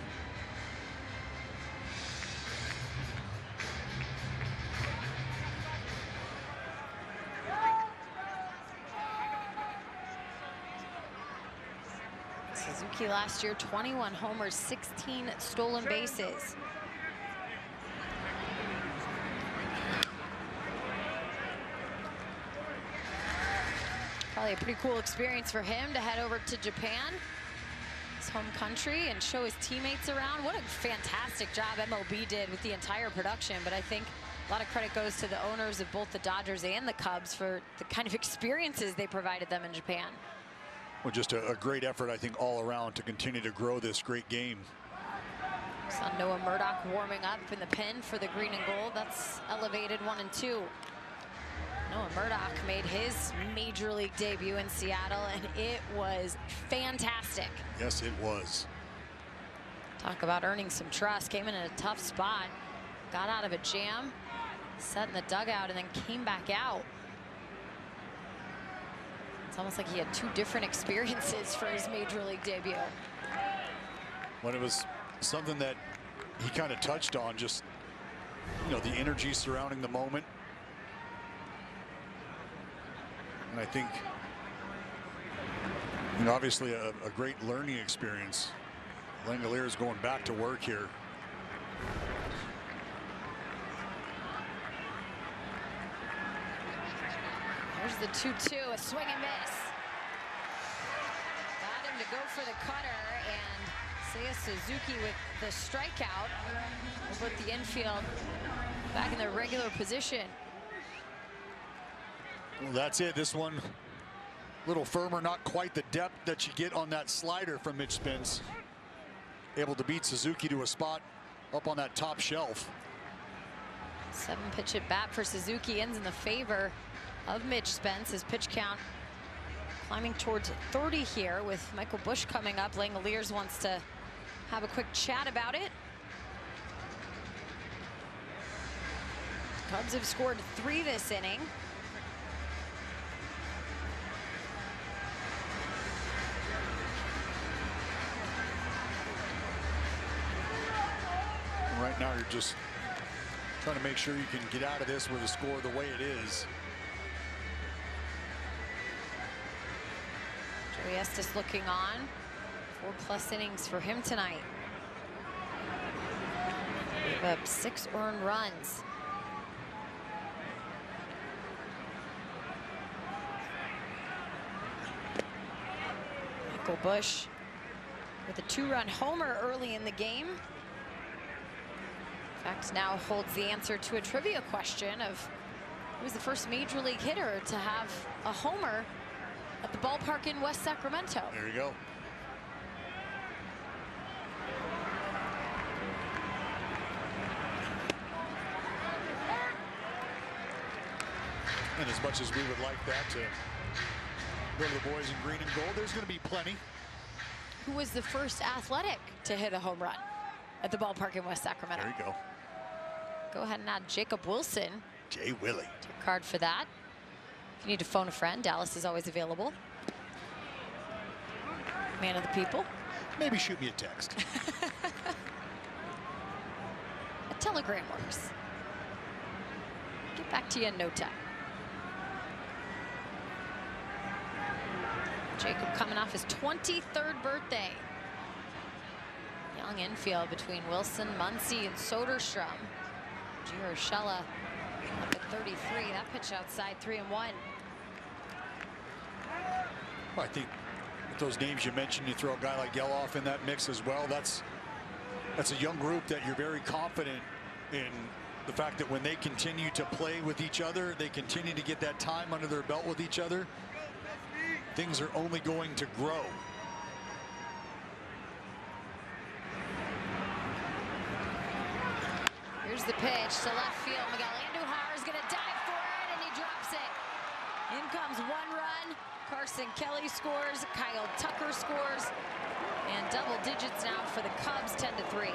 A: Suzuki last year, 21 homers, 16 stolen bases. Probably a pretty cool experience for him to head over to Japan, his home country, and show his teammates around. What a fantastic job MLB did with the entire production, but I think a lot of credit goes to the owners of both the Dodgers and the Cubs for the kind of experiences they provided them in Japan.
D: Well, just a great effort, I think, all around to continue to grow this great game.
A: Saw Noah Murdoch warming up in the pen for the green and gold. That's elevated 1-2. Noah Murdoch made his major league debut in Seattle, and it was fantastic.
D: Yes, it was.
A: Talk about earning some trust. Came in a tough spot, got out of a jam, sat in the dugout, and then came back out. It's almost like he had two different experiences for his major league debut.
D: When it was something that he kind of touched on, just, you know, the energy surrounding the moment. And I think, you know, obviously a great learning experience. Langolier is going back to work here.
A: There's the 2-2, a swing and miss. Got him to go for the cutter, and Seiya Suzuki with the strikeout will put the infield back in their regular position.
D: Well, that's it. This one a little firmer, not quite the depth that you get on that slider from Mitch Spence. Able to beat Suzuki to a spot up on that top shelf.
A: 7-pitch at bat for Suzuki ends in the favor of Mitch Spence. His pitch count climbing towards 30 here with Michael Busch coming up. Langoliers wants to have a quick chat about it. Cubs have scored 3 this inning.
D: Right now you're just trying to make sure you can get out of this with a score the way it is.
A: Joey Estes looking on. 4+ innings for him tonight. Gave up 6 earned runs. Michael Busch with a 2-run homer early in the game. In fact, now holds the answer to a trivia question of who was the first major league hitter to have a homer at the ballpark in West Sacramento.
D: There you go. And as much as we would like that to go to the boys in green and gold, there's going to be plenty.
A: Who was the first athletic to hit a home run at the ballpark in West Sacramento?
D: There you go.
A: go ahead and add Jacob Wilson.
D: Jay Willie.
A: Take a card for that. If you need to phone a friend, Dallas is always available. Man of the people.
D: Maybe shoot me a text.
A: A telegram works. Get back to you in no time. Jacob coming off his 23rd birthday. Young infield between Wilson, Muncy, and Soderstrom. Gio Urshela up at 33. That pitch outside, 3-1.
D: Well, I think with those names you mentioned, you throw a guy like Geloff in that mix as well. That's a young group that you're very confident in the fact that when they continue to play with each other, they continue to get that time under their belt with each other, things are only going to grow.
A: Here's the pitch to left field. Miguel Andujar is going to dive for it, and he drops it. In comes one run. Carson Kelly scores. Kyle Tucker scores. And double digits now for the Cubs, 10-3.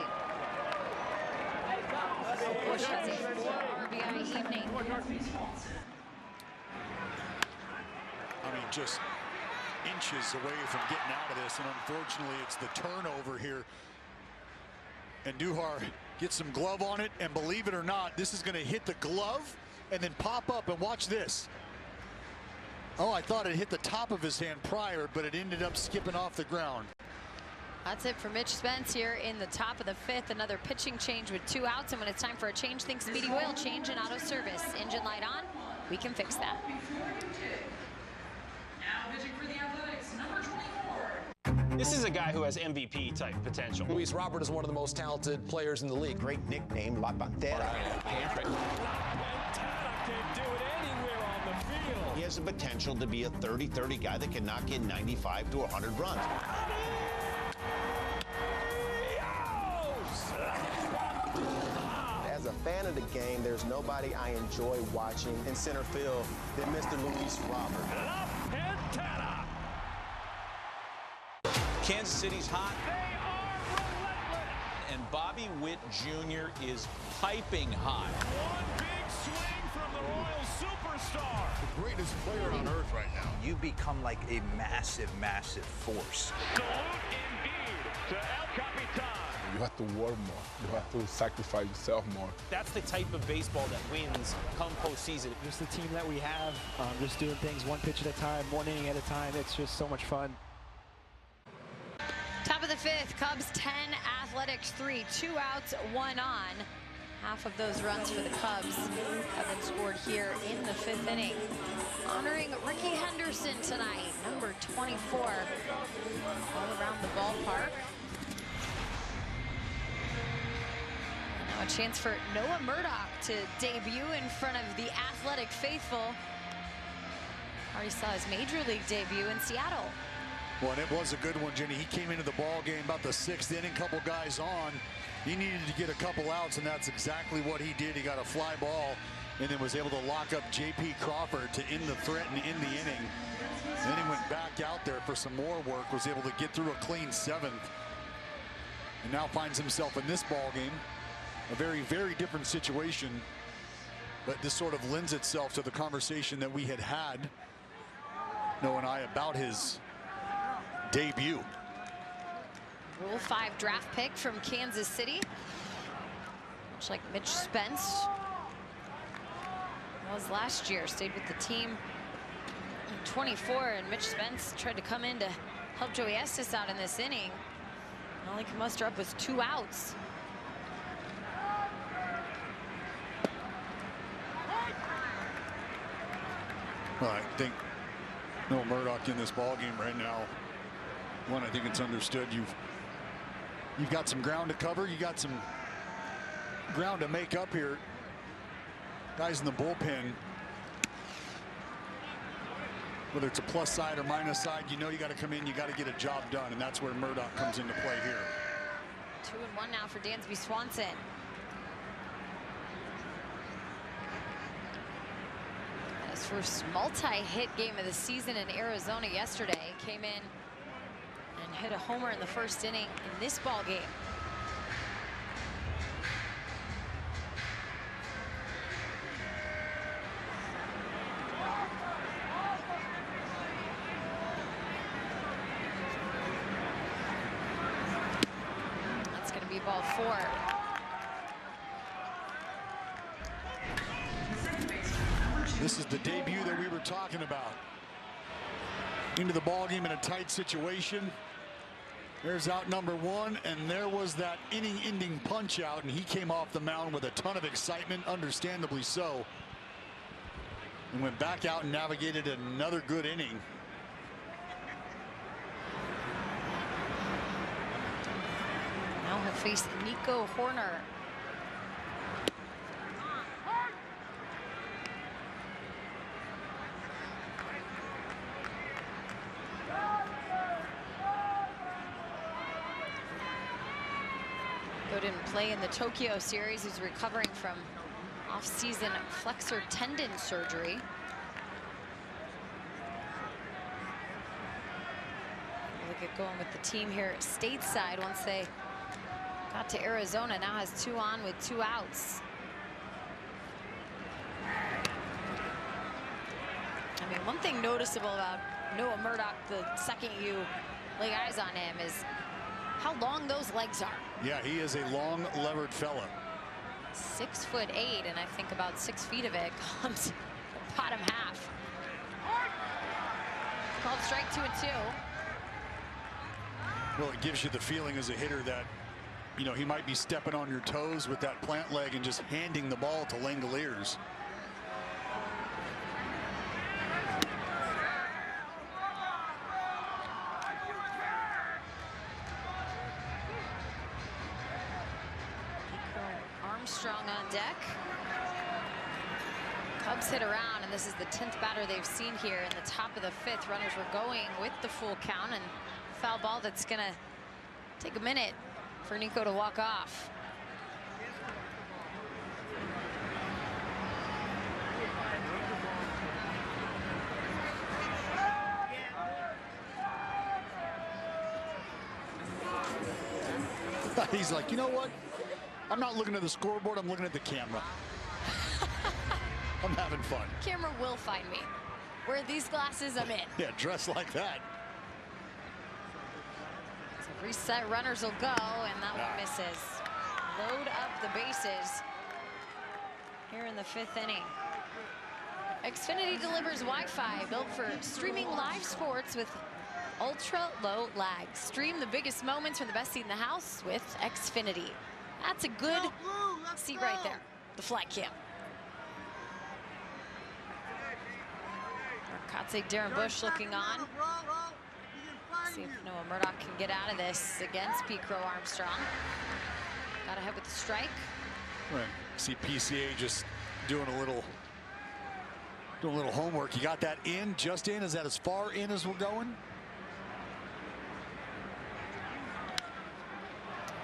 A: Bush has a 4 RBI evening.
D: I mean, just inches away from getting out of this, and unfortunately it's the turnover here. And Duhar gets some glove on it, and believe it or not, this is going to hit the glove and then pop up, and watch this. Oh, I thought it hit the top of his hand prior, but it ended up skipping off the ground.
A: That's it for Mitch Spence here in the top of the 5th. Another pitching change with 2 outs, and when it's time for a change, think Speedy Oil Change and Auto Service. Engine light on, we can fix that.
U: Now pitching for the Athletics, number 24.
T: This is a guy who has MVP type potential.
C: Luis Robert is one of the most talented players in the league.
M: Great nickname, La Pantera.
K: He has the potential to be a 30-30 guy that can knock in 95 to 100 runs.
W: As a fan of the game, there's nobody I enjoy watching in center field than Mr. Luis Robert.
E: Kansas City's hot. And Bobby Witt Jr. is piping hot.
U: One big swing from the Royal superstar.
D: The greatest player on earth right now.
R: You become like a massive, massive force.
U: Salute indeed to El Capitan.
Q: You have to work more. You have to sacrifice yourself more.
T: That's the type of baseball that wins come postseason.
F: Just the team that we have, just doing things one pitch at a time, one inning at a time. It's just so much fun.
A: Top of the 5th, Cubs 10, Athletics 3, 2 outs, 1 on. Half of those runs for the Cubs have been scored here in the 5th inning. Honoring Ricky Henderson tonight, number 24, all around the ballpark. And now a chance for Noah Murdock to debut in front of the Athletic faithful. Already saw his major league debut in Seattle.
D: Well, and it was a good one, Jenny. He came into the ball game about the 6th inning, couple guys on. He needed to get a couple outs, and that's exactly what he did. He got a fly ball and then was able to lock up J.P. Crawford to end the threat and end the inning. And then he went back out there for some more work, was able to get through a clean 7th, and now finds himself in this ball game. A very, very different situation, but this sort of lends itself to the conversation that we had Noah and I, about his debut.
A: Rule 5 draft pick from Kansas City. Much like Mitch Spence was last year. Stayed with the team in 24, and Mitch Spence tried to come in to help Joey Estes out in this inning. All he could muster up was 2 outs.
D: Well, I think Noah Murdock in this ball game right now. One, I think it's understood you've got some ground to cover. You got some ground to make up here. Guys in the bullpen, whether it's a plus side or minus side, you got to come in, you got to get a job done, and that's where Murdock comes into play here.
A: 2-1 now for Dansby Swanson. His first multi-hit game of the season in Arizona yesterday. Came in and hit a homer in the first inning in this ball game. Ball 4.
D: This is the debut that we were talking about. Into the ball game in a tight situation. There's out number 1, and there was that inning-ending punch out, and he came off the mound with a ton of excitement, understandably so, and went back out and navigated another good inning.
A: Now he'll face Nico Horner. Didn't play in the Tokyo series. He's recovering from off-season flexor tendon surgery. Look at going with the team here stateside once they got to Arizona. Now has 2 on with 2 outs. I mean, one thing noticeable about Noah Murdock the second you lay eyes on him is how long those legs are.
D: Yeah, he is a long levered fella.
A: 6'8", and I think about 6 feet of it comes the bottom half. Called strike 2 and 2.
D: Well, it gives you the feeling as a hitter that, you know, he might be stepping on your toes with that plant leg and just handing the ball to Langoliers.
A: Armstrong on deck. Cubs hit around, and this is the 10th batter they've seen here in the top of the 5th. Runners were going with the full count, and foul ball that's gonna take a minute for Nico to walk off.
D: He's like, you know what? I'm not looking at the scoreboard. I'm looking at the camera. I'm having fun.
A: Camera will find me. Wear these glasses, I'm in.
D: Yeah, dress like that.
A: So reset, runners will go, and that one misses. Load up the bases here in the 5th inning. Xfinity delivers Wi-Fi built for streaming live sports with ultra low lag. Stream the biggest moments from the best seat in the house with Xfinity. That's a good seat right there. The flag cam. Katse Darren Bush looking on. See if Noah Murdock can get out of this against Pete Crow Armstrong. Got ahead with the strike.
D: Right. See PCA just doing a little homework. You got that in, just in. Is that as far in as we're going?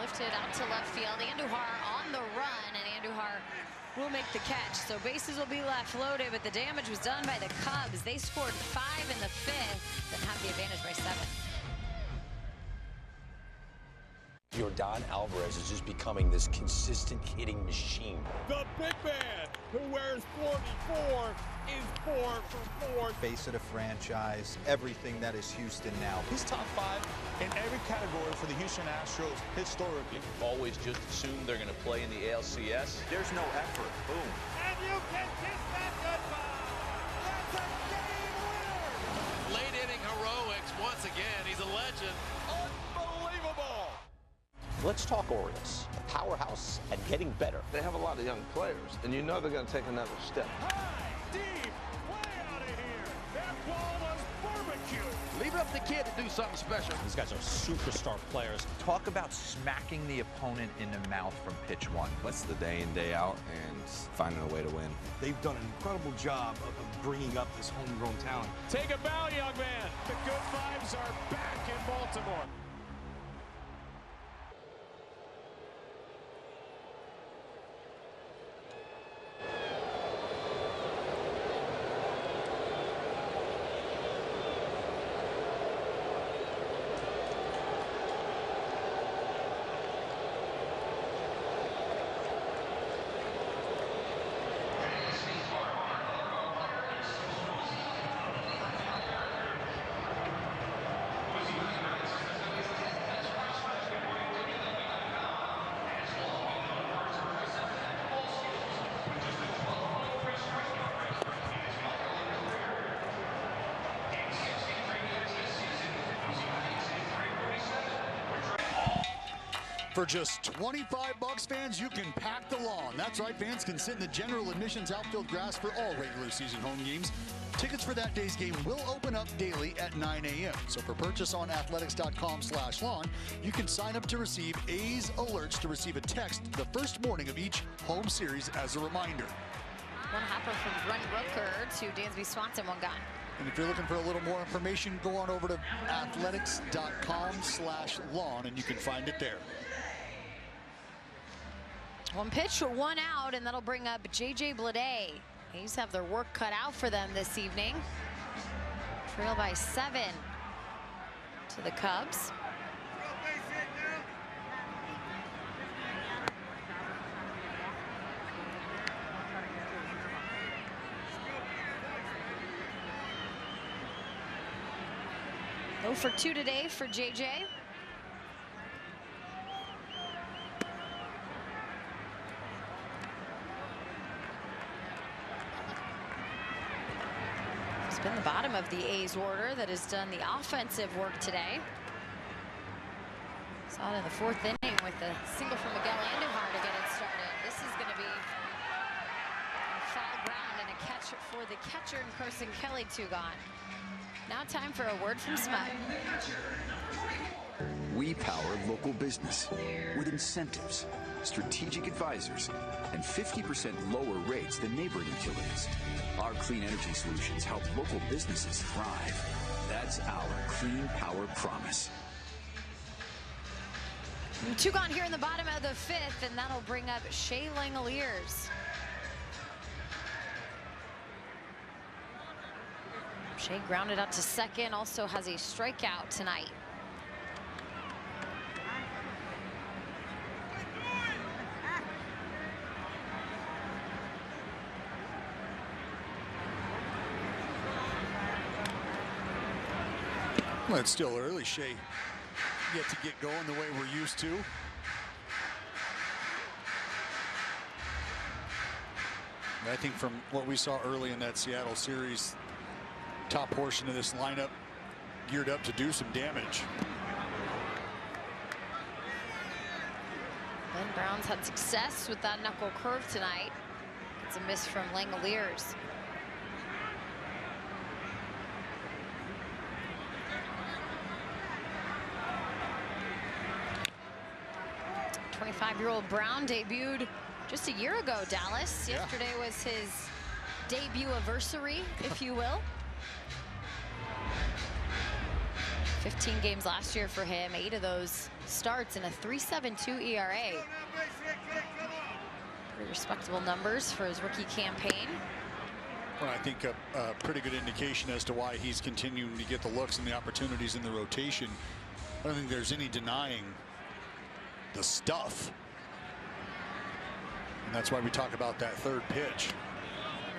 A: Lifted out to left field. Andujar on the run, and Andujar will make the catch. So bases will be left loaded, but the damage was done by the Cubs. They scored 5 in the 5th and have the advantage by 7.
K: Yordan Alvarez is just becoming this consistent hitting machine.
L: The big man who wears 44 is 4 for 4.
R: Face of the franchise, everything that is Houston now.
E: He's top 5 in every category for the Houston Astros historically. Always just assume they're going to play in the ALCS.
R: There's no effort. Boom.
U: And you can kiss that goodbye. That's a game winner.
G: Late inning heroics once again. He's a legend.
L: Unbelievable.
E: Let's talk Orioles. A powerhouse and getting better.
I: They have a lot of young players, and you know they're going to take another step.
U: High, deep, way out of here. That ball was barbecue.
G: Leave it up to the kid to do something special.
E: These guys are superstar players.
R: Talk about smacking the opponent in the mouth from pitch 1.
H: That's the day in, day out, and finding a way to win.
O: They've done an incredible job of bringing up this homegrown talent.
L: Take a bow, young man. The good vibes are back in Baltimore.
D: For just $25, fans, you can pack the lawn. That's right, fans can sit in the general admissions outfield grass for all regular season home games. Tickets for that day's game will open up daily at 9 a.m. So for purchase on athletics.com/lawn, you can sign up to receive A's alerts to receive a text the first morning of each home series as a reminder.
A: One hopper from Brent Rooker to Dansby Swanson, one gone.
D: And if you're looking for a little more information, go on over to athletics.com/lawn and you can find it there.
A: One pitch, one out, and that'll bring up J.J. Bleday. A's have their work cut out for them this evening. Trail by 7 to the Cubs. Oh for 2 today for J.J. It's been the bottom of the A's order that has done the offensive work today. Saw it in the 4th inning with a single from Miguel Andujar to get it started. This is going to be a foul ground and a catch for the catcher, and Carson Kelly, 2 gone. Now time for a word from Smut.
J: We power local business with incentives, strategic advisors, and 50% lower rates than neighboring utilities. Our clean energy solutions help local businesses thrive. That's our clean power promise.
A: 2 gone here in the bottom of the 5th, and that'll bring up Shea Langoliers. Shea grounded out to second, also has a strikeout tonight.
D: Well, it's still early. Shea yet to get going the way we're used to. I think from what we saw early in that Seattle series, top portion of this lineup geared up to do some damage.
A: Ben Brown's had success with that knuckle curve tonight. It's a miss from Langoliers. '25-year-old Brown debuted just a year ago, Dallas.
D: Yeah.
A: Yesterday was his debut anniversary, if you will. 15 games last year for him, 8 of those starts in a 3.72 ERA. Pretty respectable numbers for his rookie campaign.
D: Well, I think a pretty good indication as to why he's continuing to get the looks and the opportunities in the rotation. I don't think there's any denying the stuff. And that's why we talk about that 3rd pitch.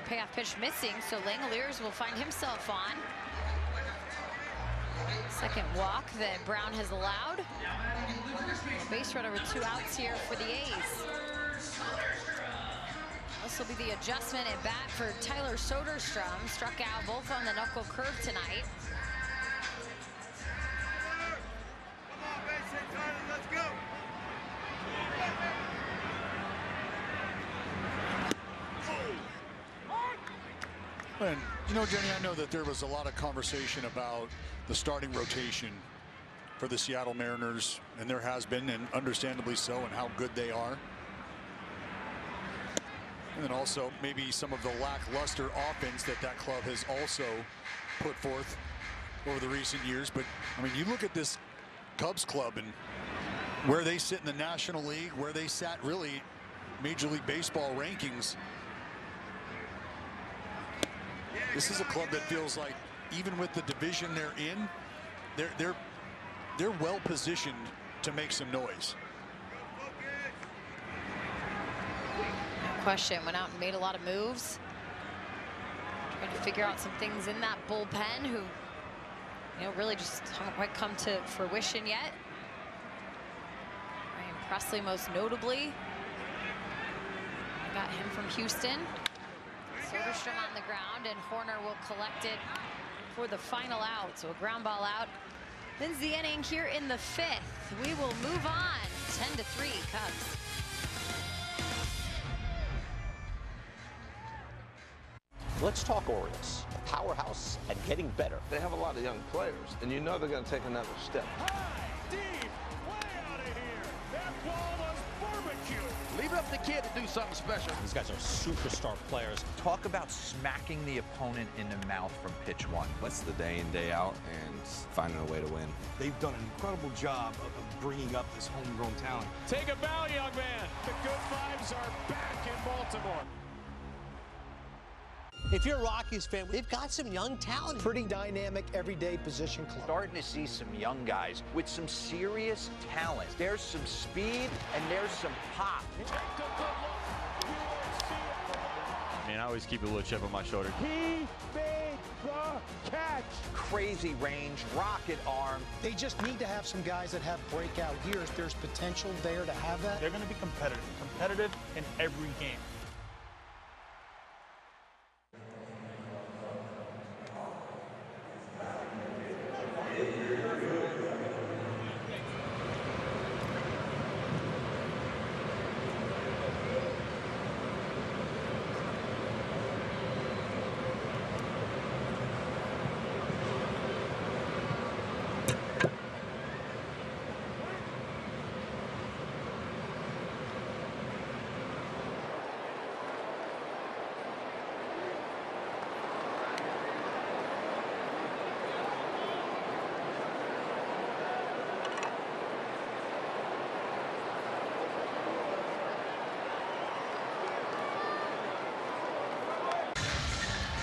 A: The payoff pitch missing, so Langoliers will find himself on. Second walk that Brown has allowed. Base runner with 2 outs here for the A's. This will be the adjustment at bat for Tyler Soderstrom. Struck out both on the knuckle curve tonight.
D: And, you know, Jenny, I know that there was a lot of conversation about the starting rotation for the Seattle Mariners, and there has been, and understandably so, and how good they are. And then also maybe some of the lackluster offense that club has also put forth over the recent years. But, I mean, you look at this Cubs club and where they sit in the National League, where they sat really Major League Baseball rankings. This is a club that feels like, even with the division they're in, they're well positioned to make some noise.
A: No question. Went out and made a lot of moves. Trying to figure out some things in that bullpen, who, you know, really just haven't quite come to fruition yet. Ryan Presley, most notably. Got him from Houston. Soderstrom on the ground, and Horner will collect it for the final out. So a ground ball out. Ends the inning here in the 5th. We will move on 10-3 Cubs.
M: Let's talk Orioles, a powerhouse and getting better.
I: They have a lot of young players, and you know they're going to take another step.
U: Deep, way out of here. That ball was barbecue.
G: Leave it up to the kid to do something special.
K: These guys are superstar players.
R: Talk about smacking the opponent in the mouth from pitch one.
H: That's the day in, day out, and finding a way to win.
O: They've done an incredible job of bringing up this homegrown talent.
B: Take a bow, young man. The good vibes are back in Baltimore.
N: If you're a Rockies fan, they've got some young talent.
M: Pretty dynamic, everyday position club.
R: Starting to see some young guys with some serious talent. There's some speed and there's some pop.
E: I mean, I always keep a little chip on my shoulder.
U: He made the catch.
R: Crazy range, rocket arm.
N: They just need to have some guys that have breakout years. There's potential there to have that.
F: They're going to be competitive in every game.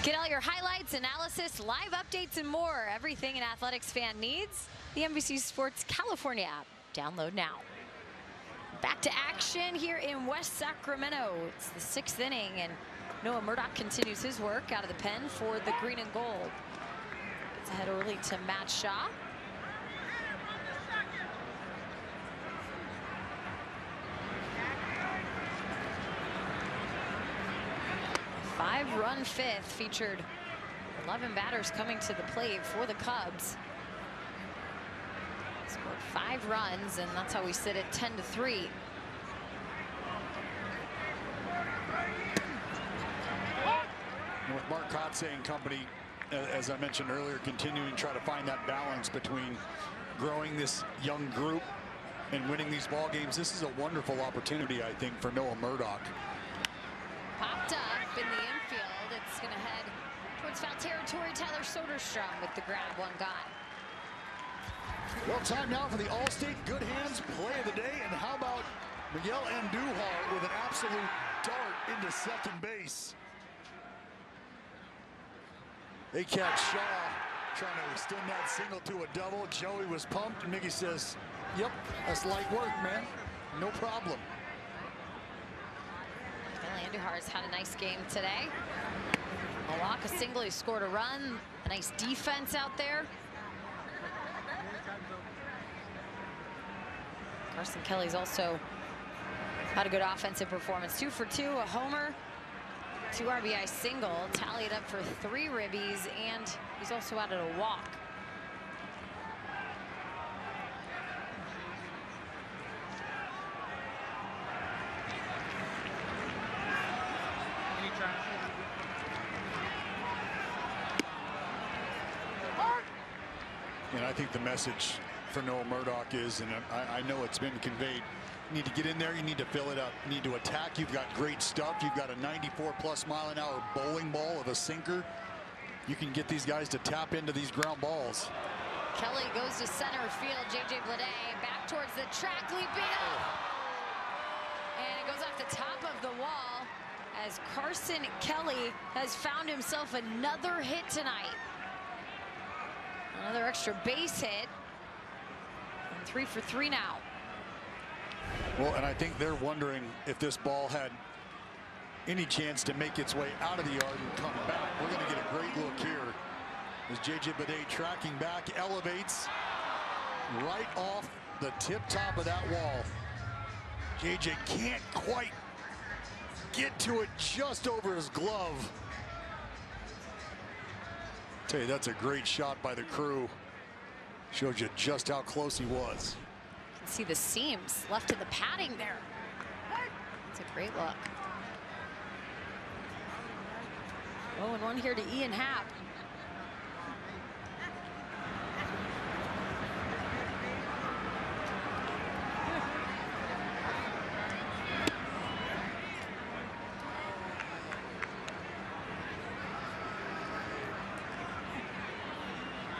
A: Get all your highlights, analysis, live updates, and more. Everything an athletics fan needs. The NBC Sports California app. Download now. Back to action here in West Sacramento. It's the 6th inning, and Noah Murdoch continues his work out of the pen for the green and gold. Gets ahead early to Matt Shaw. Five-run fifth featured 11 batters coming to the plate for the Cubs. Scored 5 runs, and that's how we sit at 10-3.
D: With Mark Kotze and company, as I mentioned earlier, continuing to try to find that balance between growing this young group and winning these ball games. This is a wonderful opportunity, I think, for Noah Murdoch.
A: Popped up in the infield. It's going to head towards foul territory. Tyler Soderstrom with the grab, one gone.
D: Well, time now for the All-State Good Hands play of the day. And how about Miguel Andujar with an absolute dart into second base. They catch Shaw trying to extend that single to a double. Joey was pumped, and Miggy says, yep, that's light work, man. No problem.
A: Andujar's had a nice game today. A walk, a single, he scored a run. A nice defense out there. Carson Kelly's also had a good offensive performance. 2 for 2, a homer, 2 RBI single, tallied up for 3 ribbies, and he's also added a walk.
D: And I think the message for Noah Murdoch is, and I know it's been conveyed, you need to get in there, you need to fill it up, you need to attack. You've got great stuff. You've got a 94+ mile-an-hour bowling ball of a sinker. You can get these guys to tap into these ground balls.
A: Kelly goes to center field. J.J. Bleday back towards the track, leaping up. And it goes off the top of the wall as Carson Kelly has found himself another hit tonight. Another extra base hit. And 3 for 3 now.
D: Well, and I think they're wondering if this ball had any chance to make its way out of the yard and come back. We're going to get a great look here as J.J. Bleday tracking back, elevates right off the tip top of that wall. J.J. can't quite get to it, just over his glove. Tell you, that's a great shot by the crew. Shows you just how close he was.
A: You can see the seams left in the padding there. It's a great look. Oh, and one here to Ian Happ.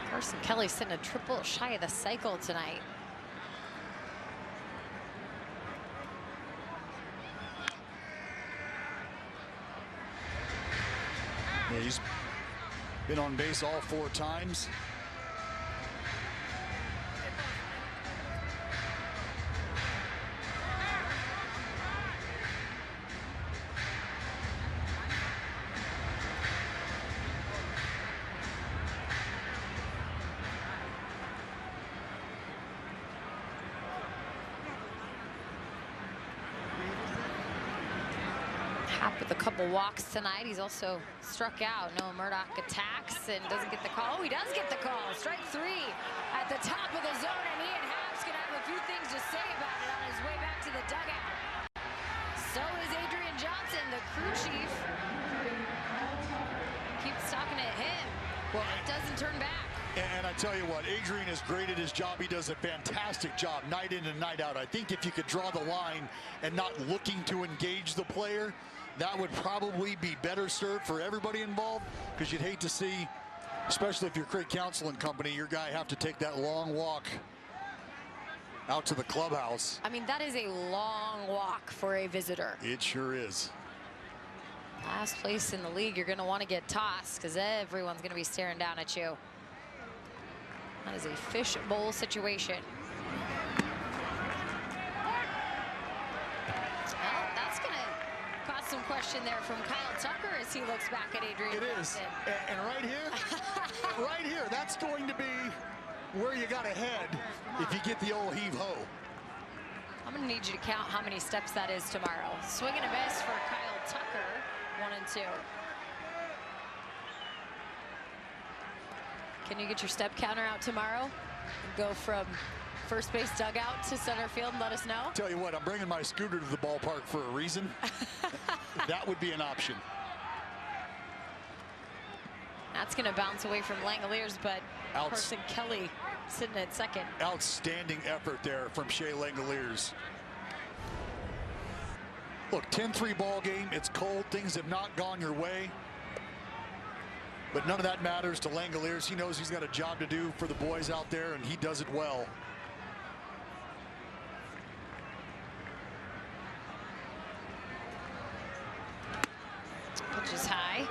A: Carson Kelly sitting a triple shy of the cycle tonight.
D: Yeah, he's been on base all 4 times.
A: With a couple walks tonight. He's also struck out. Noah Murdoch attacks and doesn't get the call. Oh, he does get the call. Strike 3 at the top of the zone, and Ian Happ's gonna have a few things to say about it on his way back to the dugout. So is Adrian Johnson, the crew chief. Keeps talking at him. Well, it doesn't turn back.
D: And I tell you what, Adrian is great at his job. He does a fantastic job night in and night out. I think if you could draw the line and not looking to engage the player, that would probably be better served for everybody involved, because you'd hate to see, especially if you're Craig Counsell and company, your guy have to take that long walk out to the clubhouse.
A: I mean, that is a long walk for a visitor.
D: It sure is.
A: Last place in the league, you're going to want to get tossed because everyone's going to be staring down at you. That is a fishbowl situation. Well, that's going to cause some question there from Kyle Tucker as he looks back at Adrian Johnson.
D: It is. And right here, right here, that's going to be where you got to head if you get the old heave-ho.
A: I'm going to need you to count how many steps that is tomorrow. Swing and a miss for Kyle Tucker, 1 and 2. Can you get your step counter out tomorrow and go from first base dugout to center field and let us know?
D: Tell you what, I'm bringing my scooter to the ballpark for a reason. That would be an option.
A: That's going to bounce away from Langoliers, but Carson Kelly sitting at second.
D: Outstanding effort there from Shea Langoliers. Look, 10-3 ball game. It's cold. Things have not gone your way. But none of that matters to Langoliers. He knows he's got a job to do for the boys out there, and he does it well.
A: Pitch is high.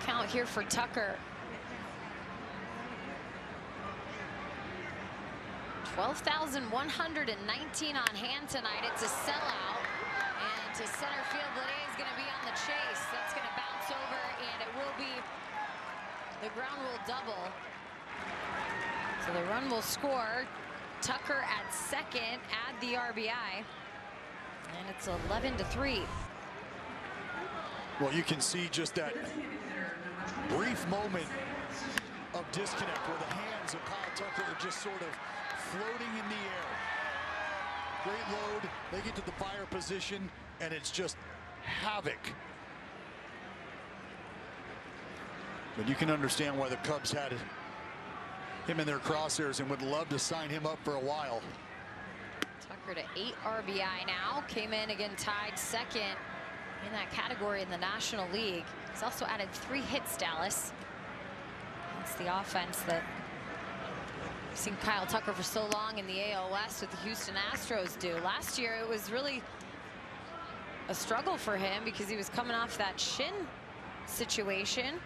A: Count here for Tucker. 12,119 on hand tonight. It's a sellout. And to center field, Blade is going to be on the chase. That's going to bounce over, and it will be, the ground will double. So the run will score. Tucker at second, add the RBI. And it's 11-3.
D: Well, you can see just that brief moment of disconnect where the hands of Kyle Tucker are just sort of floating in the air. Great load. They get to the fire position, and it's just havoc. But you can understand why the Cubs had him in their crosshairs and would love to sign him up for a while.
A: Tucker to 8 RBI now. Came in again tied second in that category in the National League. He's also added 3 hits, Dallas. It's the offense that we've seen Kyle Tucker for so long in the AL West with the Houston Astros do. Last year it was really a struggle for him because he was coming off that shin situation.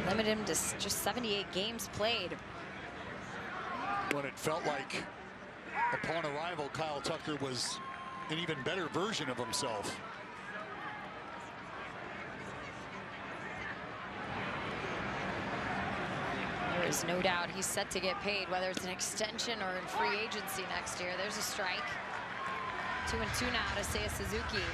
A: Limited him to just 78 games played.
D: When it felt like upon arrival Kyle Tucker was an even better version of himself.
A: There is no doubt he's set to get paid, whether it's an extension or in free agency next year. There's a strike. 2-2 now to Seiya Suzuki.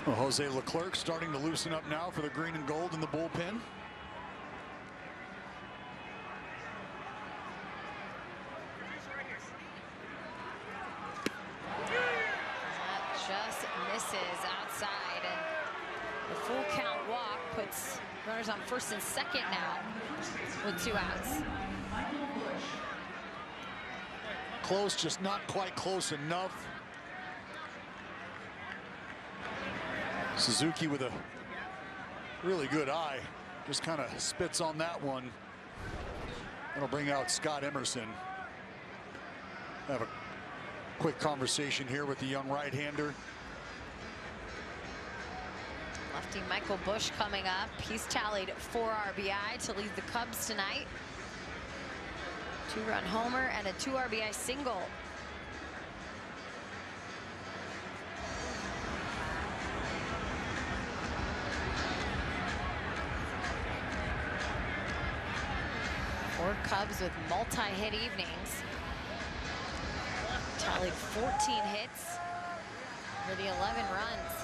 D: Well, Jose Leclerc starting to loosen up now for the green and gold in the bullpen.
A: That just misses outside, and the full count walk puts runners on first and second now with 2 outs.
D: Close, just not quite close enough. Suzuki with a really good eye, just kind of spits on that one. That'll bring out Scott Emerson. Have a quick conversation here with the young right-hander.
A: Lefty Michael Busch coming up. He's tallied 4 RBI to lead the Cubs tonight. 2-run homer and a 2 RBI single. Four Cubs with multi-hit evenings. Tallied 14 hits for the 11 runs.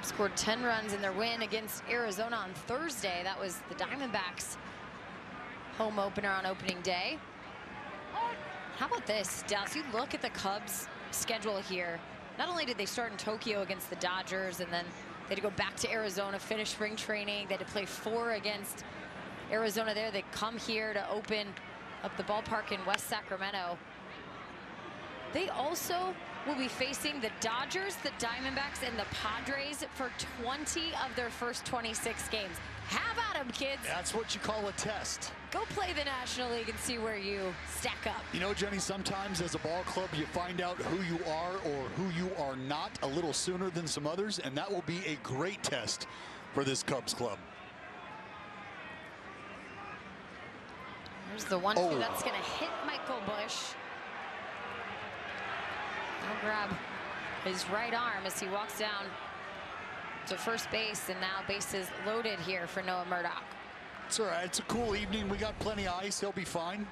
A: Scored 10 runs in their win against Arizona on Thursday. That was the Diamondbacks' home opener on opening day. How about this, Dallas? You look at the Cubs' schedule here. Not only did they start in Tokyo against the Dodgers, and then they had to go back to Arizona, finish spring training. They had to play 4 against Arizona there. They come here to open up the ballpark in West Sacramento. They also will be facing the Dodgers, the Diamondbacks, and the Padres for 20 of their first 26 games. Have at them, kids.
D: That's what you call a test.
A: Go play the National League and see where you stack up.
D: You know, Jenny, sometimes as a ball club, you find out who you are or who you are not a little sooner than some others, and that will be a great test for this Cubs club.
A: There's the 1-2 that's going to hit Michael Busch. He'll grab his right arm as he walks down to first base, and now bases loaded here for Noah Murdock.
D: It's all right. It's a cool evening. We got plenty of ice. He'll be fine.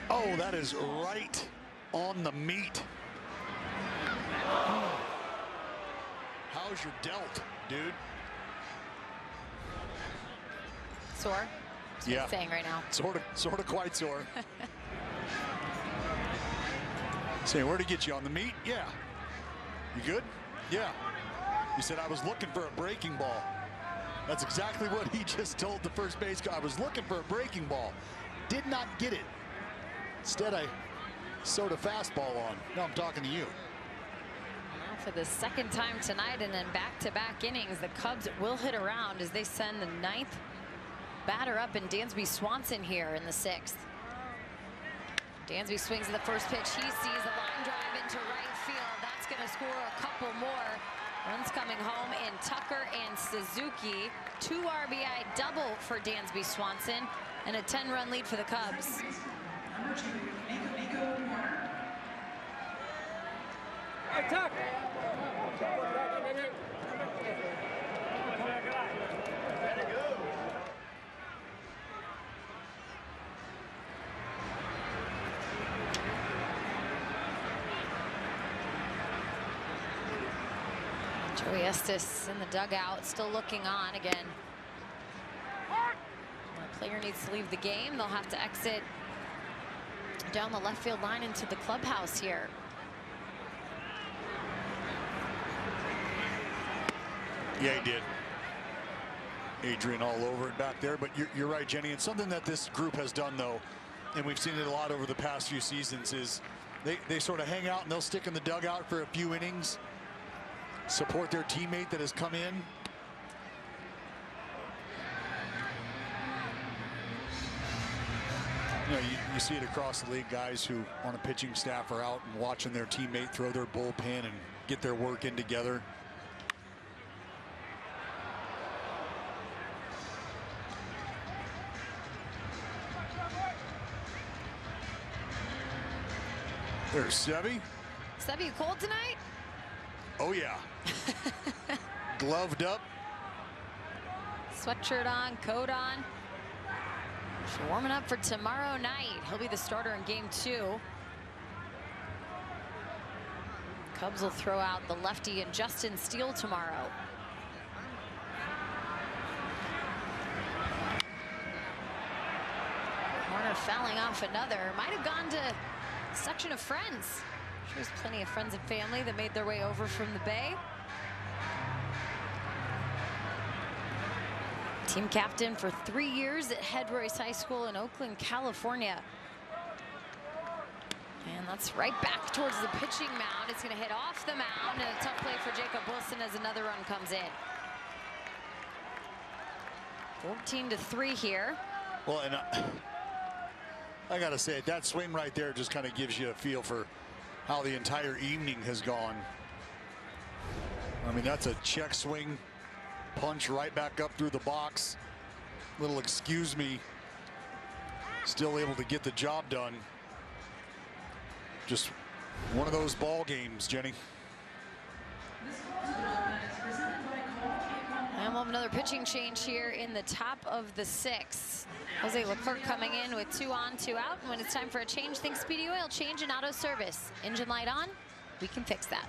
D: Oh, that is right on the meat. How's your delt, dude?
A: Sore? That's what he's saying right now.
D: Sort of quite sore. Saying, where'd he get you, on the meat? Yeah. You good? Yeah. He said, I was looking for a breaking ball. That's exactly what he just told the first base guy. I was looking for a breaking ball. Did not get it. Instead, I sewed a fastball on. Now I'm talking to you.
A: Now for the second time tonight and in back-to-back innings, the Cubs will hit around as they send the 9th batter up in Dansby Swanson here in the 6th. Dansby swings at the first pitch. He sees a line drive into right field. That's going to score a couple more. Runs coming home in Tucker and Suzuki. 2 RBI double for Dansby Swanson and a 10-run lead for the Cubs.
U: Hey, Tucker.
A: Joey Estes in the dugout, still looking on again. When a player needs to leave the game, they'll have to exit down the left field line into the clubhouse here.
D: Yeah, he did. Adrian all over it back there, but you're right, Jenny. It's something that this group has done, though, and we've seen it a lot over the past few seasons, is they sort of hang out and they'll stick in the dugout for a few innings, support their teammate that has come in. You know, you see it across the league, guys who on a pitching staff are out and watching their teammate throw their bullpen and get their work in together. There's Sevi.
A: Sevi, you cold tonight?
D: Oh, yeah. Gloved up.
A: Sweatshirt on, coat on. She's warming up for tomorrow night. He'll be the starter in game 2. Cubs will throw out the lefty and Justin Steele tomorrow. Warner fouling off another. Might have gone to a section of friends. There's plenty of friends and family that made their way over from the Bay. Team captain for 3 years at Head Royce High School in Oakland, California. And that's right back towards the pitching mound. It's going to hit off the mound, and a tough play for Jacob Wilson as another run comes in. 14-3 here.
D: Well, and I got to say, that swing right there just kind of gives you a feel for how the entire evening has gone. I mean, that's a check swing, punch right back up through the box. Little excuse me, still able to get the job done. Just one of those ball games, Jenny.
A: And we'll have another pitching change here in the top of the 6th. Jose Leclerc coming in with 2 on, 2 out. And when it's time for a change, think Speedy Oil change and auto service. Engine light on, we can fix that.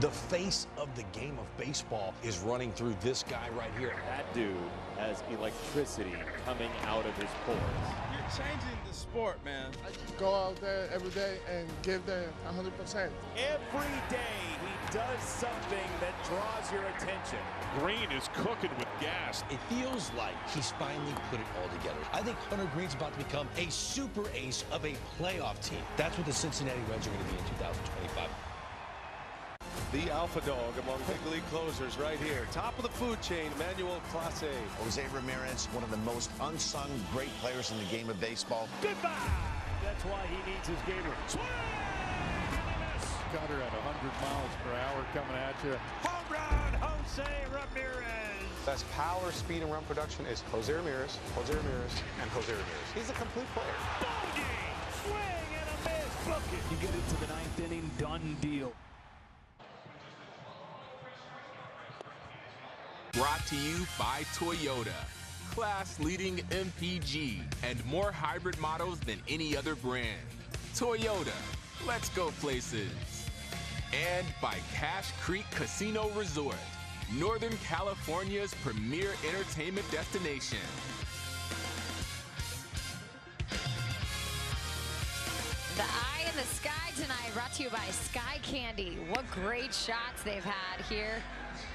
K: The face of the game of baseball is running through this guy right here.
B: That dude has electricity coming out of his pores.
G: You're changing the sport, man.
Q: I go out there every day and give them 100%.
B: Every day he does something that draws your attention.
L: Green is cooking with gas.
K: It feels like he's finally put it all together. I think Hunter Green's about to become a super ace of a playoff team. That's what the Cincinnati Reds are going to be in 2025.
L: The alpha dog among big league closers right here. Top of the food chain, Manuel Clase.
P: Jose Ramirez, one of the most unsung great players in the game of baseball.
B: Goodbye. That's why he needs his gamer. Swing!
L: Cutter at 100 miles per hour coming at you.
B: Home run, Jose Ramirez.
M: Best power, speed, and run production is Jose Ramirez, and Jose Ramirez. He's a complete player.
B: Bogey! Swing and a miss. Bucket.
S: You get into the 9th inning, done deal.
V: Brought to you by Toyota. Class-leading MPG and more hybrid models than any other brand. Toyota, let's go places. And by Cache Creek Casino Resort, Northern California's premier entertainment destination.
A: The eye in the sky tonight, brought to you by Sky Candy. What great shots they've had here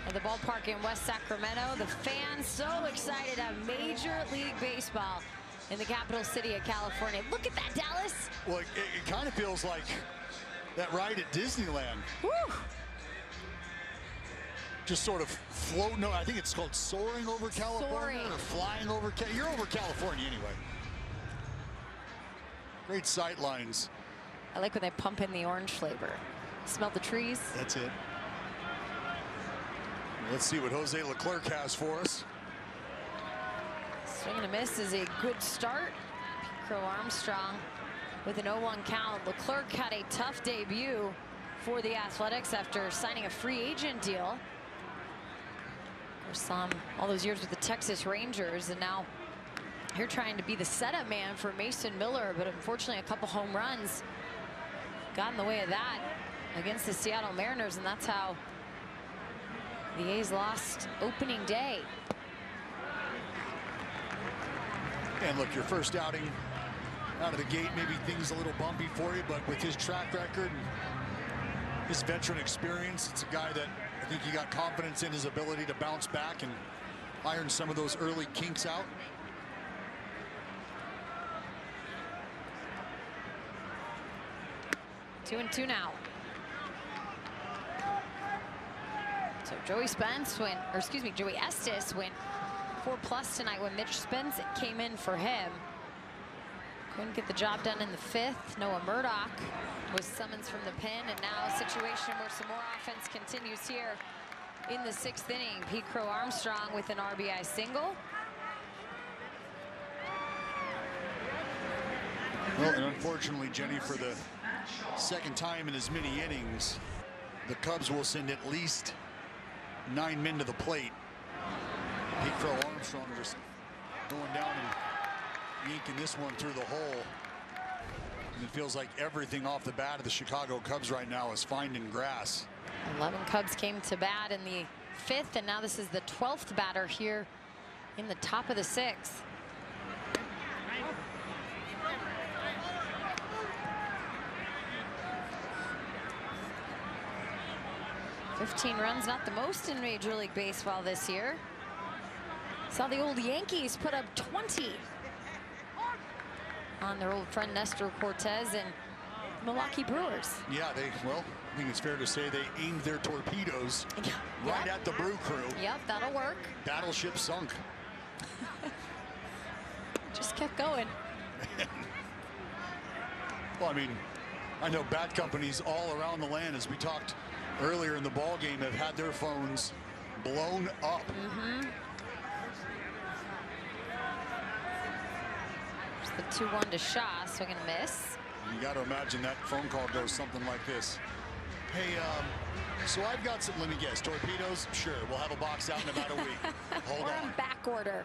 A: at the ballpark in West Sacramento. The fans so excited to have Major League Baseball in the capital city of California. Look at that, Dallas.
D: Well, it kind of feels like that ride at Disneyland.
A: Woo!
D: Just sort of floating. I think it's called soaring over California or flying over. You're over California anyway. Great sight lines.
A: I like when they pump in the orange flavor. Smell the trees.
D: That's it. Let's see what Jose Leclerc has for us.
A: Swing and a miss is a good start. Crow Armstrong with an 0-1 count. Leclerc had a tough debut for the Athletics after signing a free agent deal. Of course, saw him all those years with the Texas Rangers, and now here trying to be the setup man for Mason Miller, but unfortunately a couple home runs got in the way of that against the Seattle Mariners, and that's how the A's lost opening day.
D: And look, your first outing out of the gate, maybe things a little bumpy for you, but with his track record and his veteran experience, it's a guy that I think he got confidence in his ability to bounce back and iron some of those early kinks out.
A: Two and two now. So Joey Estes went 4+ tonight when Mitch Spence came in for him. Couldn't get the job done in the 5th. Noah Murdoch was summons from the pen, and now a situation where some more offense continues here in the 6th inning. Pete Crow Armstrong with an RBI single.
D: Well, and unfortunately, Jenny, for the second time in as many innings, the Cubs will send at least 9 men to the plate. Pete Crow Armstrong just going down and yanking this one through the hole. And it feels like everything off the bat of the Chicago Cubs right now is finding grass.
A: 11 Cubs came to bat in the 5th, and now this is the 12th batter here in the top of the 6th. $15 runs, not the most in Major League Baseball this year. Saw the old Yankees put up 20 on their old friend Nestor Cortez and Milwaukee Brewers.
D: Yeah, well, I think it's fair to say they aimed their torpedoes right at the Brew Crew.
A: Yep, that'll work.
D: Battleship sunk.
A: Just kept going.
D: Well, I mean, I know bat companies all around the land, as we talked earlier in the ball game, have had their phones blown up.
A: The 2-1 to Shaw, swing and miss.
D: You got to imagine that phone call goes something like this. Hey, so I've got some, let me guess, torpedoes? Sure, we'll have a box out in about a week. Hold on.
A: Or in back order.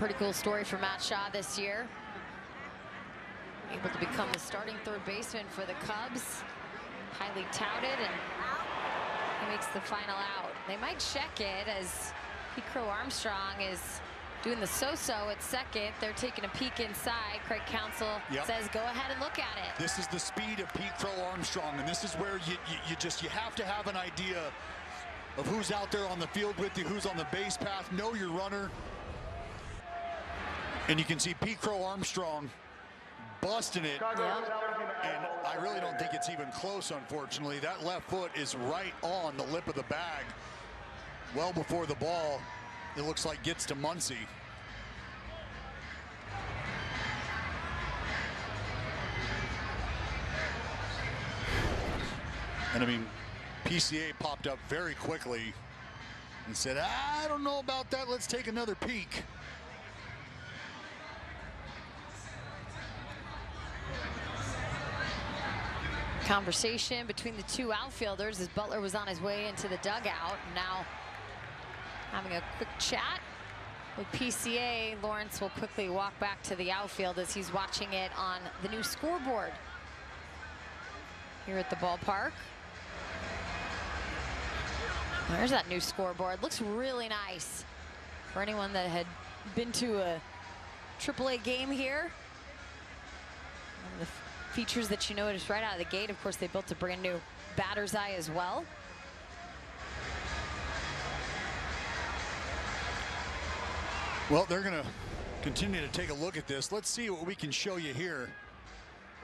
A: Pretty cool story for Matt Shaw this year. Able to become the starting third baseman for the Cubs. Highly touted, and he makes the final out. They might check it as Pete Crow Armstrong is doing the so-so at second. They're taking a peek inside. Craig Counsell says, go ahead and look at it.
D: This is the speed of Pete Crow Armstrong, and this is where you have to have an idea of who's out there on the field with you, who's on the base path, know your runner. And you can see Pete Crow Armstrong busting it, and I really don't think it's even close, unfortunately. That left foot is right on the lip of the bag. Well before the ball, it looks like, gets to Muncy. And I mean, PCA popped up very quickly and said, I don't know about that, let's take another peek.
A: Conversation between the two outfielders as Butler was on his way into the dugout. Now having a quick chat with PCA. Lawrence will quickly walk back to the outfield as he's watching it on the new scoreboard here at the ballpark. There's that new scoreboard. Looks really nice for anyone that had been to a AAA game here. One of the features that you notice right out of the gate, of course, they built a brand new batter's eye as well.
D: Well, they're going to continue to take a look at this. Let's see what we can show you here.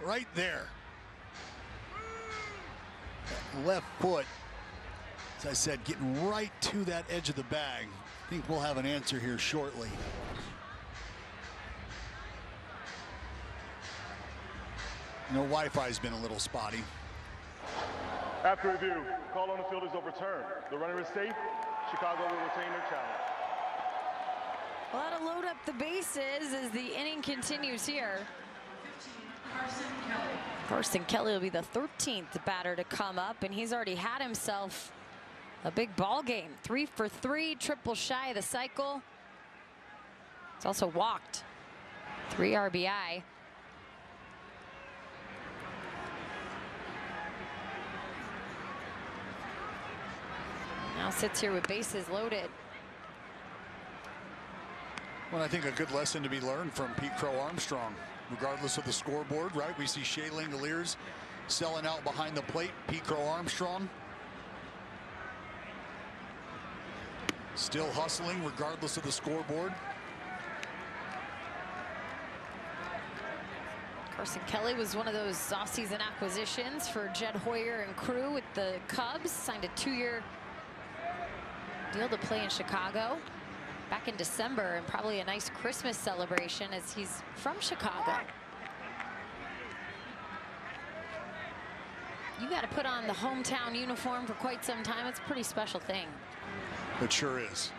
D: Right there. That left foot, as I said, getting right to that edge of the bag. I think we'll have an answer here shortly. You know, Wi-Fi's been a little spotty.
C: After review, call on the field is overturned. The runner is safe. Chicago will retain their challenge.
A: Well, that'll load up the bases as the inning continues here. Carson Kelly will be the 13th batter to come up, and he's already had himself a big ball game. 3 for 3, triple shy of the cycle. He's also walked 3 RBI. Now sits here with bases loaded.
D: Well, I think a good lesson to be learned from Pete Crow Armstrong, regardless of the scoreboard, right? We see Shea Langoliers selling out behind the plate. Pete Crow Armstrong still hustling regardless of the scoreboard.
A: Carson Kelly was one of those offseason acquisitions for Jed Hoyer and crew with the Cubs. Signed a 2-year deal to play in Chicago back in December, and probably a nice Christmas celebration as he's from Chicago. You got to put on the hometown uniform for quite some time. It's a pretty special thing.
D: It sure is.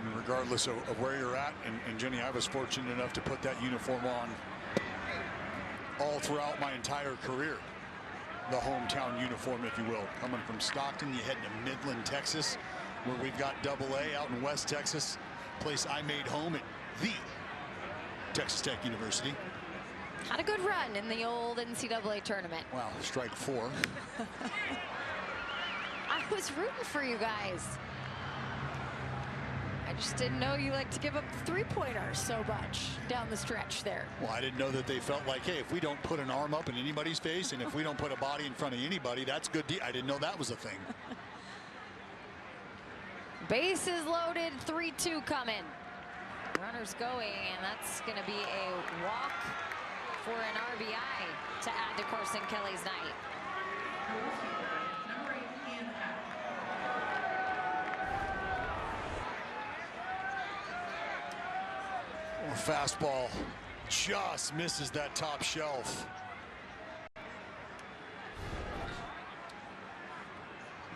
D: I mean, regardless of where you're at, and Jenny, I was fortunate enough to put that uniform on all throughout my entire career. The hometown uniform, if you will. Coming from Stockton, you head to Midland, Texas, where we've got AA out in West Texas, place I made home at the Texas Tech University.
A: Had a good run in the old NCAA tournament.
D: Wow, strike 4.
A: I was rooting for you guys. I just didn't know you like to give up the three-pointers so much down the stretch there.
D: Well, I didn't know that they felt like, hey, if we don't put an arm up in anybody's face and if we don't put a body in front of anybody, that's good. I didn't know that was a thing.
A: Bases loaded, 3-2 coming. Runners going, and that's going to be a walk for an RBI to add to Carson Kelly's night.
D: Well, fastball just misses that top shelf.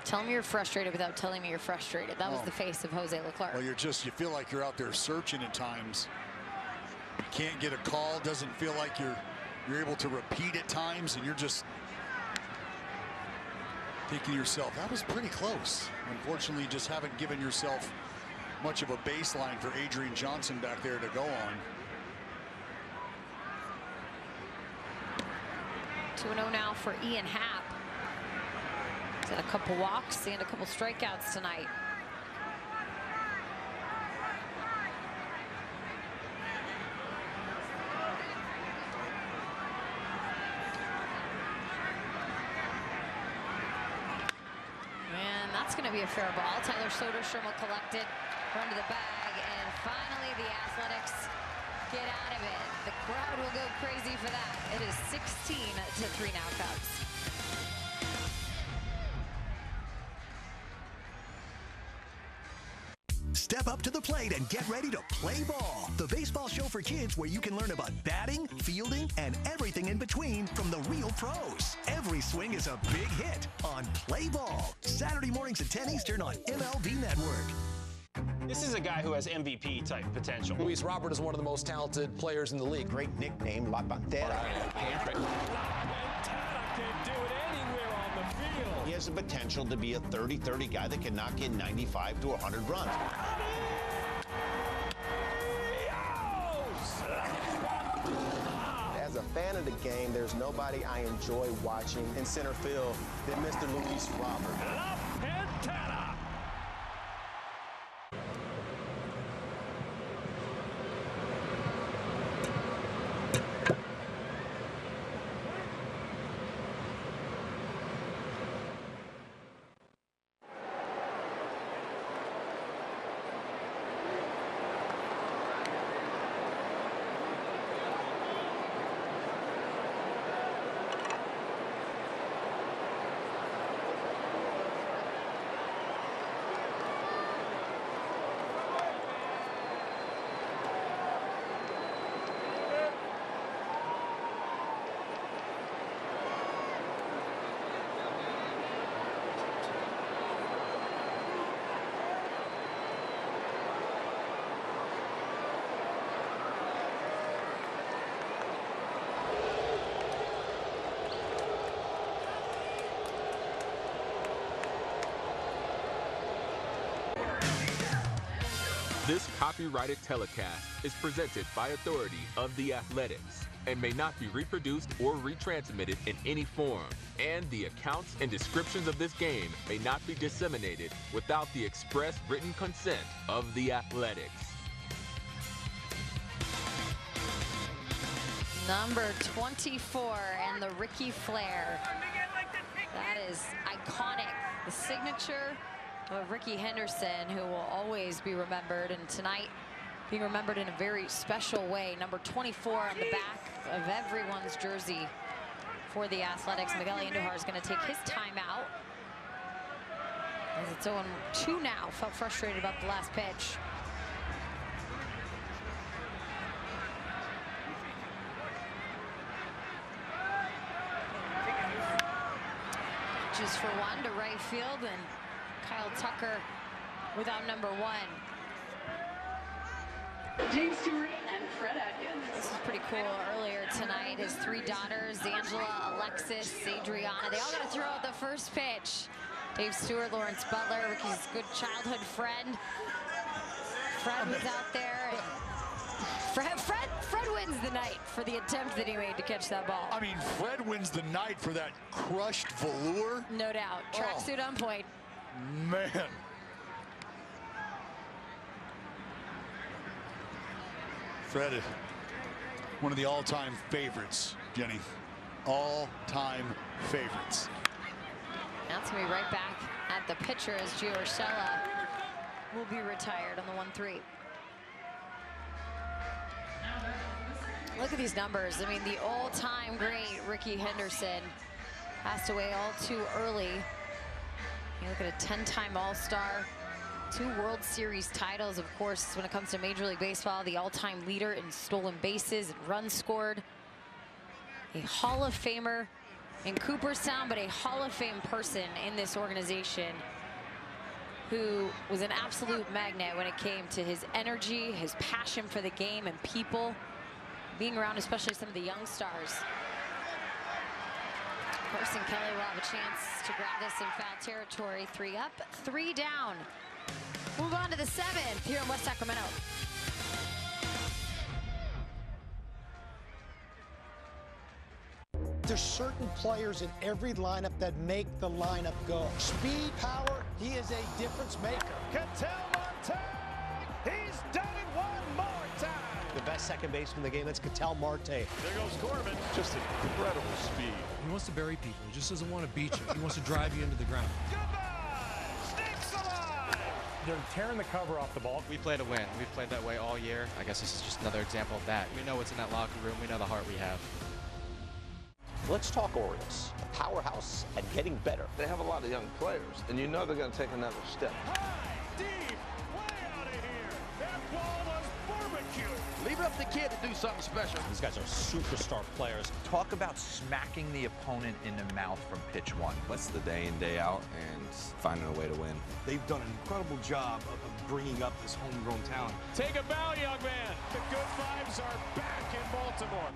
A: Tell me you're frustrated without telling me you're frustrated. That was the face of Jose Leclerc.
D: Well, you feel like you're out there searching at times. You can't get a call. Doesn't feel like you're able to repeat at times, and you're just thinking to yourself, that was pretty close. Unfortunately, you just haven't given yourself much of a baseline for Adrian Johnson back there to go on.
A: 2-0 now for Ian Happ. He's had a couple walks and a couple strikeouts tonight. And that's going to be a fair ball. Tyler Soderstrom will collect it, run to the bag, and finally the Athletics get out of it. The crowd will go crazy for that. It is 16-3 now, Cubs.
J: Step up to the plate and get ready to play ball. The baseball show for kids where you can learn about batting, fielding, and everything in between from the real pros. Every swing is a big hit on Play Ball. Saturday mornings at 10 Eastern on MLB Network.
T: This is a guy who has MVP-type potential.
W: Luis Robert is one of the most talented players in the league.
P: Great nickname, La Pantera.
U: Can do it anywhere on the field.
P: He has the potential to be a 30-30 guy that can knock in 95 to 100 runs.
X: As a fan of the game, there's nobody I enjoy watching in center field than Mr. Luis Robert.
U: La Pantera.
V: This copyrighted telecast is presented by authority of the Athletics and may not be reproduced or retransmitted in any form. And the accounts and descriptions of this game may not be disseminated without the express written consent of the Athletics.
A: Number 24 and the Ricky Flair. That is iconic. The signature of Ricky Henderson, who will always be remembered, and tonight being remembered in a very special way. Number 24 on the back of everyone's jersey for the Athletics. Miguel Andujar is going to take his timeout as it's 0-2 now. Felt frustrated about the last pitch. Pitches for one to right field, and Kyle Tucker without number 1.
E: James Stewart and Fred Atkins.
A: This is pretty cool. Earlier tonight, his 3 daughters, Angela, Alexis, Adriana, they all got to throw out the first pitch. Dave Stewart, Lawrence Butler, Ricky's good childhood friend. Fred was out there. And Fred wins the night for the attempt that he made to catch that ball.
D: I mean, Fred wins the night for that crushed velour.
A: No doubt. Tracksuit on point.
D: Man. Fred, one of the all-time favorites, Jenny. All-time favorites.
A: That's going to be right back at the pitcher as Gio Urshela will be retired on the 1-3. Look at these numbers. I mean, the all-time great Ricky Henderson passed away all too early. You look at a 10-time All-Star, 2 World Series titles. Of course, when it comes to Major League Baseball, the all-time leader in stolen bases and runs scored. A Hall of Famer in Cooperstown, but a Hall of Fame person in this organization who was an absolute magnet when it came to his energy, his passion for the game and people, being around especially some of the young stars. Carson Kelly will have a chance to grab this in foul territory. 3 up, 3 down. Move on to the 7th here in West Sacramento.
N: There's certain players in every lineup that make the lineup go. Speed, power, he is a difference maker.
B: Ketel Marte, he's done it one more time.
X: The best second baseman in the game, that's Ketel Marte.
B: There goes Corbin. Just incredible speed.
K: He wants to bury people. He just doesn't want to beat you. He wants to drive you into the ground.
B: Snakes alive.
H: They're tearing the cover off the ball.
I: We play to win. We've played that way all year. I guess this is just another example of that. We know what's in that locker room. We know the heart we have.
O: Let's talk Orioles, a powerhouse and getting better.
L: They have a lot of young players, and you know they're going to take another step.
B: High, deep, way out of here. That ball was barbecue.
Y: Leave it up to the kid to do something special.
R: These guys are superstar players. Talk about smacking the opponent in the mouth from pitch 1.
L: That's the day in, day out, and finding a way to win.
Z: They've done an incredible job of bringing up this homegrown talent.
B: Take a bow, young man. The good vibes are back in Baltimore.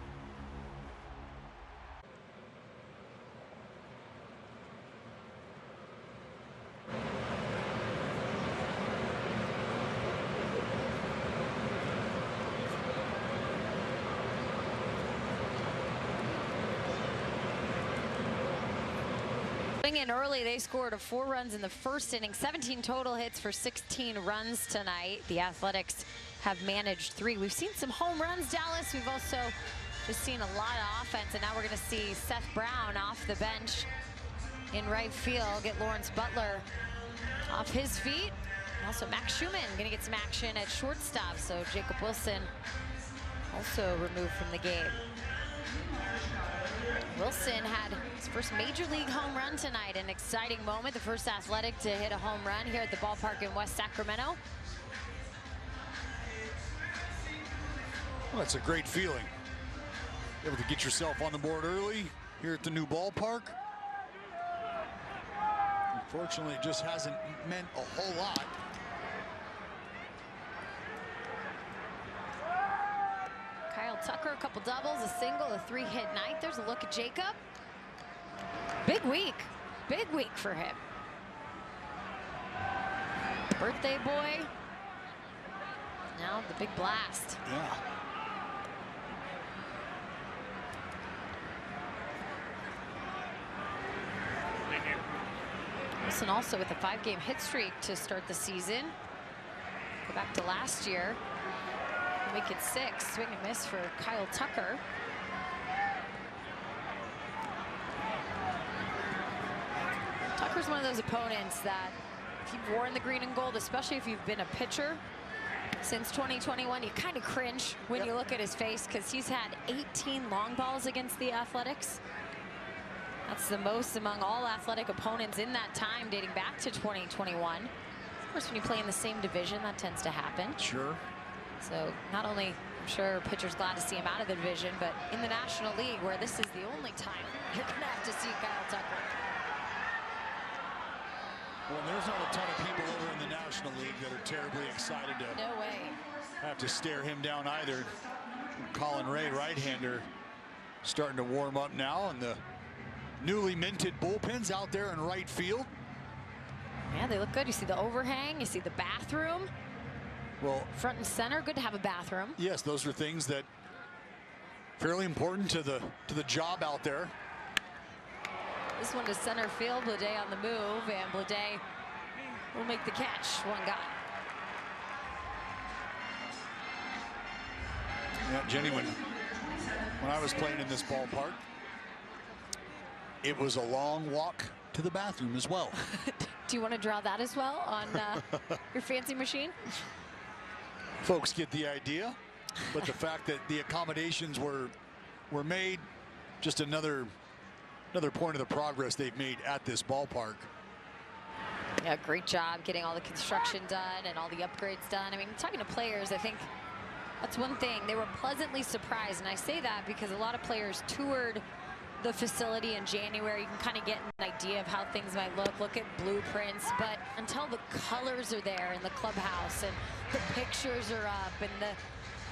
A: In early, they scored 4 runs in the first inning, 17 total hits for 16 runs tonight. The Athletics have managed 3. We've seen some home runs, Dallas. We've also just seen a lot of offense, and now we're going to see Seth Brown off the bench in right field, get Lawrence Butler off his feet. Also, Max Schumann going to get some action at shortstop, so Jacob Wilson also removed from the game. Wilson had his first major league home run tonight, an exciting moment. The first Athletic to hit a home run here at the ballpark in West Sacramento.
D: Well, that's a great feeling. Able to get yourself on the board early here at the new ballpark. Unfortunately, it just hasn't meant a whole lot.
A: Kyle Tucker, a couple doubles, a single, a 3-hit night. There's a look at Jacob. Big week for him. Birthday boy. Now the big blast.
D: Yeah.
A: Wilson also with a 5-game hit streak to start the season. Go back to last year. Make it 6. Swing and miss for Kyle Tucker. Tucker's one of those opponents that if you've worn the green and gold, especially if you've been a pitcher since 2021, you kind of cringe when you look at his face, because he's had 18 long balls against the Athletics. That's the most among all Athletic opponents in that time, dating back to 2021. Of course, when you play in the same division, that tends to happen.
D: Sure.
A: So not only, I'm sure pitchers glad to see him out of the division, but in the National League, where this is the only time you're going to have to see Kyle Tucker.
D: Well, there's not a ton of people over in the National League that are terribly excited to
A: No way.
D: have to stare him down either. Colin Ray, right-hander, starting to warm up now, and the newly minted bullpens out there in right field.
A: Yeah, they look good. You see the overhang, you see the bathroom.
D: Well,
A: front and center, good to have a bathroom.
D: Yes, those are things that fairly important to the job out there.
A: This one to center field. Bleday on the move, and Bleday will make the catch. One guy.
D: Yeah, Jenny, when I was playing in this ballpark, it was a long walk to the bathroom as well.
A: Do you want to draw that as well on your fancy machine?
D: Folks get the idea, but the fact that the accommodations were made, just another point of the progress they've made at this ballpark.
A: Yeah, great job getting all the construction done and all the upgrades done. I mean, talking to players, I think that's one thing. They were pleasantly surprised, and I say that because a lot of players toured the facility in January. You can kind of get an idea of how things might look at blueprints, but until the colors are there in the clubhouse and the pictures are up and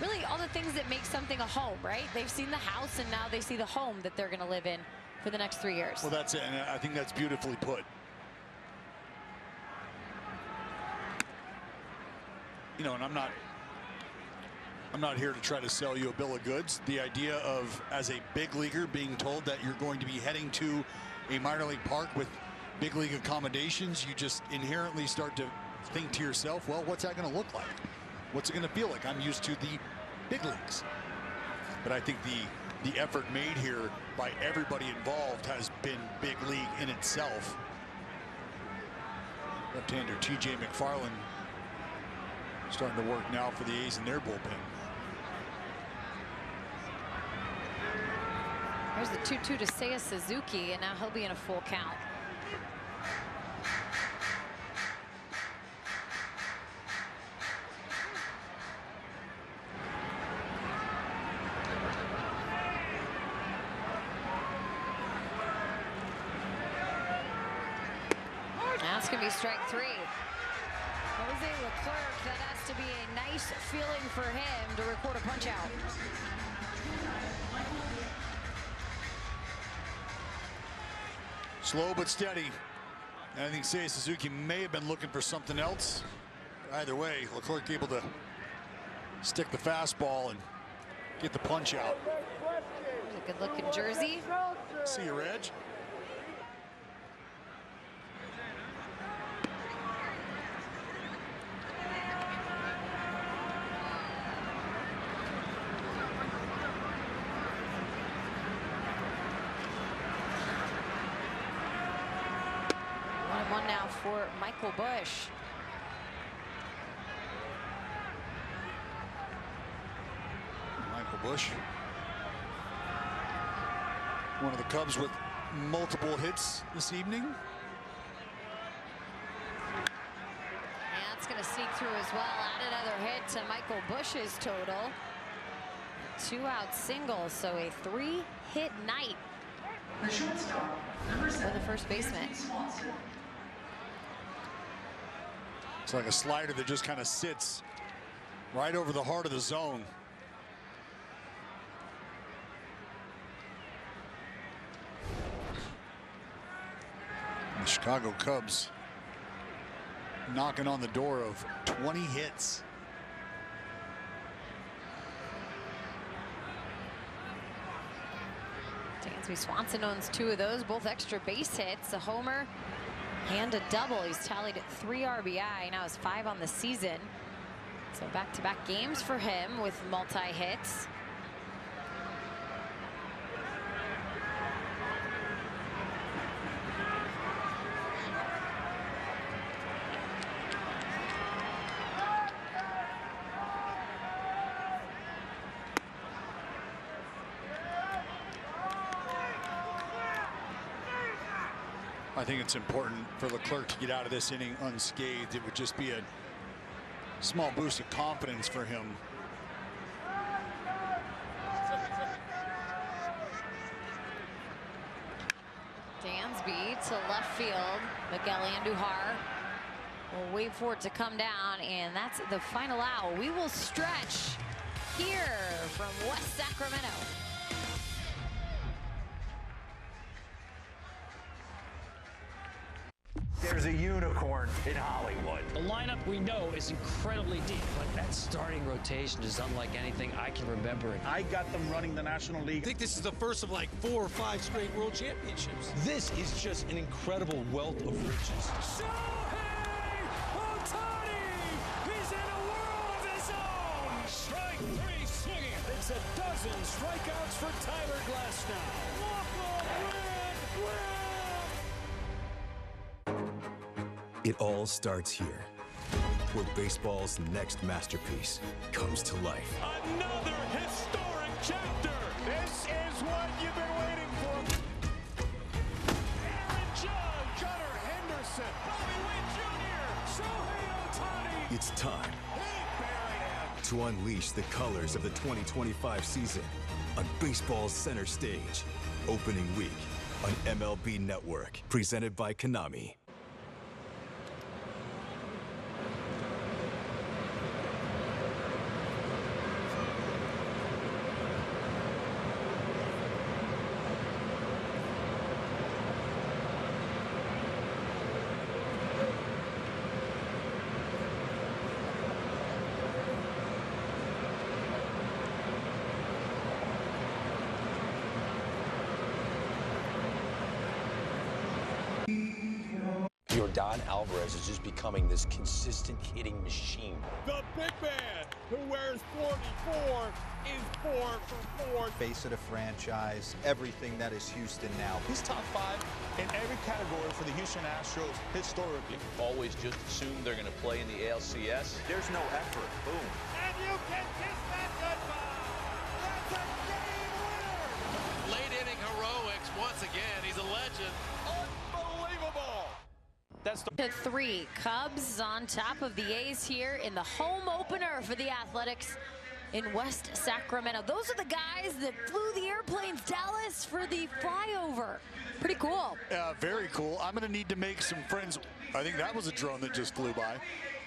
A: really all the things that make something a home, right? They've seen the house and now they see the home that they're going to live in for the next 3 years.
D: Well, that's it, and I think that's beautifully put. You know, and I'm not here to try to sell you a bill of goods. The idea of, as a big leaguer, being told that you're going to be heading to a minor league park with big league accommodations, you just inherently start to think to yourself, well, what's that going to look like? What's it going to feel like? I'm used to the big leagues. But I think the effort made here by everybody involved has been big league in itself. Left-hander TJ McFarland starting to work now for the A's in their bullpen.
A: There's the 2-2 to Seiya Suzuki, and now he'll be in a full count. That's going to be strike 3. Jose Leclerc, that has to be a nice feeling for him to record a punch out.
D: Slow but steady. And I think Seiya Suzuki may have been looking for something else. Either way, Leclerc able to stick the fastball and get the punch out.
A: There's a good looking jersey.
D: See you, Reg.
A: One now for Michael Bush.
D: Michael Bush, one of the Cubs with multiple hits this evening.
A: And that's going to sneak through as well. Add another hit to Michael Bush's total. 2-out single, so a 3-hit night
E: The shortstop, number 7,
A: for the first baseman.
D: It's like a slider that just kind of sits right over the heart of the zone. The Chicago Cubs knocking on the door of 20 hits.
A: Dansby Swanson owns 2 of those, both extra base hits, a homer and a double. He's tallied at 3 RBI, now has 5 on the season. So back-to-back games for him with multi-hits.
D: I think it's important for Leclerc to get out of this inning unscathed. It would just be a small boost of confidence for him.
A: Dansby to left field. Miguel Andujar will wait for it to come down, and that's the final out. We will stretch here from West Sacramento.
C: There's a unicorn in Hollywood.
F: The lineup we know is incredibly deep, but that starting rotation is unlike anything I can remember.
Z: I got them running the National League.
K: I think this is the first of like 4 or 5 straight world championships. This is just an incredible wealth of riches.
U: Shohei Ohtani! He's in a world of his own! Strike 3 swinging.
B: It's a dozen strikeouts for Tyler Glasnow. Walk-off win!
G: It all starts here, where baseball's next masterpiece comes to life.
U: Another historic chapter!
B: This is what you've been waiting for.
U: Aaron Judge!
B: Gunnar Henderson!
U: Bobby Witt Jr.! Shohei Ohtani!
G: It's time
B: He buried him!
G: to unleash the colors of the 2025 season on baseball's center stage. Opening week on MLB Network, presented by Konami.
K: Yordan Alvarez is just becoming this consistent hitting machine.
U: The big man who wears 44 is 4 for 4.
R: Face of the franchise, everything that is Houston now.
Z: He's top 5 in every category for the Houston Astros historically.
T: Always just assume they're going to play in the ALCS.
R: There's no effort. Boom.
U: And you can kiss that goodbye. That's a game winner. Late inning heroics once again. He's a legend. Unbelievable.
A: That's to 3. Cubs on top of the A's here in the home opener for the Athletics in West Sacramento. Those are the guys that flew the airplanes, Dallas, for the flyover. Pretty cool.
D: Very cool. I'm going to need to make some friends. I think that was a drone that just flew by.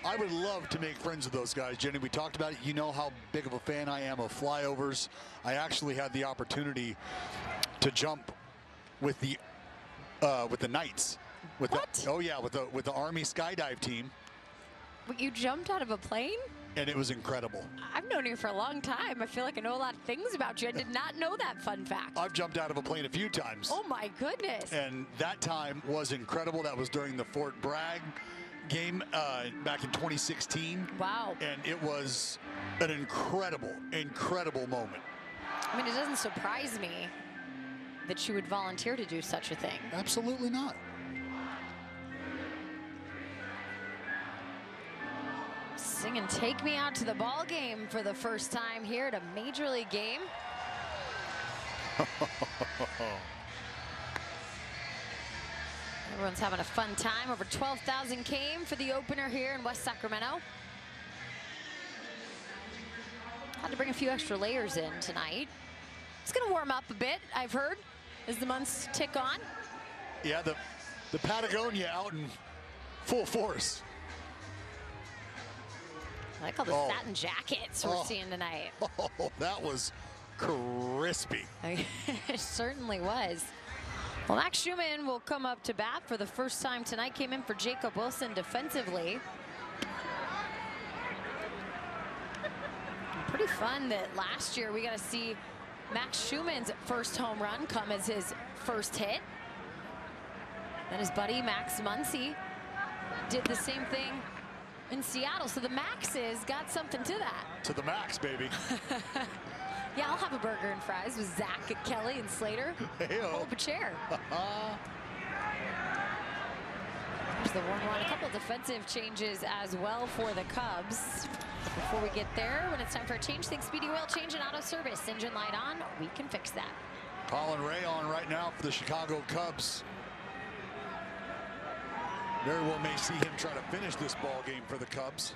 D: I would love to make friends with those guys, Jenny. We talked about it. You know how big of a fan I am of flyovers. I actually had the opportunity to jump with the Knights.
A: What?
D: Oh yeah, with the Army skydive team.
A: You jumped out of a plane?
D: And it was incredible.
A: I've known you for a long time. I feel like I know a lot of things about you. I did not know that fun fact.
D: I've jumped out of a plane a few times.
A: Oh my goodness.
D: And that time was incredible. That was during the Fort Bragg game back in 2016.
A: Wow.
D: And it was an incredible moment.
A: I mean, it doesn't surprise me that you would volunteer to do such a thing.
D: Absolutely not.
A: Sing and take me out to the ball game for the first time here at a major league game. Everyone's having a fun time. Over 12,000 came for the opener here in West Sacramento. Had to bring a few extra layers in tonight. It's going to warm up a bit, I've heard, as the months tick on.
D: Yeah, the Patagonia out in full force.
A: I like all the satin jackets we're seeing tonight.
D: Oh, that was crispy.
A: It certainly was. Well, Max Schumann will come up to bat for the first time tonight. Came in for Jacob Wilson defensively. Pretty fun that last year we got to see Max Schumann's first home run come as his first hit. Then his buddy Max Muncy did the same thing in Seattle. So the Maxes got something to that.
D: To the max, baby.
A: Yeah, I'll have a burger and fries with Zach, Kelly, and Slater.
D: Hey-o.
A: Hold up a chair. There's the 1-1. A couple defensive changes as well for the Cubs. Before we get there, when it's time for a change, think Speedy Oil Change and Auto Service. Engine light on, we can fix that.
D: Colin Ray on right now for the Chicago Cubs. Very well may see him try to finish this ball game for the Cubs.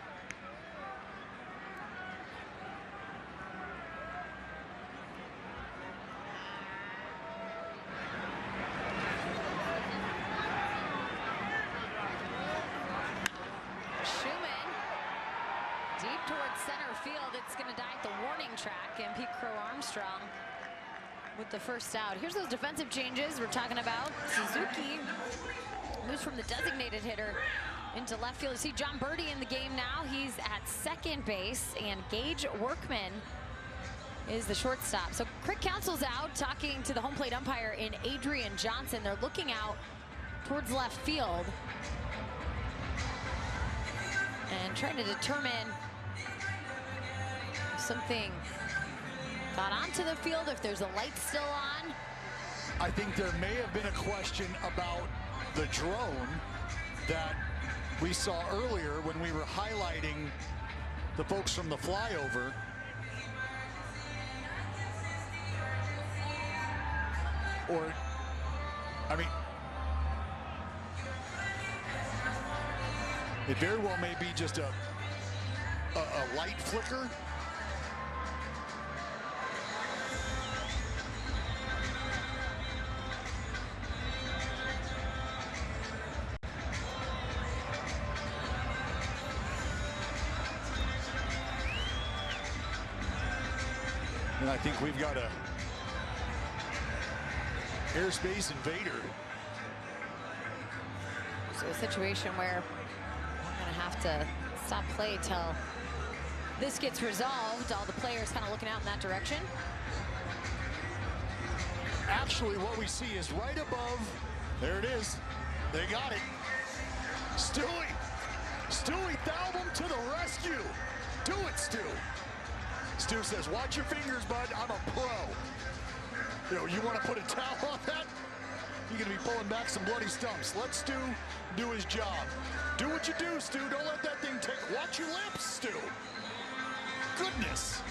A: center field. It's going to die at the warning track, and Pete Crow Armstrong with the first out. Here's those defensive changes we're talking about. Suzuki moves from the designated hitter into left field. You see John Birdie in the game now. He's at second base, and Gage Workman is the shortstop. So Crick Council's out talking to the home plate umpire in Adrian Johnson. They're looking out towards left field and trying to determine if something got onto the field, if there's a light still on.
D: I think there may have been a question about the drone that we saw earlier when we were highlighting the folks from the flyover. Or, I mean, it very well may be just a light flicker. And I think we've got a airspace invader.
A: So a situation where we're going to have to stop play till this gets resolved. All the players kind of looking out in that direction.
D: Actually, what we see is right above. There it is. They got it. Stewie Thalbum to the rescue. Do it, Stu. Stu says, watch your fingers, bud. I'm a pro. You know, you want to put a towel on that? You're going to be pulling back some bloody stumps. Let Stu do his job. Do what you do, Stu. Don't let that thing take. Watch your lips, Stu. Goodness.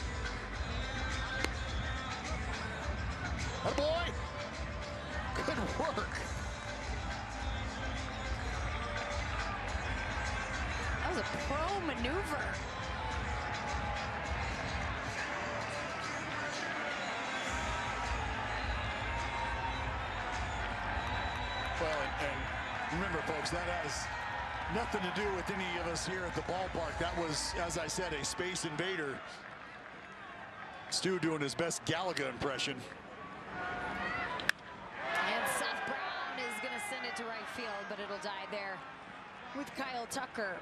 D: That boy. Good work.
A: That was a pro maneuver.
D: Well, and remember, folks, that has nothing to do with any of us here at the ballpark. That was, as I said, a space invader. Stu doing his best Gallagher impression.
A: And Seth Brown is going to send it to right field, but it'll die there with Kyle Tucker.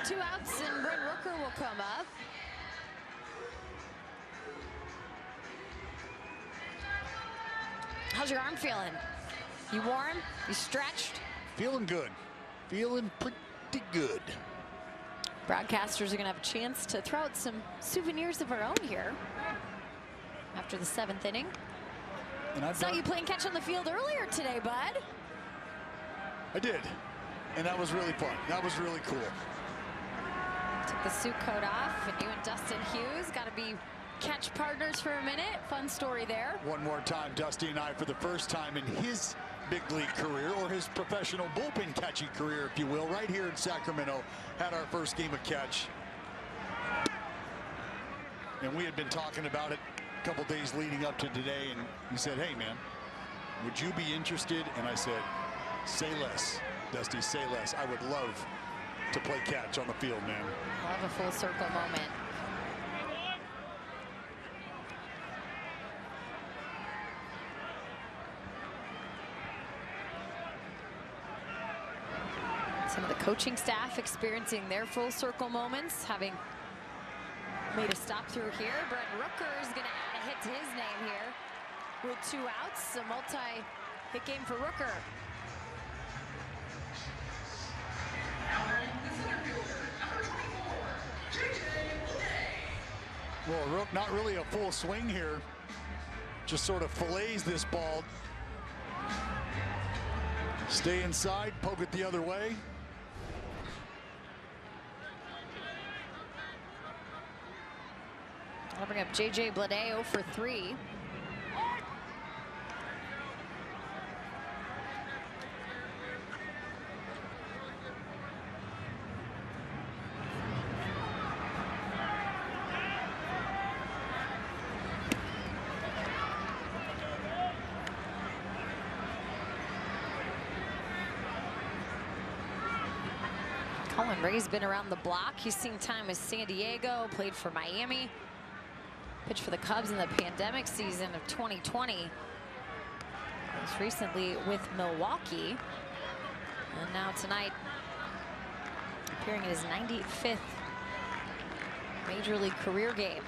A: Two outs, and Brent Rooker will come up. How's your arm feeling? You warm? You stretched?
D: Feeling good. Feeling pretty good.
A: Broadcasters are going to have a chance to throw out some souvenirs of our own here after the 7th inning.
D: And I
A: saw you playing catch on the field earlier today, bud.
D: I did. And that was really fun. That was really cool.
A: Took the suit coat off, and you and Dustin Hughes got to be catch partners for a minute. Fun story there.
D: One more time, Dusty and I, for the first time in his big league career, or his professional bullpen catching career, if you will, right here in Sacramento, had our first game of catch. And we had been talking about it a couple days leading up to today, and he said, hey, man, would you be interested? And I said, say less, Dusty, say less. I would love to play catch on the field, man.
A: Love a full circle moment. Some of the coaching staff experiencing their full circle moments, having made a stop through here. Brent Rooker is going to add a hit to his name here with 2 outs. A multi-hit game for Rooker.
D: Well, Rook not really a full swing here. Just sort of fillets this ball. Stay inside, poke it the other way.
A: I'll bring up J.J. Blade, 0 for 3. Colin Ray's been around the block. He's seen time with San Diego, played for Miami, pitched for the Cubs in the pandemic season of 2020. Most recently with Milwaukee. And now tonight, appearing in his 95th Major League career game.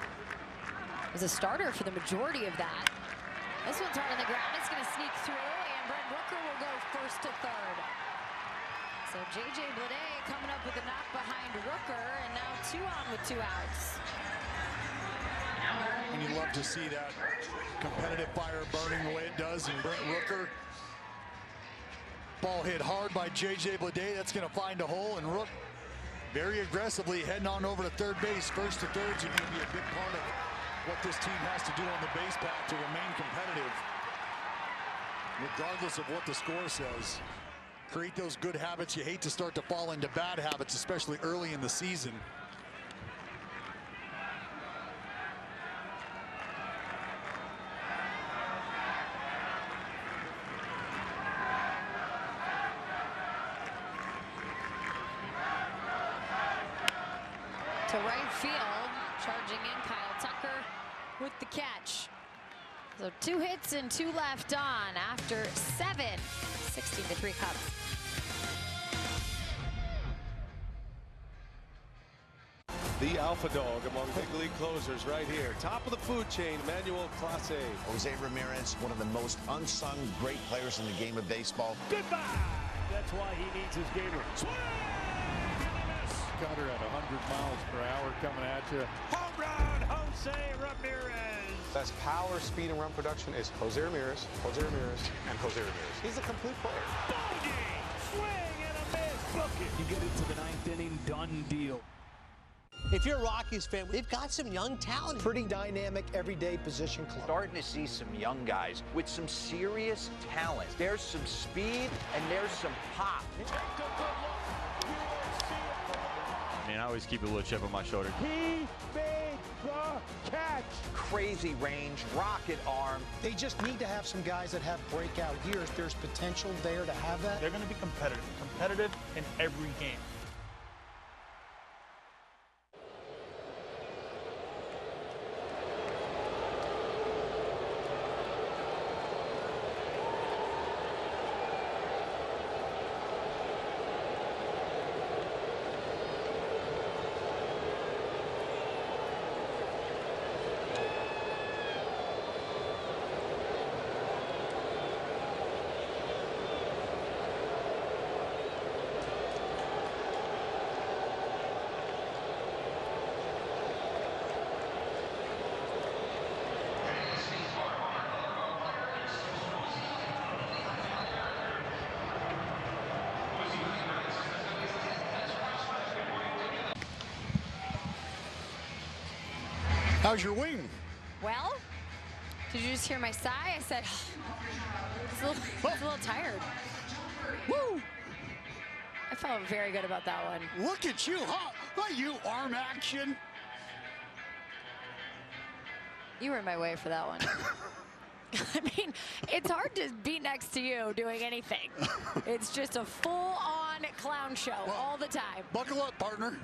A: Was a starter for the majority of that. This one's hard on the ground. It's going to sneak through, and Brent Rooker will go first to third. So J.J. Bleday coming up with a knock behind Rooker, and now 2 on with 2 outs.
D: And you love to see that competitive fire burning the way it does in Brent Rooker. Ball hit hard by J.J. Bleday. That's going to find a hole, and Rook very aggressively heading on over to third base. First to thirds are going to be a big part of what this team has to do on the base path to remain competitive, regardless of what the score says. Create those good habits. You hate to start to fall into bad habits, especially early in the season.
A: To right field, charging in Kyle Tucker with the catch. So 2 hits and 2 left on after 7. 16-3 Cubs.
L: The alpha dog among big league closers right here. Top of the food chain, Manuel Clase.
K: Jose Ramirez, one of the most unsung great players in the game of baseball.
B: Goodbye. That's why he needs his gamer. Swing! Cutter at 100 miles per hour coming at you. Home run, Jose Ramirez.
Z: Best power, speed, and run production is Jose Ramirez, and Jose Ramirez. He's a complete player.
B: Bogey! Swing and a miss. Bucket. You get into the 9th inning, done deal.
N: If you're a Rockies fan, they've got some young talent. Pretty dynamic, everyday position club.
R: Starting to see some young guys with some serious talent. There's some speed and there's some pop.
I: I mean, I always keep a little chip on my shoulder.
B: He made the catch.
R: Crazy range, rocket arm.
N: They just need to have some guys that have breakout years. There's potential there to have that.
Z: They're going to be competitive in every game.
D: How's your wing?
A: Well, did you just hear my sigh? I said, it's a little tired. Woo! I felt very good about that one.
D: Look at you, huh? Are you arm action?
A: You were in my way for that one. I mean, it's hard to be next to you doing anything. It's just a full-on clown show all the time.
D: Buckle up, partner.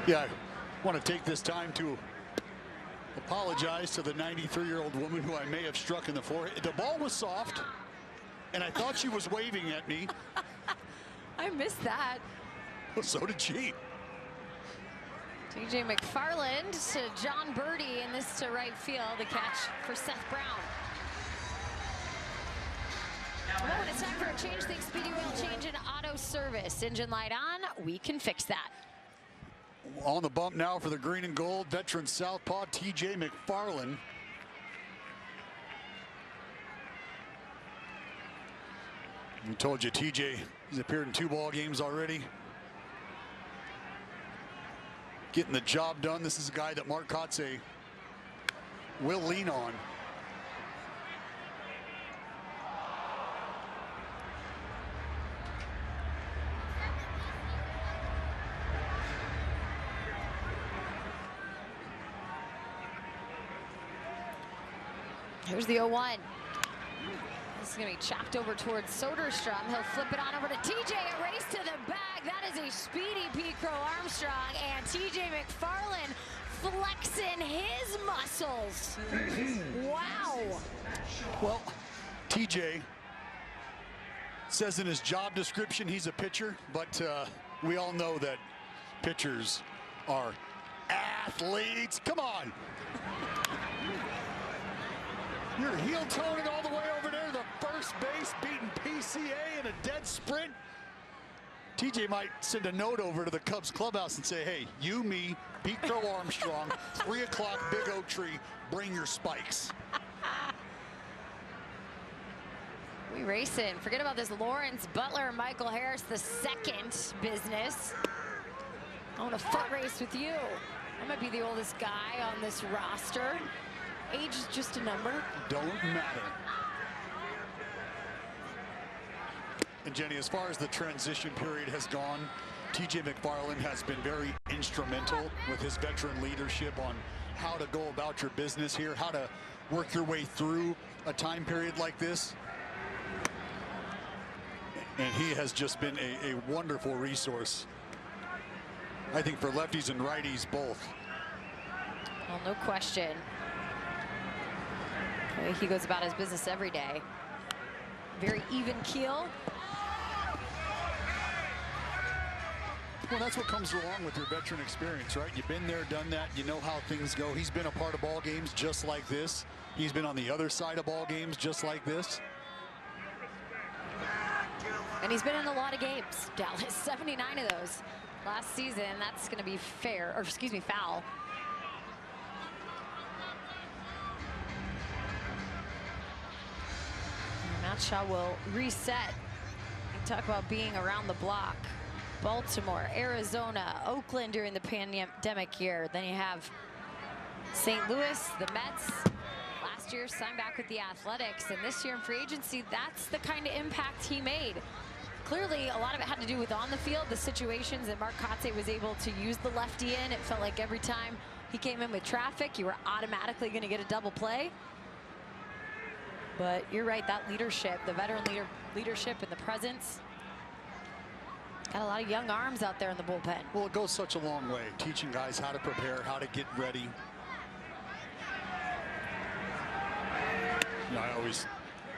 D: Yeah, I want to take this time to apologize to the 93-year-old woman who I may have struck in the forehead. The ball was soft, and I thought she was waving at me.
A: I missed that.
D: Well, so did she.
A: T.J. McFarland to John Birdie, and this to right field. The catch for Seth Brown. Well, when it's time for a change, think Speedy Oil Change and Auto Service. Engine light on, we can fix that.
D: On the bump now for the green and gold, veteran southpaw T.J. McFarland. I told you, T.J. has appeared in 2 ball games already. Getting the job done. This is a guy that Mark Kotze will lean on.
A: Here's the 0-1. This is going to be chopped over towards Soderstrom. He'll flip it on over to TJ. A race to the bag. That is a speedy Pete Crow Armstrong. And TJ McFarland flexing his muscles. Wow.
D: Well, TJ says in his job description he's a pitcher, but we all know that pitchers are athletes. Come on. You're heel toning all the way over there to the first base, beating PCA in a dead sprint. TJ might send a note over to the Cubs clubhouse and say, hey, you, me, Pete Crow Armstrong, 3 o'clock, Big Oak Tree, bring your spikes.
A: We racing. Forget about this Lawrence Butler, Michael Harris, the second business. I want a foot race with you. I might be the oldest guy on this roster. Age is just a number.
D: Don't matter. And Jenny, as far as the transition period has gone, TJ McFarland has been very instrumental with his veteran leadership on how to go about your business here, how to work your way through a time period like this. And he has just been a wonderful resource, I think, for lefties and righties both.
A: Well, no question. He goes about his business every day. Very even keel.
D: Well, that's what comes along with your veteran experience, right? You've been there, done that. You know how things go. He's been a part of ball games just like this. He's been on the other side of ball games just like this.
A: And he's been in a lot of games. Dallas, 79 of those last season. That's going to be fair, or excuse me, foul. Matt Shaw will reset. You talk about being around the block. Baltimore, Arizona, Oakland during the pandemic year. Then you have St. Louis, the Mets. Last year signed back with the Athletics, and this year in free agency, that's the kind of impact he made. Clearly, a lot of it had to do with on the field, the situations that Mark Kotsay was able to use the lefty in. It felt like every time he came in with traffic, you were automatically going to get a double play. But you're right, that leadership, the veteran leadership and the presence. Got a lot of young arms out there in the bullpen.
D: Well, it goes such a long way, teaching guys how to prepare, how to get ready. You know, I always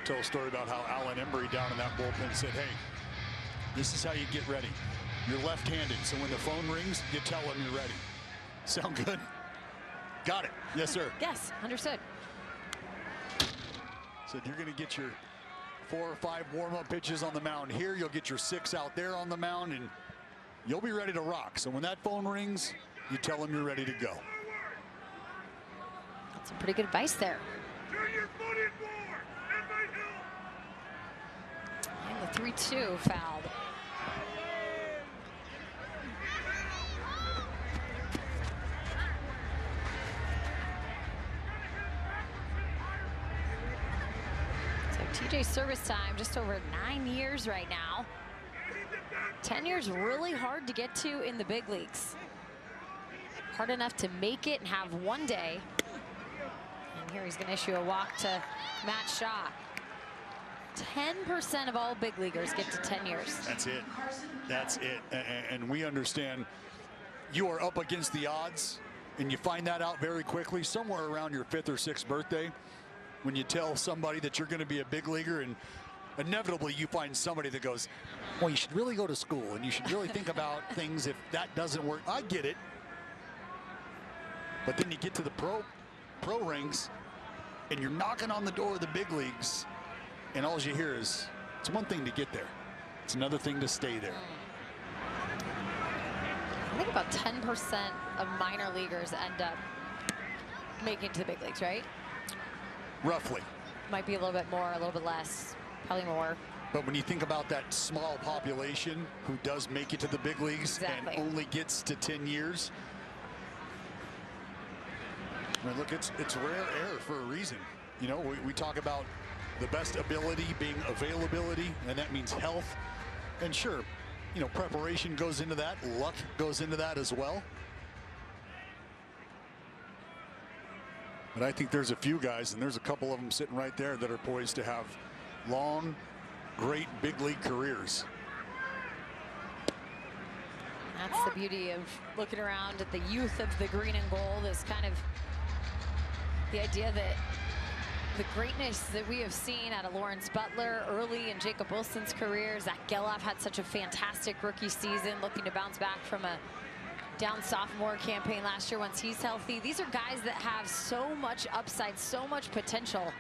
D: tell a story about how Alan Embry down in that bullpen said, hey, this is how you get ready. You're left-handed, so when the phone rings, you tell them you're ready. Sound good? Got it. Yes, sir.
A: Yes, understood.
D: Said you're going to get your 4 or 5 warm-up pitches on the mound here. You'll get your 6 out there on the mound, and you'll be ready to rock. So when that phone rings, you tell them you're ready to go.
A: That's some pretty good advice there. And the 3-2 fouled. TJ's service time just over 9 years right now. 10 years really hard to get to in the big leagues. Hard enough to make it and have one day. And here he's going to issue a walk to Matt Shaw. 10% of all big leaguers get to 10 years.
D: That's it. That's it. And we understand you are up against the odds, and you find that out very quickly somewhere around your 5th or 6th birthday. When you tell somebody that you're going to be a big leaguer, and inevitably you find somebody that goes, well, you should really go to school and you should really think about things if that doesn't work. I get it. But then you get to the pro ranks and you're knocking on the door of the big leagues, and all you hear is, it's one thing to get there. It's another thing to stay there.
A: I think about 10% of minor leaguers end up making it to the big leagues, right?
D: Roughly.
A: Might be a little bit more, a little bit less, probably more.
D: But when you think about that small population who does make it to the big leagues and only gets to 10 years, I mean, look, it's rare air for a reason. You know, we talk about the best ability being availability, and that means health. And sure, you know, preparation goes into that, luck goes into that as well. But I think there's a few guys, and there's a couple of them sitting right there that are poised to have long, great big league careers.
A: That's the beauty of looking around at the youth of the green and gold, is kind of the idea that the greatness that we have seen out of Lawrence Butler early in Jacob Wilson's career. Zach Geloff had such a fantastic rookie season, looking to bounce back from a down sophomore campaign last year once he's healthy. These are guys that have so much upside, so much potential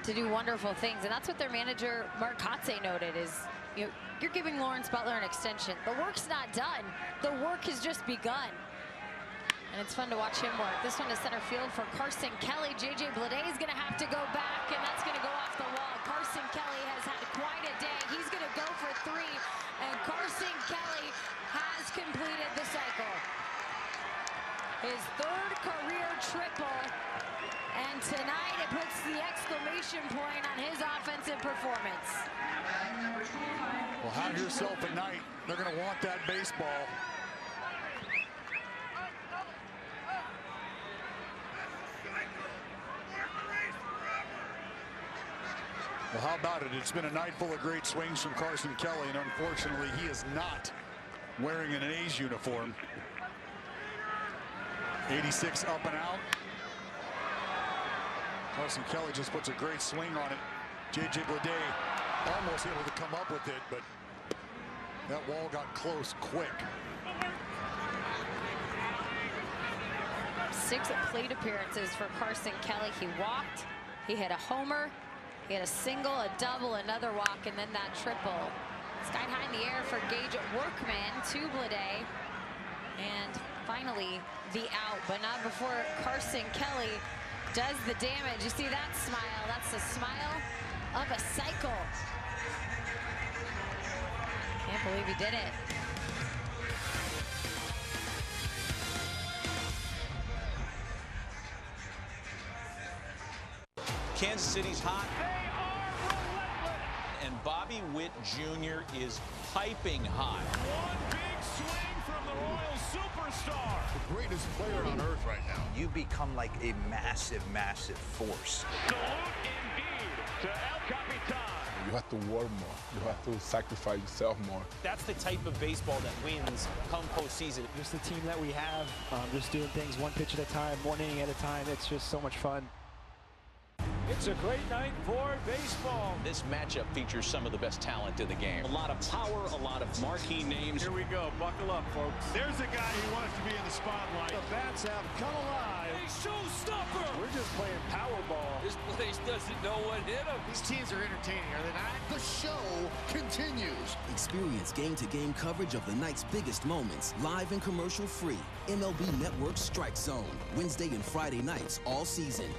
A: to do wonderful things. And that's what their manager, Mark Kotze, noted is, you're giving Lawrence Butler an extension. The work's not done. The work has just begun. And it's fun to watch him work. This one is center field for Carson Kelly. JJ Bleday is going to have to go back, and that's going to go off the wall. Carson Kelly has had quite a day. He's going to go for 3, and Carson Kelly has completed the cycle. His 3rd career triple, and tonight it puts the exclamation point on his offensive performance.
D: Well, have yourself a night. They're going to want that baseball. Well, how about it? It's been a night full of great swings from Carson Kelly, and unfortunately, he is not wearing an A's uniform. 86 up and out. Carson Kelly just puts a great swing on it. JJ Bleday almost able to come up with it, but that wall got close quick.
A: 6 plate appearances for Carson Kelly. He walked, he hit a homer, he had a single, a double, another walk, and then that triple. Skied high in the air for Gage Workman to Bleday. And finally, the out, but not before Carson Kelly does the damage. You see that smile? That's the smile of a cycle. Can't believe he did it.
J: Kansas City's hot. And Bobby Witt Jr. is piping hot.
U: One big swing from the Royal superstar.
D: The greatest player on earth right now.
R: You become like a massive, massive force.
U: Salute indeed to El Capitan.
M: You have to work more. You have to sacrifice yourself more.
P: That's the type of baseball that wins come postseason.
Q: Just the team that we have, just doing things one pitch at a time, one inning at a time. It's just so much fun.
B: It's a great night for baseball.
J: This matchup features some of the best talent in the game. A lot of power, a lot of marquee names.
B: Here we go. Buckle up, folks. There's a guy who wants to be in the spotlight. The bats have come alive.
U: A showstopper.
B: We're just playing Powerball.
U: This place doesn't know what hit him.
B: These teams are entertaining, are they not?
S: The show continues. Experience game-to-game coverage of the night's biggest moments, live and commercial-free. MLB Network Strike Zone, Wednesday and Friday nights all season.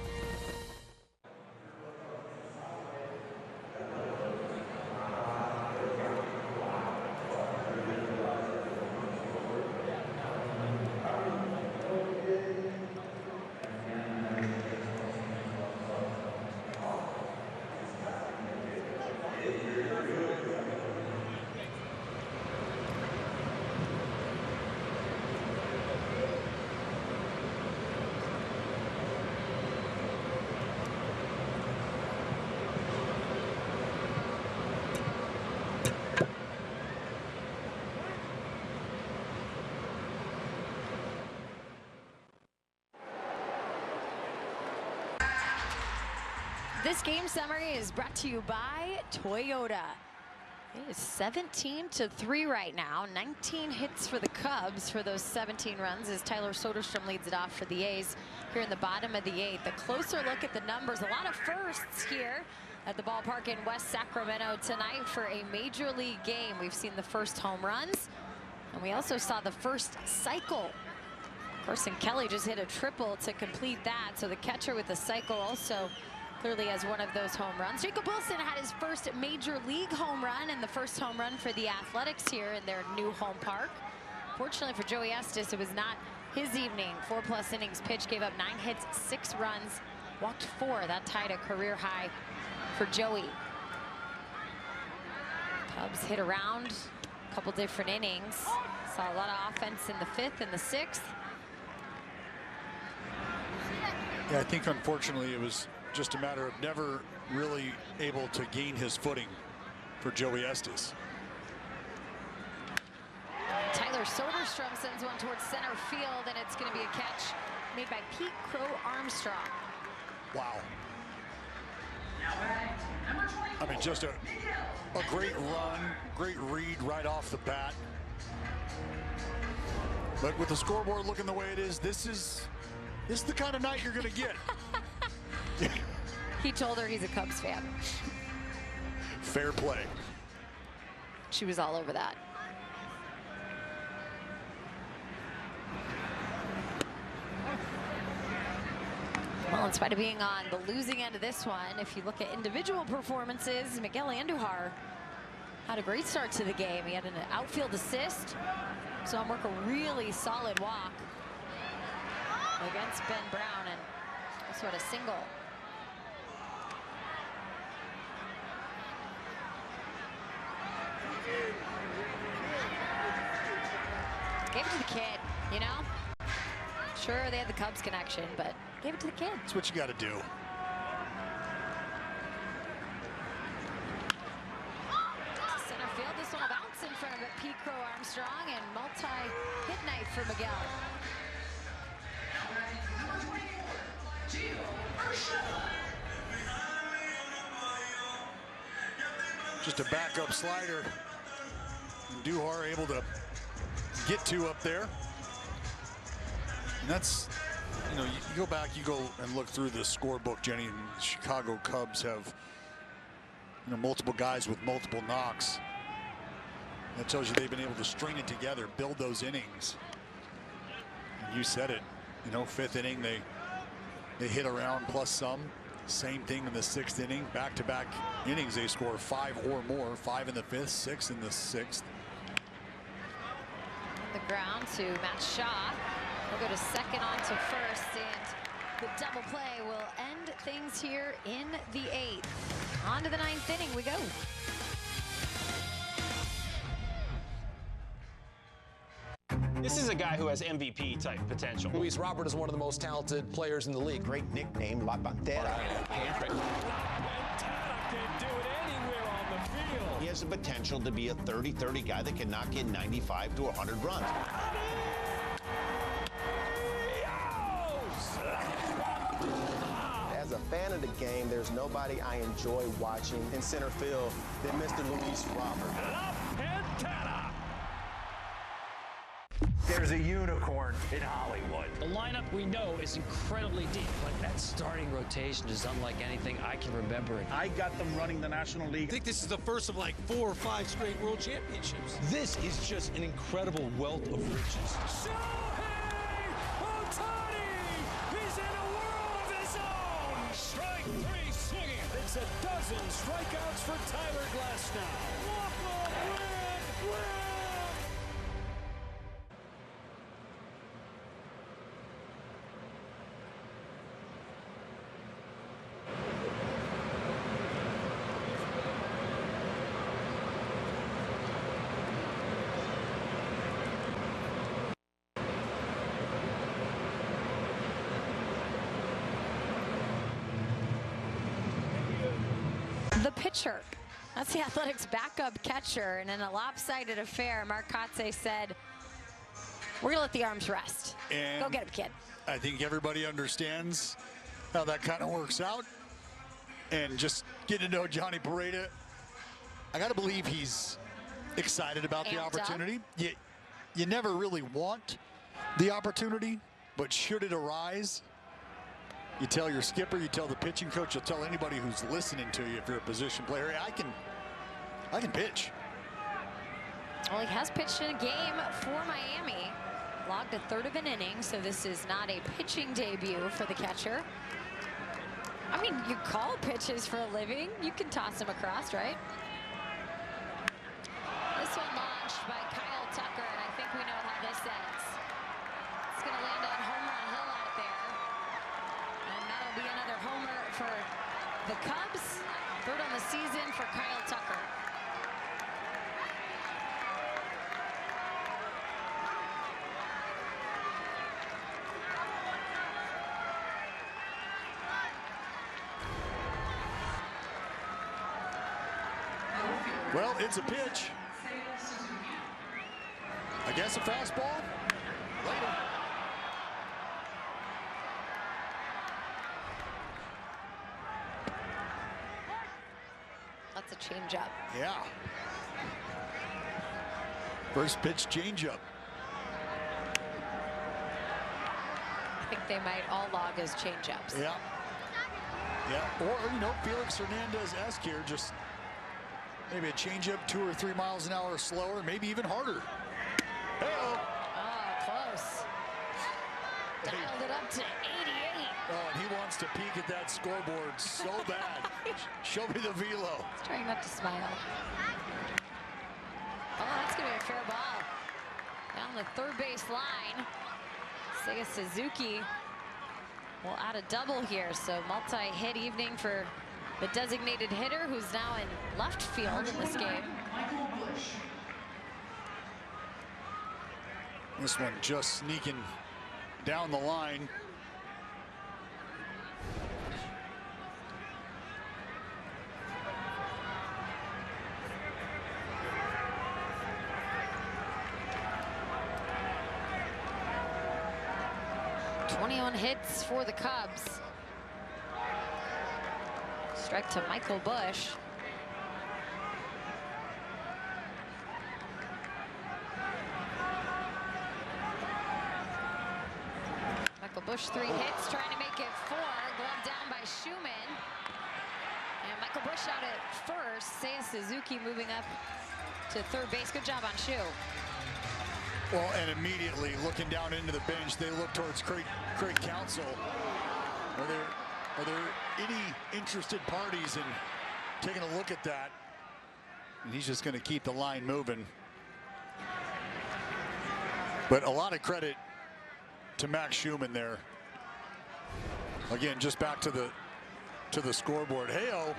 A: This game summary is brought to you by Toyota. It is 17-3 right now. 19 hits for the Cubs for those 17 runs as Tyler Soderstrom leads it off for the A's here in the bottom of the 8th. A closer look at the numbers. A lot of firsts here at the ballpark in West Sacramento tonight for a major league game. We've seen the first home runs, and we also saw the first cycle. Carson Kelly just hit a triple to complete that, so the catcher with the cycle also clearly as one of those home runs. Jacob Wilson had his first major league home run and the first home run for the Athletics here in their new home park. Fortunately for Joey Estes, it was not his evening. 4+ innings pitched, gave up 9 hits, 6 runs, walked 4. That tied a career high for Joey. Cubs hit around a couple different innings. Saw a lot of offense in the 5th and the 6th.
D: Yeah, I think unfortunately it was just a matter of never really able to gain his footing for Joey Estes.
A: Tyler Soderstrom sends one towards center field, and it's going to be a catch made by Pete Crow Armstrong.
D: Wow. I mean, just a great run, great read right off the bat. But with the scoreboard looking the way it is, this is the kind of night you're going to get.
A: He told her he's a Cubs fan.
D: Fair play.
A: She was all over that. Well, in spite of being on the losing end of this one, if you look at individual performances, Miguel Andujar had a great start to the game. He had an outfield assist. So I'm working a really solid walk against Ben Brown, and also had a single. Gave it to the kid, you know? Sure, they had the Cubs connection, but gave it to the kid.
D: That's what you got to do.
A: Center field, this one will bounce in front of it. Pete Crow Armstrong, and multi-hit night for Miguel.
D: Just a backup slider. Duhar able to get to up there. And that's, you know, you go back, you go and look through the scorebook, Jenny, and Chicago Cubs have, you know, multiple guys with multiple knocks. That tells you they've been able to string it together, build those innings. And you said it, you know, 5th inning, they hit around plus some. Same thing in the 6th inning. Back-to-back innings, they score 5 or more. 5 in the 5th, 6 in the 6th.
A: On the ground to Matt Shaw. He'll go to second on to first, and the double play will end things here in the 8th. On to the 9th inning we go.
P: This is a guy who has MVP type potential.
H: Luis Robert is one of the most talented players in the league.
N: Great nickname, La Pantera.
K: He has the potential to be a 30-30 guy that can knock in 95 to 100 runs.
O: As a fan of the game, there's nobody I enjoy watching in center field than Mr. Luis Robert.
C: There's a unicorn in Hollywood.
F: The lineup we know is incredibly deep, but that starting rotation is unlike anything I can remember.
V: I got them running the National League.
K: I think this is the first of like 4 or 5 straight world championships. This is just an incredible wealth of riches.
B: He's in a world of his own. Strike 3 swinging. It's a dozen strikeouts for Tyler Glasnow. Walk-off win.
A: The pitcher. That's the Athletics' backup catcher, and in a lopsided affair, Mark Kotze said, we're going to let the arms rest.
D: And
A: go get him, kid.
D: I think everybody understands how that kind of works out. And just getting to know Johnny Pareda, I got to believe he's excited about the opportunity. You never really want the opportunity, but should it arise, you tell your skipper, you tell the pitching coach, you'll tell anybody who's listening to you if you're a position player, hey, I can pitch.
A: Well, he has pitched in a game for Miami. Logged a 1/3 of an inning, so this is not a pitching debut for the catcher. I mean, you call pitches for a living. You can toss them across, right? This one launched by Kyle Tucker, and I think we know how this ends. It's going to land on home run hill out there. And that'll be another homer for the Cubs. 3rd on the season for Kyle Tucker.
D: Well, it's a pitch. I guess a fastball. Later.
A: That's a changeup.
D: Yeah. First pitch changeup.
A: I think they might all log as changeups.
D: Yeah. Yeah. Or, you know, Felix Hernandez-esque here, just maybe a changeup 2 or 3 miles an hour slower, maybe even harder. Hey-oh.
A: Oh, close. Dialed it up to 88.
D: Oh, and he wants to peek at that scoreboard so bad. Show me the velo.
A: He's trying not to smile. Oh, that's going to be a fair ball. Down the third base line. Seiya Suzuki will add a double here. So multi-hit evening for the designated hitter, who's now in left field in this game.
D: This one just sneaking down the line.
A: Hits for the Cubs. Strike to Michael Bush. Michael Bush 3 hits, trying to make it 4. Glove down by Schumann. And Michael Bush out at first. Seiya Suzuki moving up to third base. Good job on Shu.
D: Well, and immediately looking down into the bench, they look towards Craig Counsell. Are there any interested parties in taking a look at that? And he's just going to keep the line moving. But a lot of credit to Max Schumann there. Again, just back to the scoreboard. Hey-oh.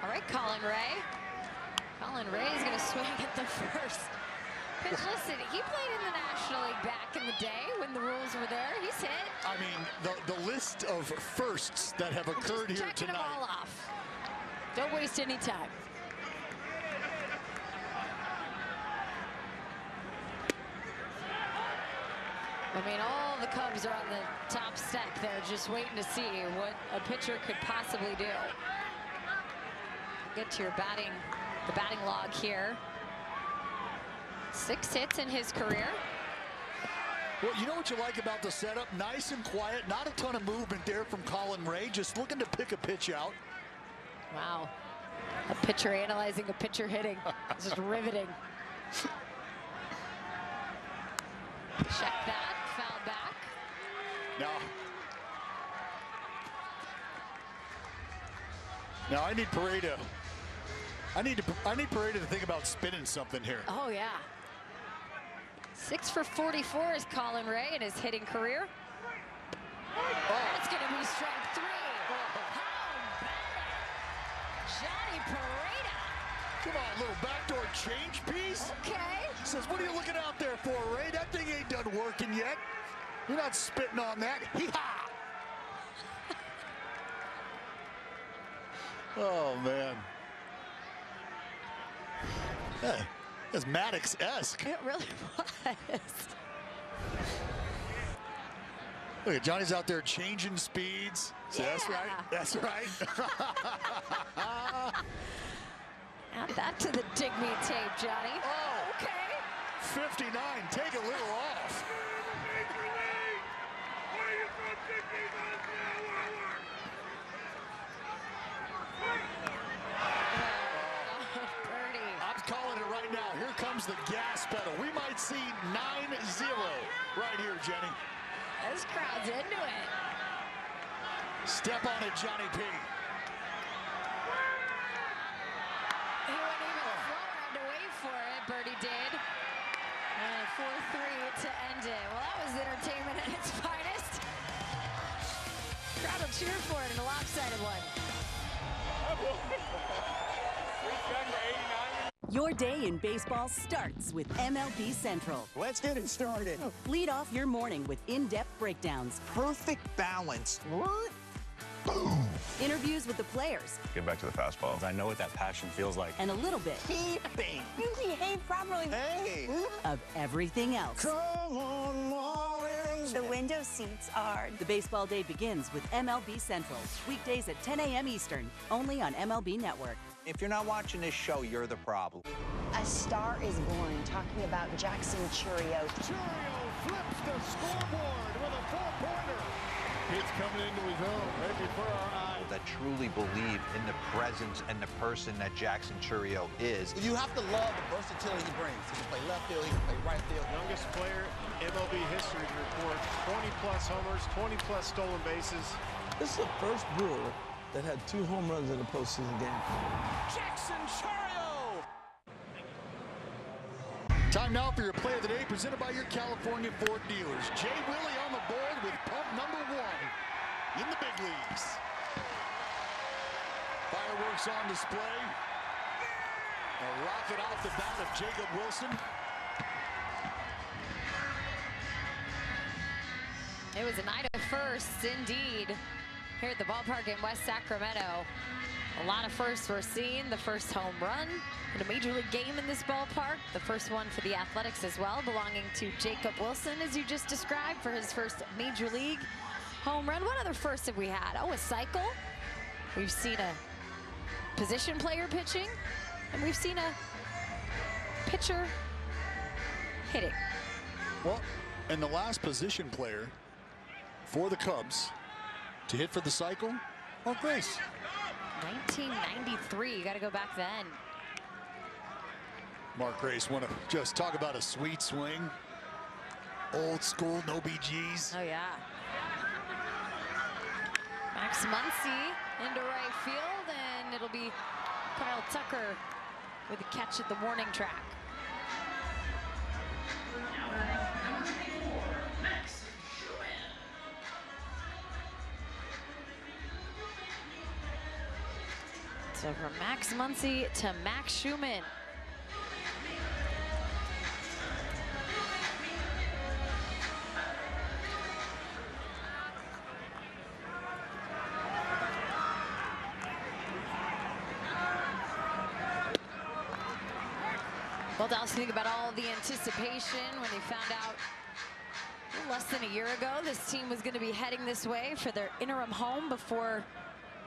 A: All right, Colin Ray. Colin Ray is going to swing at the first pitch. Listen, he played in the National League back in the day when the rules were there. He's hit.
D: I mean, the list of firsts that have occurred here
A: checking
D: tonight.
A: Them all off. Don't waste any time. I mean, all the Cubs are on the top step there, just waiting to see what a pitcher could possibly do. Get to your the batting log here. 6 hits in his career.
D: Well, you know what you like about the setup? Nice and quiet, not a ton of movement there from Colin Ray, just looking to pick a pitch out.
A: Wow. A pitcher analyzing a pitcher hitting. This is riveting. Check that, foul back.
D: Now I need Pareda. I need Pareda to think about spinning something here.
A: Oh yeah. 6 for 44 is Colin Ray in his hitting career. It's going to be strike 3. How bad? Johnny Pareda.
D: Come on, little backdoor change piece.
A: Okay.
D: Says, what are you looking out there for, Ray? That thing ain't done working yet. You're not spitting on that. Hee-ha! Oh, man. Hey, that's Maddox-esque.
A: It really was.
D: Look at Johnny's out there changing speeds. So yeah. That's right. That's right.
A: Add that to the dig me tape, Johnny.
D: Oh,
A: okay.
D: 59. Take a little off. I'm calling it right now. Here comes the gas pedal. We might see 9-0 right here, Jenny.
A: This crowd's into it.
D: Step on it, Johnny P.
A: He went even slower, had to wait for it. Birdie did. And 4-3 to end it. Well, that was entertainment at its finest. Crowd will cheer for it in a lopsided one.
E: Your day in baseball starts with MLB Central.
N: Let's get it started.
E: Lead off your morning with in-depth breakdowns.
R: Perfect balance. Boom.
E: interviews with the players,
G: Get back to the fastball.
L: I know what that passion feels like.
E: and a little bit
N: Keeping.
E: you behave properly.
N: Hey.
E: Of everything else.
N: Come on, Marlins.
E: The window seats are. The baseball day begins with MLB Central. Weekdays at 10 a.m. Eastern, only on MLB Network.
R: If you're not watching this show, you're the problem.
T: A star is born, talking about Jackson Churio.
B: Churio flips the scoreboard with a 4-pointer. It's coming into his own right before our eyes.
R: That truly believe in the presence and the person that Jackson Churio is.
W: You have to love the versatility he brings. He can play left field, he can play right field.
V: Youngest player in MLB history to report 20-plus homers, 20-plus stolen bases.
X: This is the first Brewer that had 2 home runs in a postseason game.
B: Jackson Churio!
D: Time now for your play of the day, presented by your California Ford dealers. Jay Willie on the board with pump number 1 in the big leagues. Fireworks on display. A rocket off the bat of Jacob Wilson.
A: It was a night of firsts, indeed, here at the ballpark in West Sacramento. A lot of firsts were seen. The first home run in a major league game in this ballpark. The first one for the Athletics as well, belonging to Jacob Wilson, as you just described, for his first major league home run. What other firsts have we had? Oh, a cycle. We've seen a position player pitching, and we've seen a pitcher hitting.
D: Well, and the last position player for the Cubs to hit for the cycle, Mark Grace.
A: 1993, you got to go back then.
D: Mark Grace, want to just talk about a sweet swing. Old school, no BGs.
A: Oh, yeah. Max Muncy into right field, and it'll be Kyle Tucker with a catch at the warning track. So from Max Muncy to Max Schumann. Well, Dallas, think about all the anticipation when they found out less than a year ago this team was going to be heading this way for their interim home before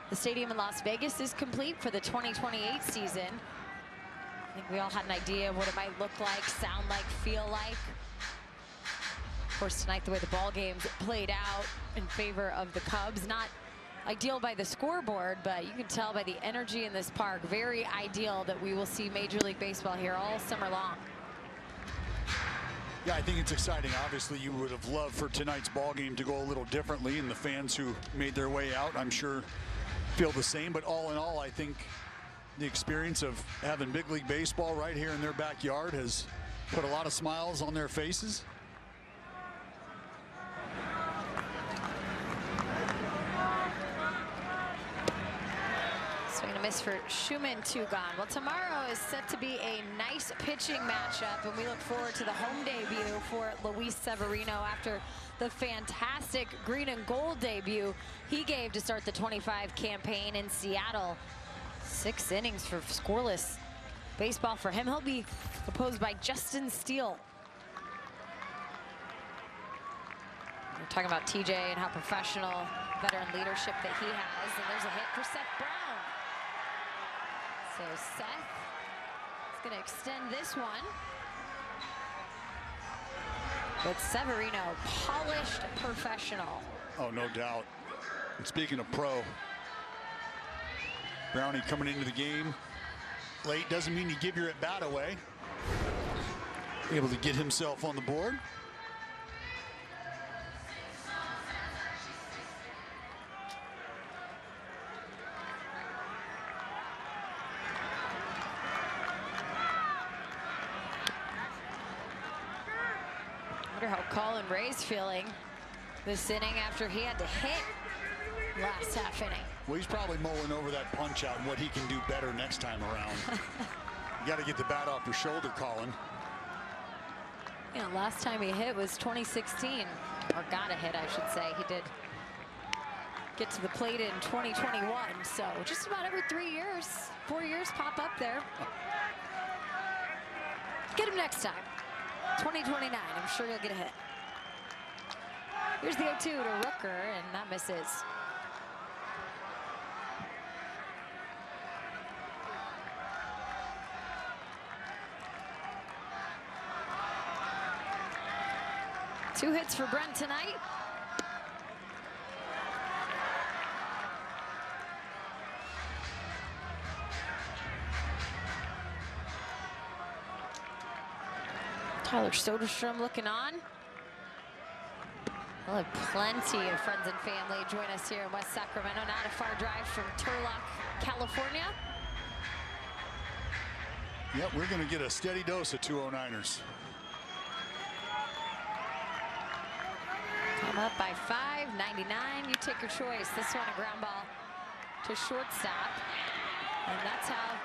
A: the stadium in Las Vegas is complete for the 2028 season. I think we all had an idea of what it might look like, sound like, feel like. Of course, tonight, the way the ball games played out in favor of the Cubs, not ideal by the scoreboard, but you can tell by the energy in this park, very ideal that we will see Major League Baseball here all summer long.
D: Yeah, I think it's exciting. Obviously, you would have loved for tonight's ball game to go a little differently, and the fans who made their way out, I'm sure, feel the same. But all in all, I think the experience of having big league baseball right here in their backyard has put a lot of smiles on their faces.
A: Swing and a miss for Schumann, 2 gone. Well, tomorrow is set to be a nice pitching matchup, and we look forward to the home debut for Luis Severino after the fantastic green and gold debut he gave to start the 25 campaign in Seattle. 6 innings for scoreless baseball for him. He'll be opposed by Justin Steele. We're talking about TJ and how professional veteran leadership that he has. And there's a hit for Seth Brown. So Seth is going to extend this one. But Severino, polished professional.
D: Oh, no doubt. And speaking of pro, Brownie coming into the game late doesn't mean you give your at-bat away. Able to get himself on the board.
A: I wonder how Colin Ray's feeling this inning after he had to hit last half inning.
D: Well, he's probably mulling over that punch out and what he can do better next time around. You got to get the bat off your shoulder, Colin.
A: Yeah, last time he hit was 2016, or got a hit, I should say. He did get to the plate in 2021. So just about every 3 years, 4 years pop up there. Get him next time. 2029, I'm sure you'll get a hit. Here's the 0-2 to Rooker, and that misses. Two hits for Brent tonight. Tyler Soderstrom looking on. We'll have plenty of friends and family join us here in West Sacramento, not a far drive from Turlock, California.
D: Yep, we're going to get a steady dose of 209ers.
A: Come up by 5, 99. You take your choice. This one a ground ball to shortstop. And that's how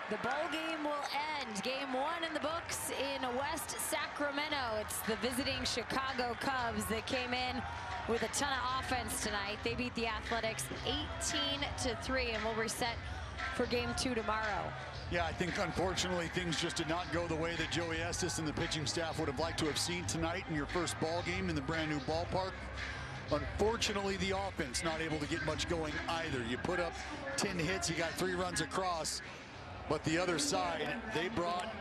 A: the ball game will end. Game 1 in the books in West Sacramento. It's the visiting Chicago Cubs that came in with a ton of offense tonight. They beat the Athletics 18-3, and we'll reset for game 2 tomorrow.
D: Yeah, I think unfortunately things just did not go the way that Joey Estes and the pitching staff would have liked to have seen tonight in your first ball game in the brand new ballpark. Unfortunately, the offense not able to get much going either. You put up 10 hits, you got 3 runs across, but the other side, they brought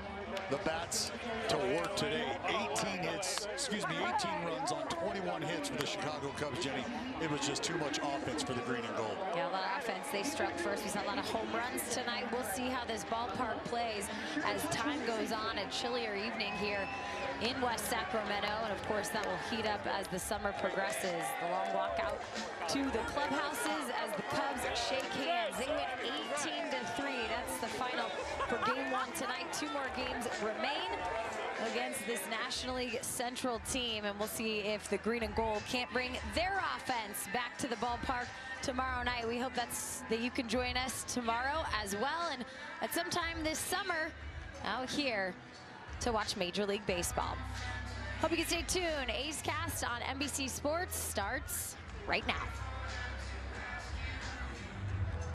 D: the bats to work today. 18 runs on 21 hits for the Chicago Cubs, Jenny. It was just too much offense for the green and gold.
A: Yeah, a lot of offense. They struck first. We saw a lot of home runs tonight. We'll see how this ballpark plays as time goes on. A chillier evening here in West Sacramento, and of course that will heat up as the summer progresses. The long walk out to the clubhouses as the Cubs shake hands. They win 18-3. That's the final for game 1 tonight. 2 more games remain against this National League Central team, and we'll see if the green and gold can't bring their offense back to the ballpark tomorrow night. We hope that you can join us tomorrow as well, and at some time this summer out here to watch Major League Baseball. Hope you can stay tuned. A's Cast on NBC Sports starts right now.